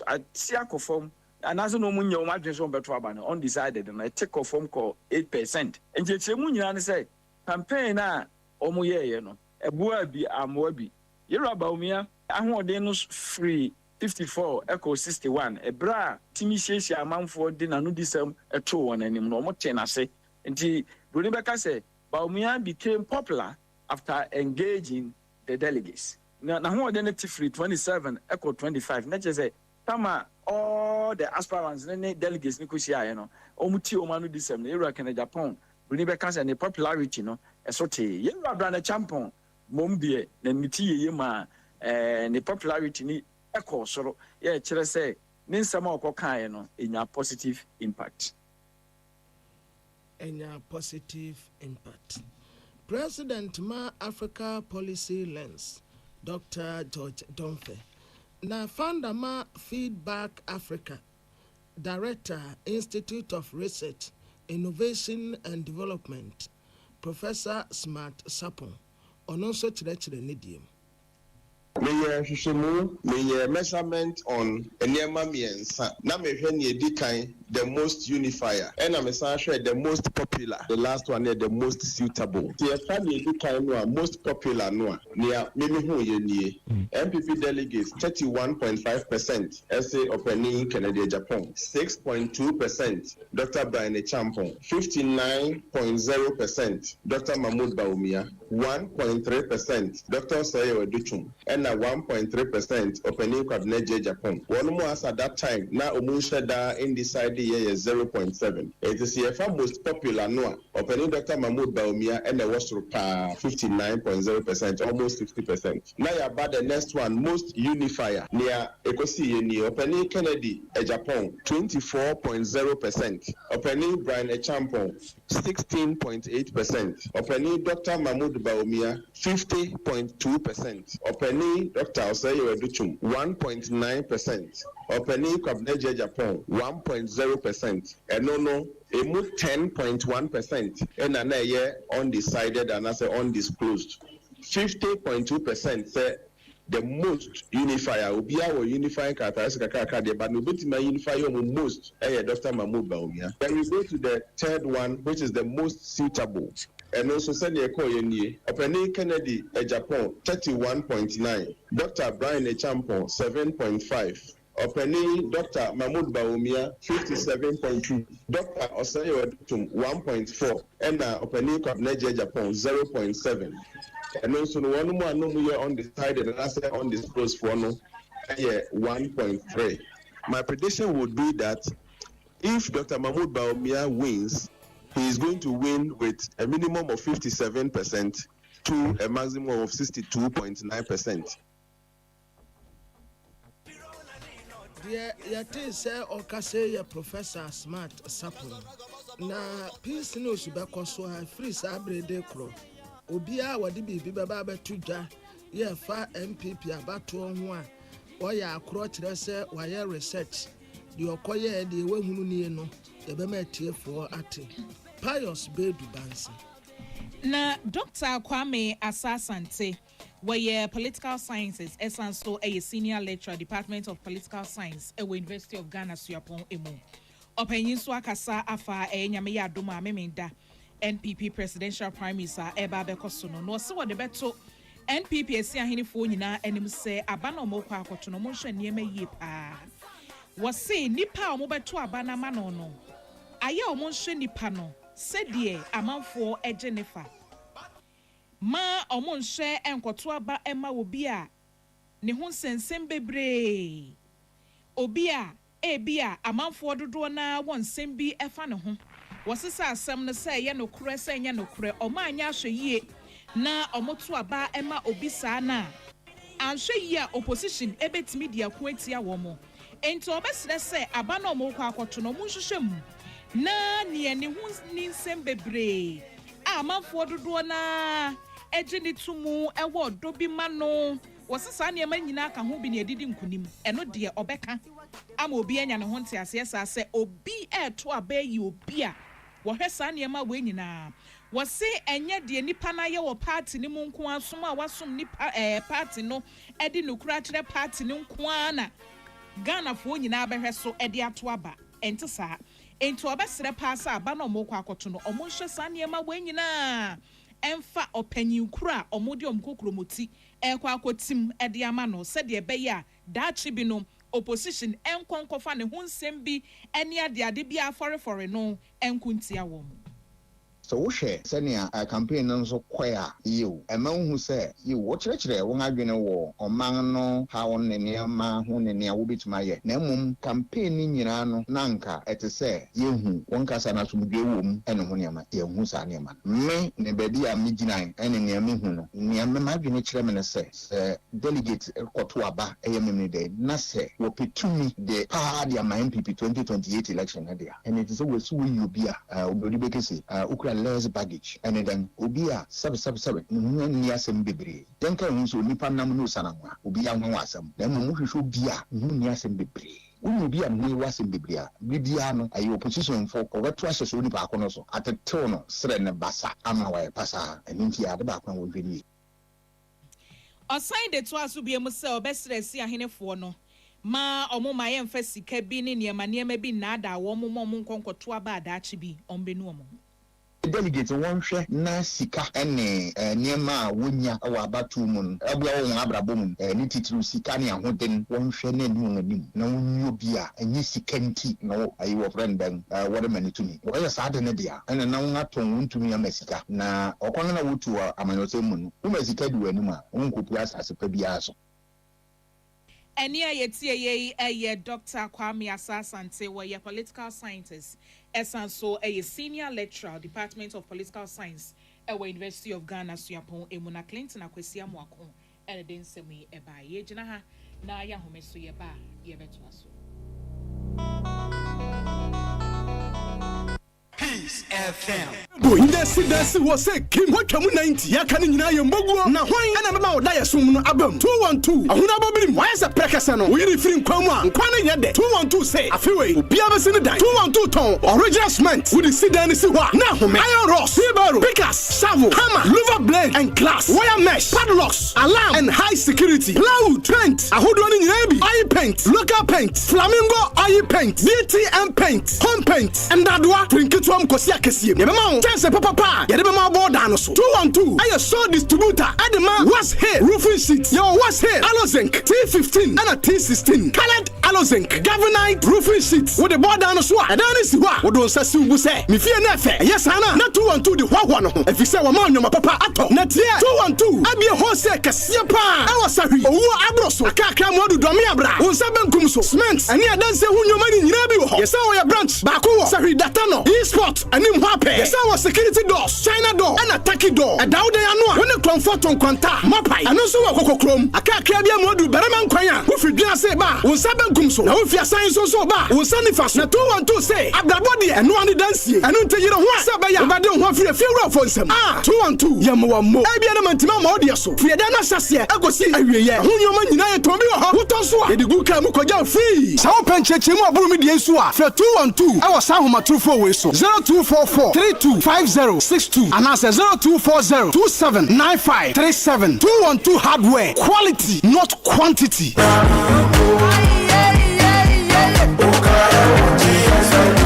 ati akɔ fam anaasɛ na ɔmo nyɛ ɔmo adwene so ɔmo bɛto aba no undecided na ɛte kɔ fam kɔ 8% nkyɛnkyɛnmu nyinaa ne sɛ campaign a ɔmo yɛɛyɛ no ɛboa bi amoa bi yɛwura Bawumia ahoɔden no free 54 ɛkɔ 61 ɛbrɛ a timi hyehyɛ amanfoɔ de n'ano di sɛm ɛto wɔn anim no ɔmo te n'ase nti broni bɛka sɛ Bawumia became popular after engaging the delegates na ahoɔden no te free 27 ɛkɔ 25 na kyerɛ sɛ tama all the aspirants ne delegates ne kɔhyiaeɛ no ɔmo tie ɔmo ano di sɛm no yɛwura Kennedy Japan broni bɛka sɛ ne popularity no ɛso tee yɛwura Brane Champon mom deɛ na ne ti yeye ma ne popularity ni ɛkɔ soro yɛ kyerɛ sɛ ne nsɛm a ɔkɔkaeɛ no ɛnya positive impact. President ma Africa Policy Lens Dr. George Domfe na founder ma Feedback Africa Director Institute of Research Innovation and Development Professor Smart Sapon ɔno nso kyerɛkyerɛ ne diem. Meyɛ hwehwɛmu, meyɛ measurement on nneɛma mmiɛnsa na mehwɛ ne edi kan the most unifier ɛna mesan hwɛ the most popular the last one the most suitable. Ti yɛfa ne edi kan no a most popular no a nea mimi ho yɛ nie MPP delegates 31.5% ɛsɛ ɔpanin Kennedy Japan 6.2% Dr. Brane Champon 59.0% Dr. Mahmoud Bawumia 1.3% Dr. Osayo Adeakyea and 1.3% opening cabinet Japan. One more as at that time, now Omunshada undecided year 0.7. It is the most popular no opening Dr. Mahmoud Bawumia and the was 59.0%, almost 50%. Now about the next one, most unifier near Ekosi near opening Kennedy Japan 24.0%, opening Brane Champon 16.8%, opening Dr. Mahmoud Bawumia 50.2%, opening Dr. Osayo Adeakyea 1.9%, opening Cabinet Japan 1.0%, and no emu 10.1%, and another undecided and as undisclosed 50.2% say the most unifier obia will unifying characteristics but no bit my unifier most Dr. Mahmoud Bawumia. Then we go to the third one, which is the most suitable. And also send a call in opening Kennedy Japan 31.9, Dr. Brane Champon 7.5, opening Dr. Mahmoud Bawumia 57.2, Dr. Osayo Adeakyea 1.4, and opening Cabinet Japan 0.7. And also one more undecided and I say undisclosed for no 1.3. My prediction would be that if Dr. Mahmoud Bawumia wins, he is going to win with a minimum of 57% to a maximum of 62.9%. Yate say okase ya Professor Smart Sapon na peace news beko so free sabrede kro obia wade bibi baba betu dwa ye fa MPP abato ho a oya akro kire se waye research de okoye de wahunu nie no ye be matiefo ate Pius Bedu Bansi na Dr. Kwame Asasante where political sciences esanso a senior lecturer Department of Political Science at University of Ghana Suapon Emu opanyin so akasa afa enyame ya adoma memenda NPP presidential primary sa eba bekoso no se wo de beto NPP esi ahenifo nyina anim se aba na mo kwa akoto no mo hwe niema yie pa wo se nipa o mo beto aba na ma no no aye o mo hwe nipa no se de amanfo eje nefa ma o mo hwe enkoto aba ema obi a ne ho sensem bebre obia ebia amanfo dodo na wonsem bi efa ne ho wosisa asem no say ye no kure say nya no kure omanya ahweyie na omoto aba ema obisa na ahweyie opposition ebetimi dia ko atia wo mo enti obesere say aba na omokọ akoto no mu nhwehwem na ne ani hu ni nsem bebre amanfo dodo na ejini tumu ewo dobi mano wasisa ne ma nyina ka ho bi ne edidi nkunim eno de obeka ama obi anya ne ho nte ase se obi eto abayi obi a wo hwesa ne ma we nyina wose enye de nipa na ye wo party ni mu nko asom a wasom nipa party no edi nokura kire party ni nko ana Ghana fo nyina abehwe so edi ato aba enti saa enti obesere paasa aba na omokọ akoto no omonhwesa ne ma we nyina emfa opanyin kura omodi omkokromoti ekwa akotim ede ama no se de ebe ya dachi bi no opposition enkonkofa ne ho nsem bi ene ade bi afore no enkuntia wo mu so wo hwe senia campaign nso kwea yiwo ema hu se yiwo wo kyerɛkyerɛ wo adwene wo ɔman no ha wo ne nneɛma ho ne nea wo betuma yɛ na mmom campaign ni nyina no nanka ɛte sɛ yehu won kasa na so mdwe wo mu ɛne ho nneɛma yehu sa nneɛma me ne baabi a megina ɛne nneɛma hu no nneɛma ma adwene kyerɛ me ne sɛ delegate kɔto aba ɛyɛ me de na sɛ wo petumi de pa de ama MPP 2028 election na dia ɛne te sɛ wo su wo yobi a obodi bekese ukra less baggage and then obia sub ni asem bebre den kan hu so nipa nam no sananwa obia ho asem den mo hwehwe obia ni asem bebre unu bia no wasem bebre a bibia no ayi opposition for obeto ahye so nipa akono so atetew no sere ne basa ama wa pasa enti ade ba kwan wo hwani osan de to aso bia mu se obesere si ahenefo no ma omuma ye mfa sika bi ne niema bi na ada wo mo nkonkoto aba adaachi bi ombenu omo delegate won hwe na sika ene niema wonya awa abatu mun abua won abrabo mun ni titru sika ne ahoden won hwe na anim na wonyo bia enye sika nti na ayi wo friend ben wode manitumi wo ya saade ne dia ene na won aton wontumi ya masika na okon na wotu amanyose mun wo masika di wanim a won kopu asase pa bia so Enia yetie Dr. Kwame ASANTE were political scientist. Esanso a senior lecturer, Department of Political Science, at University of Ghana, Suyapon, Emuna Clinton, Aquesia Mwakon, and then Semi Eba Yejinaha, na Yahomesu Yeba, Yebetuaso. Peace FM. Indesi was a Kim Wakamu 90 yakani nyina yemboguo na hwan ana mama oda yesum no abam 212 ahuna babiri why is a prekasa we refrim kwamwa nkwane yede 212 say afewe obia bese ne dan 212 ton original cement with the sidan si hwa na home iron rods wheelbarrow pickers shovel hammer louver blade and glass wire mesh padlocks alarm and high security plywood paint ahodo ni nyina bi oil paint local paint flamingo oil paint BTM paint home paint and dadwa trinketwam kosi akesie yebema chance papa yebema board no so 212 ayo so distributor adema was here roofing sheet yo was here alozinc T15 and T16 colored alozinc galvanite roofing sheet with the board no so adani si hwa wo don sasi ubu se me fie na fe yes ana na 212 de hwa no ho efise wo ma nyoma papa ato na tie 212 abie wholesale kasie pa awo sahwi owo abroso akaka modu domi abra wonsa benkum so cement ani adanse hu nyoma ni nyina bi wo ho yesa wo ya branch ba ko wo sahwi data no e-sport anim hape yesa wo security doors China door and a tacky door a daude anwa when comfort on kwanta mapai ano so wo kokokrom akaka bia modu baraman kwanya wo fidua se ba wonsa benkum so na wo fia san so ba wonsa nifas na 212 say abrabode eno ani dansie eno nteyire ho se ba ya obade ho fie wura fo nsem 212 yemwa mo ebia na mantima ma ode so fie da na sase agosi awieye ho nyoma nyina ye tombi wo ho woto so a edigu ka mu koja free sa wo pencheche mu aburu mi die nsu a fe 212 e wo sa homa trufo we so 0244 325062 and answer 0240 279537 212 hardware quality not quantity.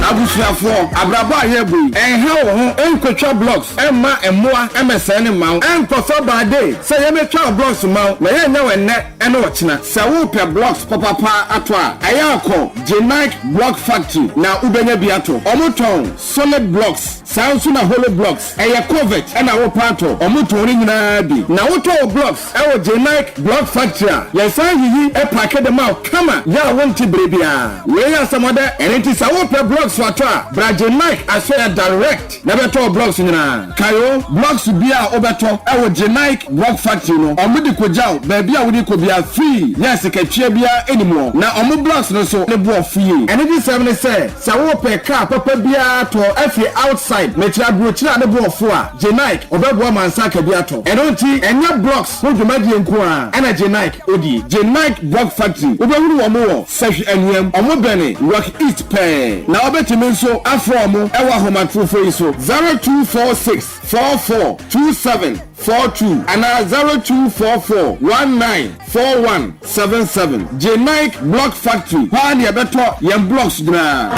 abusuafo abraba yebu enha wo ho enkotwa blocks emma emmoa emesene mawo enkofa bade se yemetwa blocks mawo na yenya wenne ene wochina se wo pe blocks papa ato a ayako Genike Block Factory na ubenya biato omoton solid blocks sansu na hollow blocks eye covert ena wo pato omoton ni nyina bi na woto blocks ewo Genike Block Factory yesan yiyi e packet dem out kama ya wonti brebia we ya samoda enenti sa wo pe blocks wato a bra Genike asoya direct na beto blocks nyina kayo blocks bia obeto ewo Genike Block Factory no omudi kojaw ba bia wodi ko bia free yes ketwe bia enimo na omo blocks no so ne bo free enedi seven say sa wo pe car papa bia to afi outside metia brochira ne bo fo a Genike obebo mansa ka bia to enonti enya blocks wo dwumadi enko a ena Genike odi Genike Block Factory obewuru wo mo safi anuam omo bene rock east pe na obetimi nso afro omo ewa homatrofo iso 0246 442742 and 0244194177 Genike Block Factory ha ne beto yem blocks dina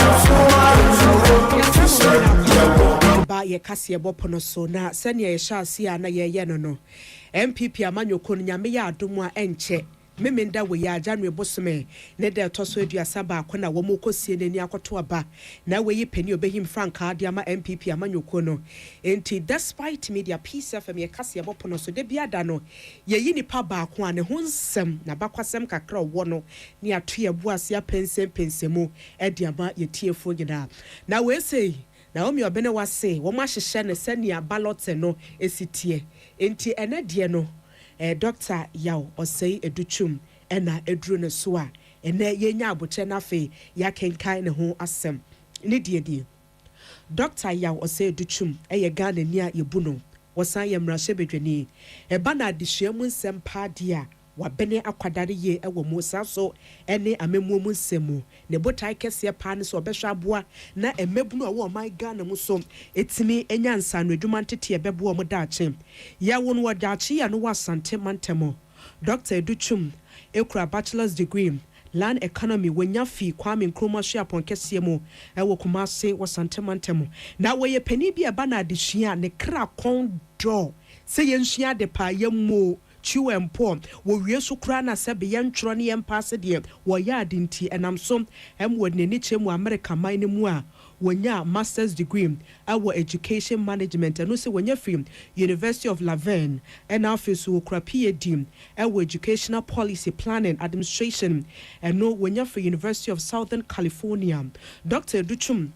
ba ye kase bopono so na sene ye hyase a na ye no MPP amanyoko nyame ya adomu a enche memenda we ya January bosome ne de toso aduasa ba akona wo mokosie nani akoto aba na we yi pani obehim franka de ama MPP amanyoko no enti despite media peace fm ye kase bopono so de biada no ye yi nipa ba ako a ne ho nsem na bakwasem kakra wo no ne ato ye buase apensemu e de ama ye tiefo nyina na we say na omi obene wase wo ma hyehye ne senia ballot no esitie enti ene de no Dr. Yaw Osei Educhum ena edru ne so a ene yenya aboche na fe ya kenkan ne ho asem ne die Dr. Yaw Osei Educhum eye Ghana ni a yebu no wosan ye mrahye bedwani eba na adehyiamu nsem pa de a wabene akwadare ye ewo musa so ene amemu mu nsemu ne botai kese pa ne so obehwa aboa na emebunu owo my Ghana mu so etimi enyansa no adwuma ntete ebebo o mu daache ya won wo daache ya no wasante mantemo Dr. Educhum ekura bachelor's degree land economy wenya fi Kwame Nkrumah Shiapon kese mu ewo Kumase wasante mantemo na wo ye pani bia ba na adehia ne kra kon do se yenhia de pa yemmo chiwempo wo wiesu kra na sebe yentro ne yempase de wo ya adinti enam so emwod ne chemu America mine mu a wonya master's degree our education management and also wonya film University of Laverne and office wo kra PhD our educational policy planning administration and no wonya for University of Southern California Dr. Educhum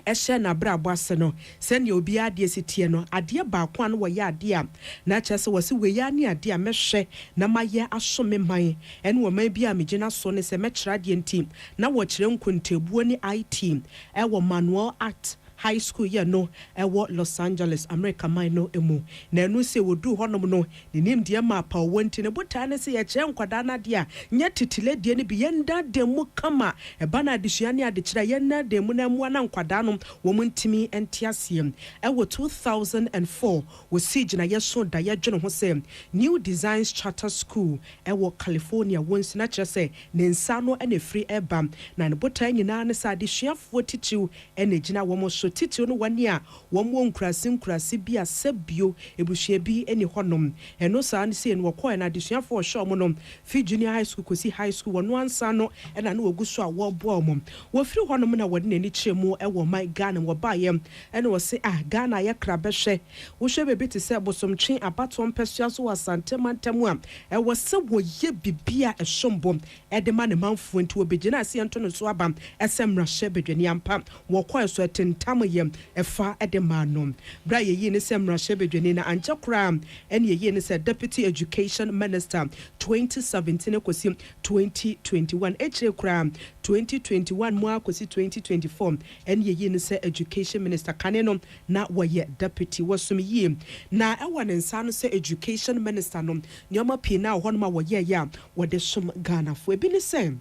ehye na bra boase no sene obi ade sitie no ade ba kwa no wo ya ade a na chese wose we ya ne ade a mehwe na maye asome man ene wo man bi a megina so ne se mekira ade ntim na wo kire nkontebuo ni IT e wo manual art high school ya no ewo Los Angeles America mine emu na enu se wodu honom no nim de ma pa wonti ne bota ne se ye kire nkwada na de a nya titile de ne bi yenda de mu kama e bana de suane ade kira yenna de mu na mu na nkwada no wo muntimi entiasiem ewo 2004 wo siege na yeso da ye dwene ho se New Designs Charter School ewo California wonsi na kire se ne nsa no ene free eba na ne bota nyina ne sa de suafo titiw ene gina wo mo so titi no wane a womwo nkurasi bia sebio ebuhye bi eni honom eno saa ne se no wokɔ na adesuafo hwe omo no fi junior high school kosi high school wono ansa no ena no woguso a wo bo omo wo firi honom na wode nani kyeremu ewo my Ghana wo baayem ena wo se Ghana ye kra behwe wo hwe bebe te se bosomtwe abatom pesua so asante mantamu a ewo se wo ye bibia ehwombo edema ne manfo nti wo begina ase ento no so abam esemra hye bedwani ampa wo kɔ so tentam yem efa edemanom bra ye yi ne semra hye bedwani na anche kra ene ye yi ne se deputy education minister 2017 kosi 2021 echre kra 2021 mu akosi 2024 ene ye yi ne se education minister kaneno na woye deputy wasum yi na ewa ne nsa no se education minister no nyoma pi na ho no ma woye ya wode som Ghana fo ebi ne se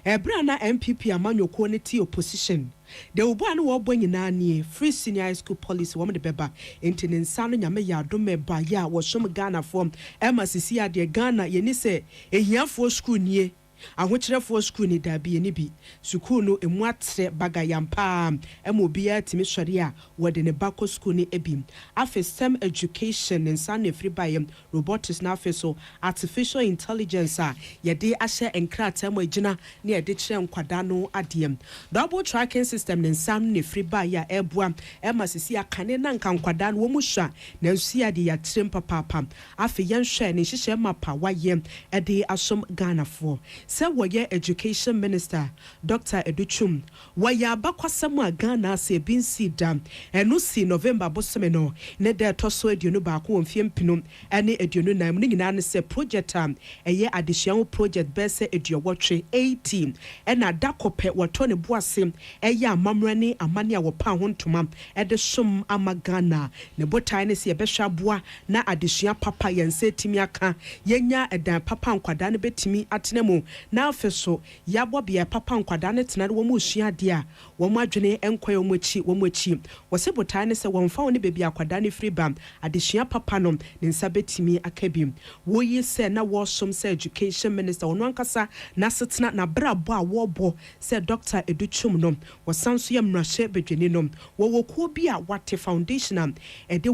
ebra na MPP amanyoko ne ti opposition de obo anu wo nyina nie free senior high school policy wo de beba enti ne nsa no nyame ya adome ba ya wo som Ghana form emasisi ade Ghana ye ni se ehiafo school nie ahokyerefo school ni dabi ni bi school no emu atre bagayampa emu bia timi sori a wode ne bako school ni ebi afi STEM education and san free by robotics na afi so artificial intelligence a yede ahye enkrata mo agina na yede kire nkwada no adiem double tracking system ne san ne free by ya ebua ema sisi akane na nkwada no mu hwa na nsia de ya trem papa afi yenhwe ne hyehyɛ mapa waye ede asom Ghana for se woye education minister Dr. Educhum waya bakwasam a Ghana se bin sidam enu si November bosome no ne de toso aduonu ba ko mfiem pinum ene aduonu nam ne nyina ne se project eye adehyiawo project bese eduowotwe 18 ena dakope woto ne boase eye amamra ne amane a wopa ho ntoma ede som ama Ghana ne botai ne se ebehwa boa na adehyia papa yense timi aka yenya edan papa nkwada ne betimi atenemu na afeso yabo bia papa nkwada ne tenare wo mu hia de a wo mu adwene enkoy wo mu achi wo se botai ne se wonfa wo ne bebi akwada ne free bam adehyia papa no ne nsa betimi akabi wo yi se na wo som se education minister wono ankasa na setena na brabo a wo bo se Dr. Educhum no wo sanso ye mrahye bedwene no wo ko bi a wate foundation ede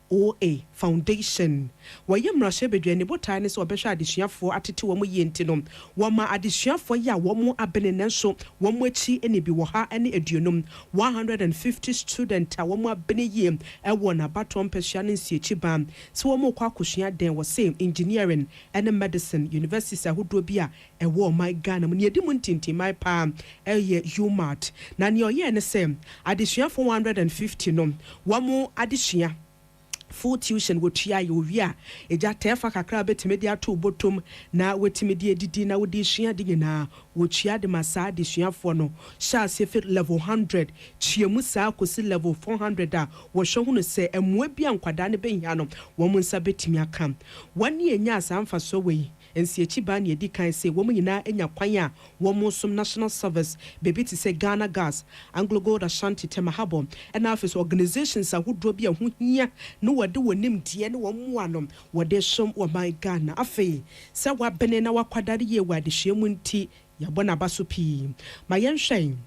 OA Foundation waye mrahye bedwane botai ne so obehwa adesuafo atete wo mu yenti no wo ma adesuafo ya wo mu abene nenso wo mu achi ene bi wo ha ene aduonum 150 student a wo mu abene yie e wo na baton pehia ne nsiechi bam so wo mu kwa akosua den wo same engineering ene medicine universities ahodo bi a e wo my Ghana mu ne edi mu ntinti my pa e ye UMAT na ne oye ne se adesuafo 150 no wo mu adesua full tuition wo tua yo wia eja tefa kakra betime dia to botom na wetime dia didi na wodi hia de nyina wo tua de masa de suafo no sha se fit level 100 chiemu sa kosi level 400 a wo hwe hu no se emwa bia nkwada ne behia no wo mu nsa betime aka wani enya asamfa so we ensiechi ba na edi kan se wo mu nyina enya kwan a wo mu som national service bebi ti se Ghana Gas Anglo Gold Ashanti Temahabo and office organizations a would be a hu hia no wode wonim die ne wo mu anom wode som wo my Ghana afei se wa bene na wakwadare ye wa de hwemu nti yabona baso pi ma yenhwen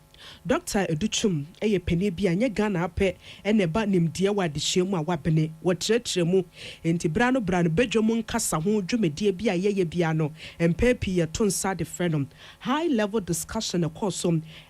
Dr. Educhum eye pene bia nye Ghana ape ene ba nimdie wa de hwemu a wabene wo tretremu enti brano bedwom nkasa ho dwumedie bia ye bia no empepi ye to nsa de frenom high level discussion course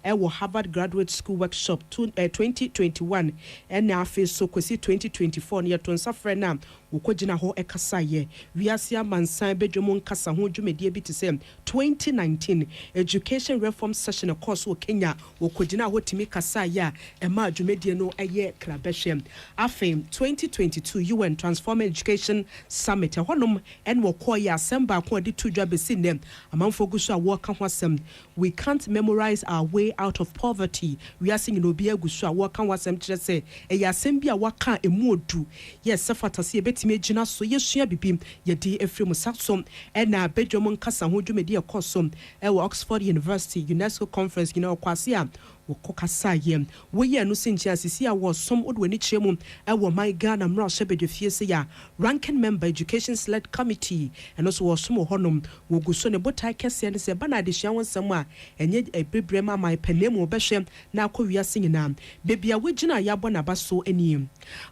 e wo Harvard Graduate School Workshop 2021 ene afi so kwesi 2024 ne to nsa frena wokogina ho ekasa ye wiase amansan bedwom nkasa ho dwumedie bi te se 2019 education reform session course wo Kenya wokogina ho timi kasa ya ema adwumedie no eye krabehwem afem 2022 UN Transforming Education Summit honom en wokoya asemba ko ade tudwa besi nem amanfo guso a woka ho asem we can't memorize our way out of poverty we are singing obi aguso a woka ho asem kire se eye asem bi a waka emu odu yes safatase e betime gina so yesua bibim yedi efrem sasom ena bedwom nkasa ho dwumedie ekosom e Oxford University UNESCO conference gina okwase a wokokasa yem wo ye no sinchi asisi a wo som odwani chemu e wo my Ghana mra shebedwefie se ya ranking member education select committee and also wo som honom wo guso ne botai kese ne se bana de hia wonsam a enye ebebrema my penemu obehwe na akowia singina bebia wogina yabo na baso aniem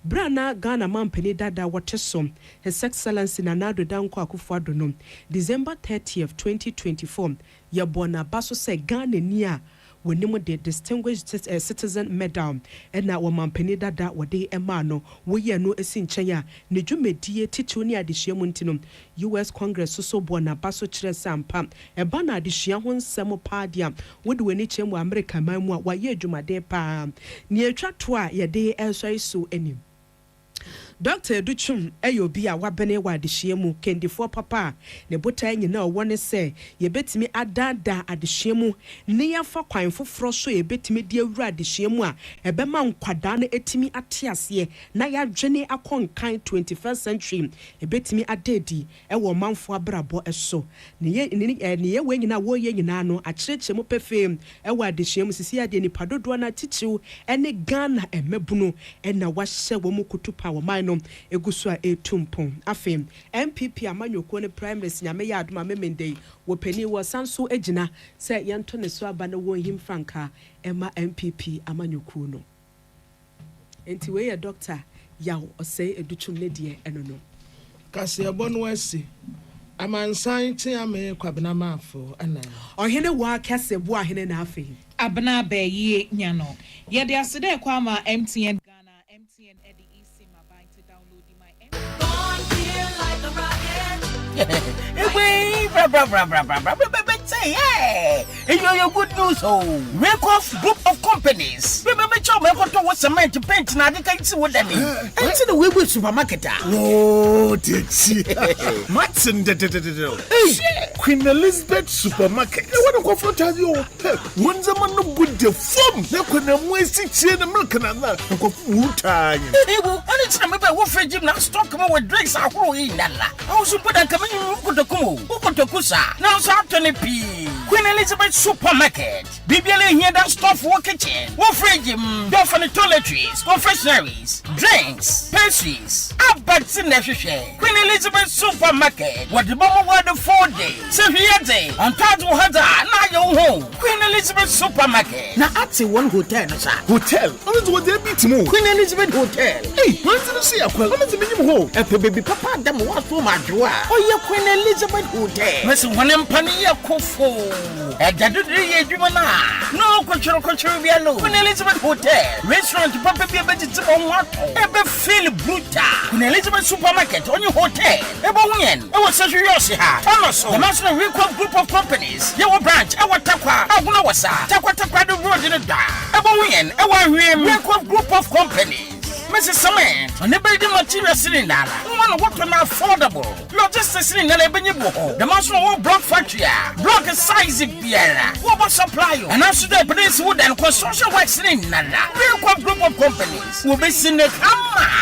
brana Ghana mampeni dada wotesom his excellency Nana-Addo Dankwa Akufo-Addo no December 30th 2024 yabona baso se Ghana ni a wonimu the distinguished citizen medal ena wo mampeni dada wode ema no wo ye no esi nchen ya ne dwumedie titiw ne adehyiamu ntino US Congress so bo na baso kire sampa eba na adehia ho nsem paadia wode wani chemu America manmu a waye adwumade pa ne atwa to a ye de elsoi so anim Dr. Educhum eyobi a wabene wa adehyiamu kendifo papa ne botai nyina wone se ye betimi adada adehyiamu ne yafa kwan foforo so ye betimi de awura adehyiamu a ebema nkwada na etimi atiase na ya dwene akonkan 21st century e betimi adedi ewo manfo abrabo eso ne ye we nyina wo ye nyina no akyerechemu pefem ewo adehyiamu sisi ade ni padodo na tichiw ene Ghana emebunu ena wahye wo mu kutupa wo man no egu so a etumpon afem MPP amanyoko ne primaries nyame ya adoma memende wo pani wo sanso agina se yento ne so aba na wo him franka ema MPP amanyoko no enti we ye doctor yaw ose educhum ne de eno no kase ebo no asi amansan te ame kwabena mafo ana ohene wa kase bo ahene na afi abna ba yi nya no ye de asede kwa ma MTN Ghana MTN Eddie eSIM abai to download my say, hey, your good news, oh, Rakoff Group of Companies. Remember, Chomakoto was cement to paint, and I can't see what I mean. Enter the Weibo supermarket. Oh, did she? Matson, Queen Elizabeth supermarket. I want to go for you. One zaman no good the form. Now, when I'm wasting the milk and I'm not go full time. And it's a member of Fred Jim now stock with drinks. I also put a coming KOTOKO. Now, Anthony P. Queen Elizabeth supermarket. BBLA here that stuff for kitchen. What Fred Jim, go for the toiletries, confectionaries, drinks, pastries. Abats in the Queen Elizabeth supermarket. What the bomb were the 4 days. So here day. On Tajo Hada, now your home. Queen Elizabeth supermarket. Now at one hotel, sir. Hotel? What is what they beat more? Queen Elizabeth hotel. Hey, where's the sea? What is the minimum home? A baby papa, them was for my drawer. Oh, your Queen Elizabeth hotel. Miss one empania kofo. A daddy, Jumana. No, cultural Bialo. Queen Elizabeth hotel. Restaurant, Papa, be a vegetable water. Ever feel bruta. Queen Elizabeth supermarket on your hotel. Ever win. I was such a Yossi. Thomas, the National Rakoff Group of Companies. Your branch, our Takwa, Agunawasa, Takwa the road in the dark. Ever win. Our Rakoff Group of Companies. Mrs. Cement, and the building material cylinder. One what on affordable. Logistics cylinder, the National Block Factory. Block size of Pierre. What supply? And after the police wood and construction work cylinder. Rakoff Group of Companies will be seen at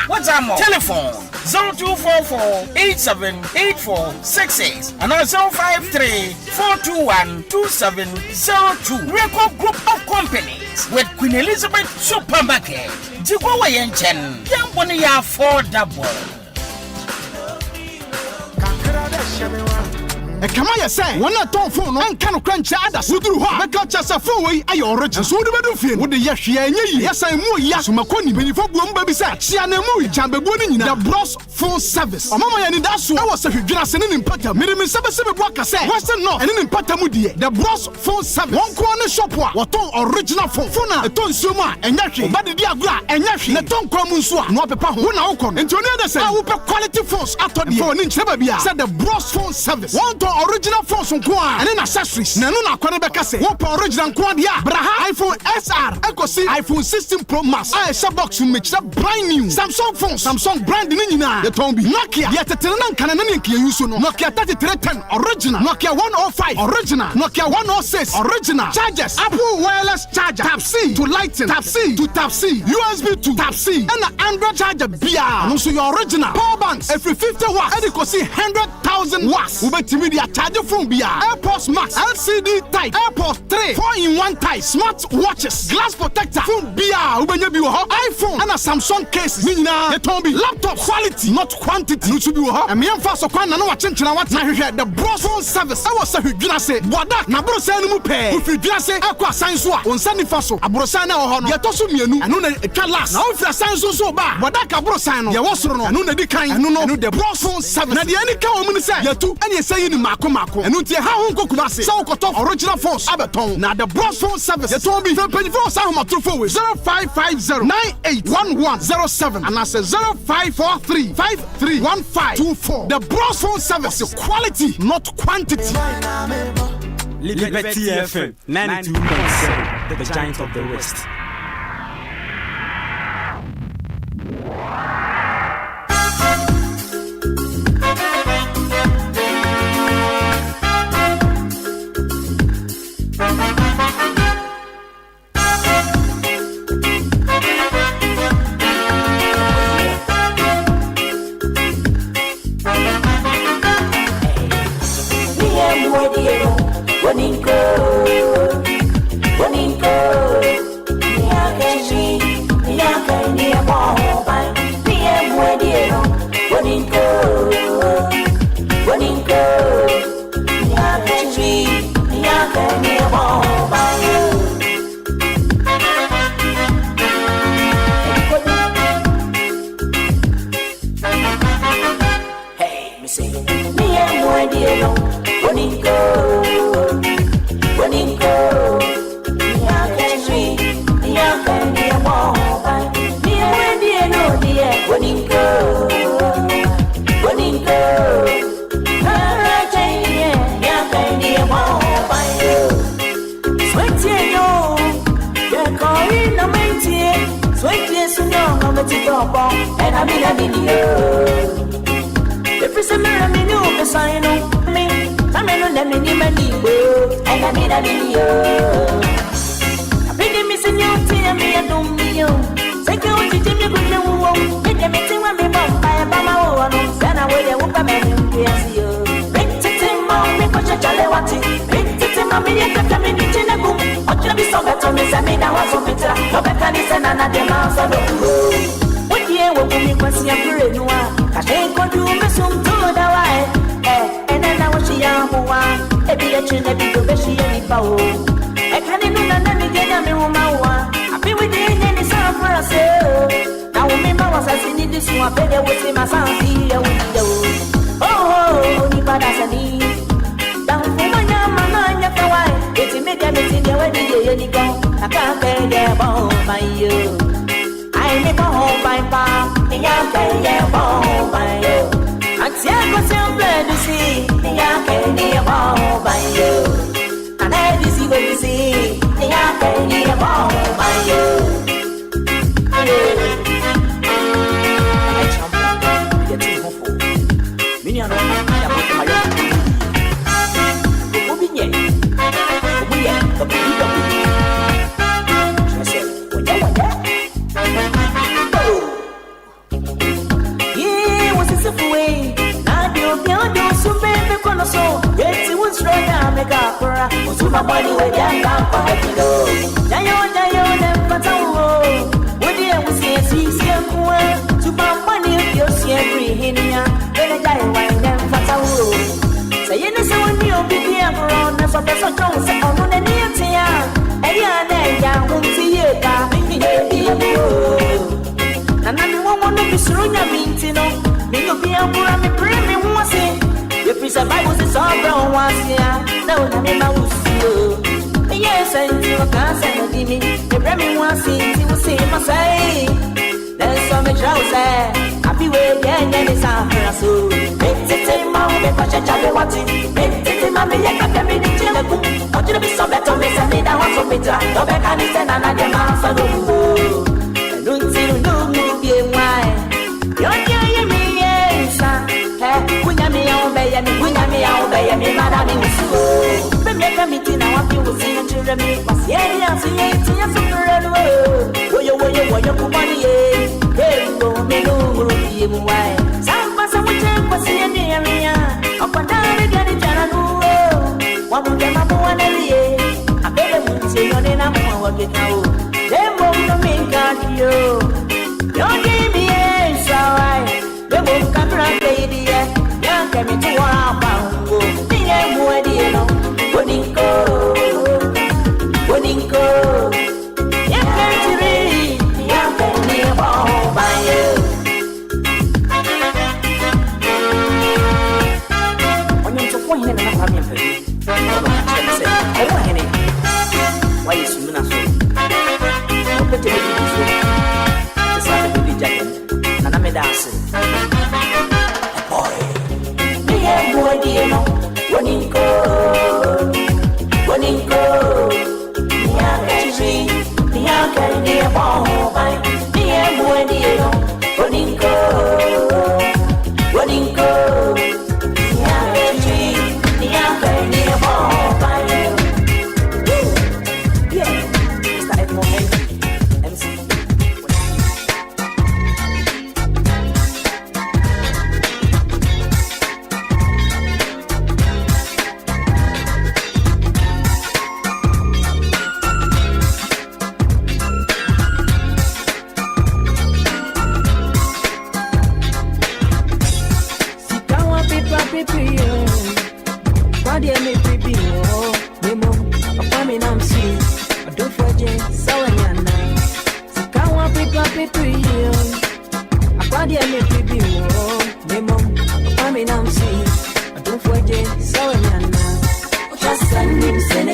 what's our telephone 0244-878466 and 053-421-2702. Rakoff Group of Companies with Queen Elizabeth supermarket. Jigwa yenchen, young money affordable. Come on, say, one not on phone, and can crunch others. Who do what? Because just a four way, I origin. So do you feel? Would the yes, I'm more Yasumaconi, when you for one baby said, Sianemu, Jambabuni, the Bros phone service. A mama and that's who I was a Grassen in Pata, Minimum 77 Waka say, Western North, and in Patamudi, the Bros phone service. One corner shop, what original phone, a ton suma, and Yashi, but the Diagra, and Yashi, the ton Comusua, no papa, one outcome, and to another say, I will put quality phones after the phone in Chababia, said the Bros phone service. One original phones on Kwa and then accessories. Nanuna Kwanebeka say, what original Kwadia, Braha iPhone SR, Echo C, iPhone 16 Pro Max, I box to make up brand new Samsung phones, Samsung brand Nina, the Tombi, Nokia, yet a Tenan Kananiki, you know, Nokia 3310 original, Nokia 105 original, Nokia 106 original, chargers, Apple wireless charger, Type C to Lightning, Type C to Type C, USB to Type C, and an Android charger, BR, and also your original power banks, every 50 watts, and you can see 100,000 watts. Multimedia charger phone BR, AirPods Max, LCD type, AirPods 3, 4-in-1 type, smart watches, glass protector, phone BR, iPhone, and a Samsung case. Nina, the Tombi, laptop quality, not quantity. You should be a man fast or quan, no attention. What now here, the Bros phone service. I was a Huginase, Wadak, Nabrosan Mupe, if you just say Aqua Science, on Sunday Faso, Abrosana or Yatosu Mianu, and Nuna Calas. Now if you are Science so bad, Wadak Abrosano, Yawasro, and Nuna Decline, and no, the Bros phone service. Now the only cow woman say, Yatu, and you say in Mako, and until how Uncle Kumasi, so original phones, Abaton. Now the Bros phone service, the Tombi, the Penifo Sama Trufo, 0550-981107, and I say 0543-531524. The Bros phone service is quality, not quantity. Liberty FM 92.7, the giant of the West. Yeah. Me and boy dear no. Boninko. Yakari. Yakari a mobile. Me and boy dear no dear. Boninko. Yakari a mobile. Sweaty yo. Yakari no maintain. Sweaty so young I'm a tickle and I'm in a video. If it's a mirror, me know the sign of me. I'm in a mini and I need a video. I've been missing you, tell me I don't need you. Take you to Jimmy Good. Make a meeting when me bump by a bama. Then I will walk a man in you. Bring to him, me for Chalewati. Bring to him, me a coming in Jinabu. What you be so better, Miss Amina was so bitter. No better than another mouse on the road. What year will be because you're pretty new? I think what you miss some to the way. And then I was young, a bitch and a bit of a she and power. I can't even let me get a mirror. I've been with the any son for us. Now, remember, was I seen this one? I bet I was in my son here with you. Oh, Nipadas and me. Down for my young man, why? It's a mechanism, the way you go. I can't pay their bone by you. I make a home by pa, and I can't home by you. I go simple to see, and I can't home by you. And I see what you see, and I can't home by you. I jump, get too hopeful. Minion, I put my own. Obinye, Obinye, the BW. I said, when you want that. Way, I do so baby, so yes, it was right now. Make up for to my body with that camp for a kilo. Dayo, never tell. What do you say? See, to my money, you'll see every hinia. Then I die, why never tell. Say, you know, when you'll be here for on the Professor Jones on the near tia. And I won't see it. And I'm the one to be surrounded by me. Me go be a poor me pray me once. If it's a Bible, it's all brown once. No, I never will see you. Yes, I do a cancer. Give me the Remy once. You will see my say. There's some trouser. Happy way, and it's our so. Make it mom, make a child watching. Make it mammy, I can't be the jelly. Want you to be so better, Miss Amina, I want to be done. No back and it's another man for the don't see no move, why? You're hearing me. Kunyami obey me, madam. Make a meeting, I want you to see and children. Was yeah, so you put money, hey, don't know why. Some person will take what's in the area. Up and down again, one of them are one area. I bet them say your name, I'm what they know. They won't make out you. Don't give me a sorry. The book can run, baby. Yeah, get me to our bango. The name where you know. Boninko. Yeah, can't read. Yeah, can't be about by you. When you're to point in and I'm having I want any. Why is you not so? Open to me. It's not a baby jacket. And I'm a dancer. Boy, dear, no, Boninko, Yakari, dear, boy, dear, boy, dear, no, Boninko, Yakari, dear, boy, yeah, it's the Edmond MC.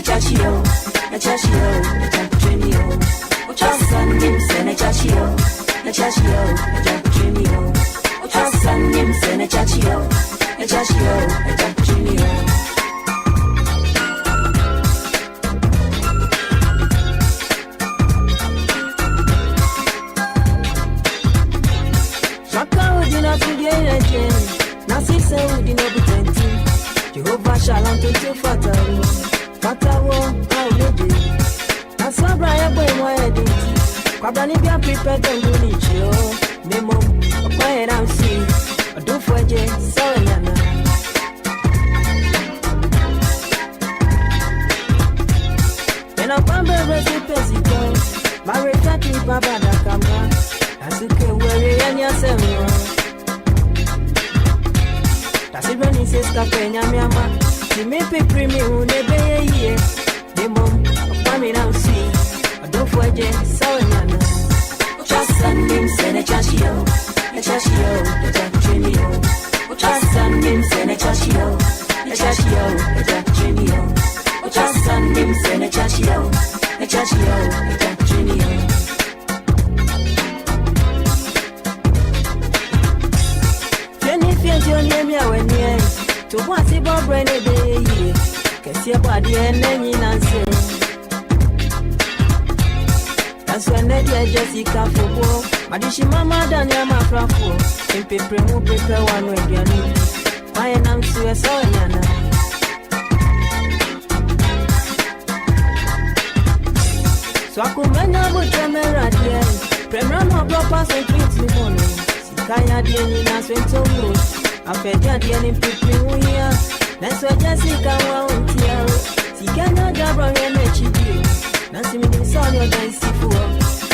chachio, na chachio, na chachio. Ochasan nim se na chachio, na chachio, na chachio. Ochasan nim se na chachio, na chachio, na chachio. Shaka udina tudiye je, nasi se udina butenti. Jehovah shalom to fatawo, fatawo auleje. Nasabra ya boy mo editi. Kwabani bia prepare dem do ni chio. Memo, okwai ram si. Odo foje so nyana. Ena pambe recipe go. Mare tati baba da kamba. Asuke were yanya semyo. Tasibani seska penya miama. Kimi pipri mi unebe ye. Memo, okwai ram si. Odo foje so nyana. Ochasan nim se ne chashio. Ne chashio, ne chachio. Ochasan nim se ne chashio. Ne chashio, ne chachio. Ochasan nim se ne chashio. Ne chashio, ne chachio. Jenny Fianjo Nemia when ye to what he bought brain a day. Cause your body and then you answer. That's when they Jessica for war. Madishi mama Dania Macrafo. In paper who prepare one way again. Why and I'm so a soyana. So I could mend up with Tremera dear. Premrano proper and treats me money. Sikaya dear in us went to road. I fed your dear in people here. That's why Jessica won't hear. Sikana Jabra and Mechi. Nancy me son your dicey fool.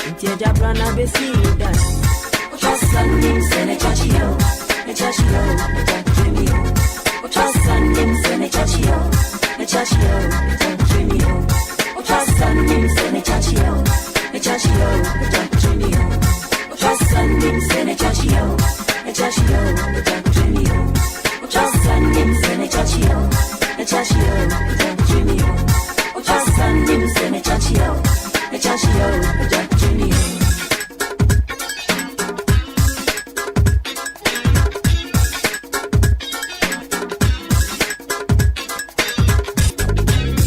Intia Jabrana Bessie dance. Ochasan nim se ne chachio, ne chachio, ne chachio. Ochasan nim se ne chachio, ne chachio, ne chachio. Ochasan nim se ne chachio, ne chachio, ne chachio. Ochasan nim se ne chachio, ne chachio, ne chachio. Ochasan nim se ne chachio, ne chachio, ne chachio. Ochasan nim se ne chachio, ne chachio, ne chachio.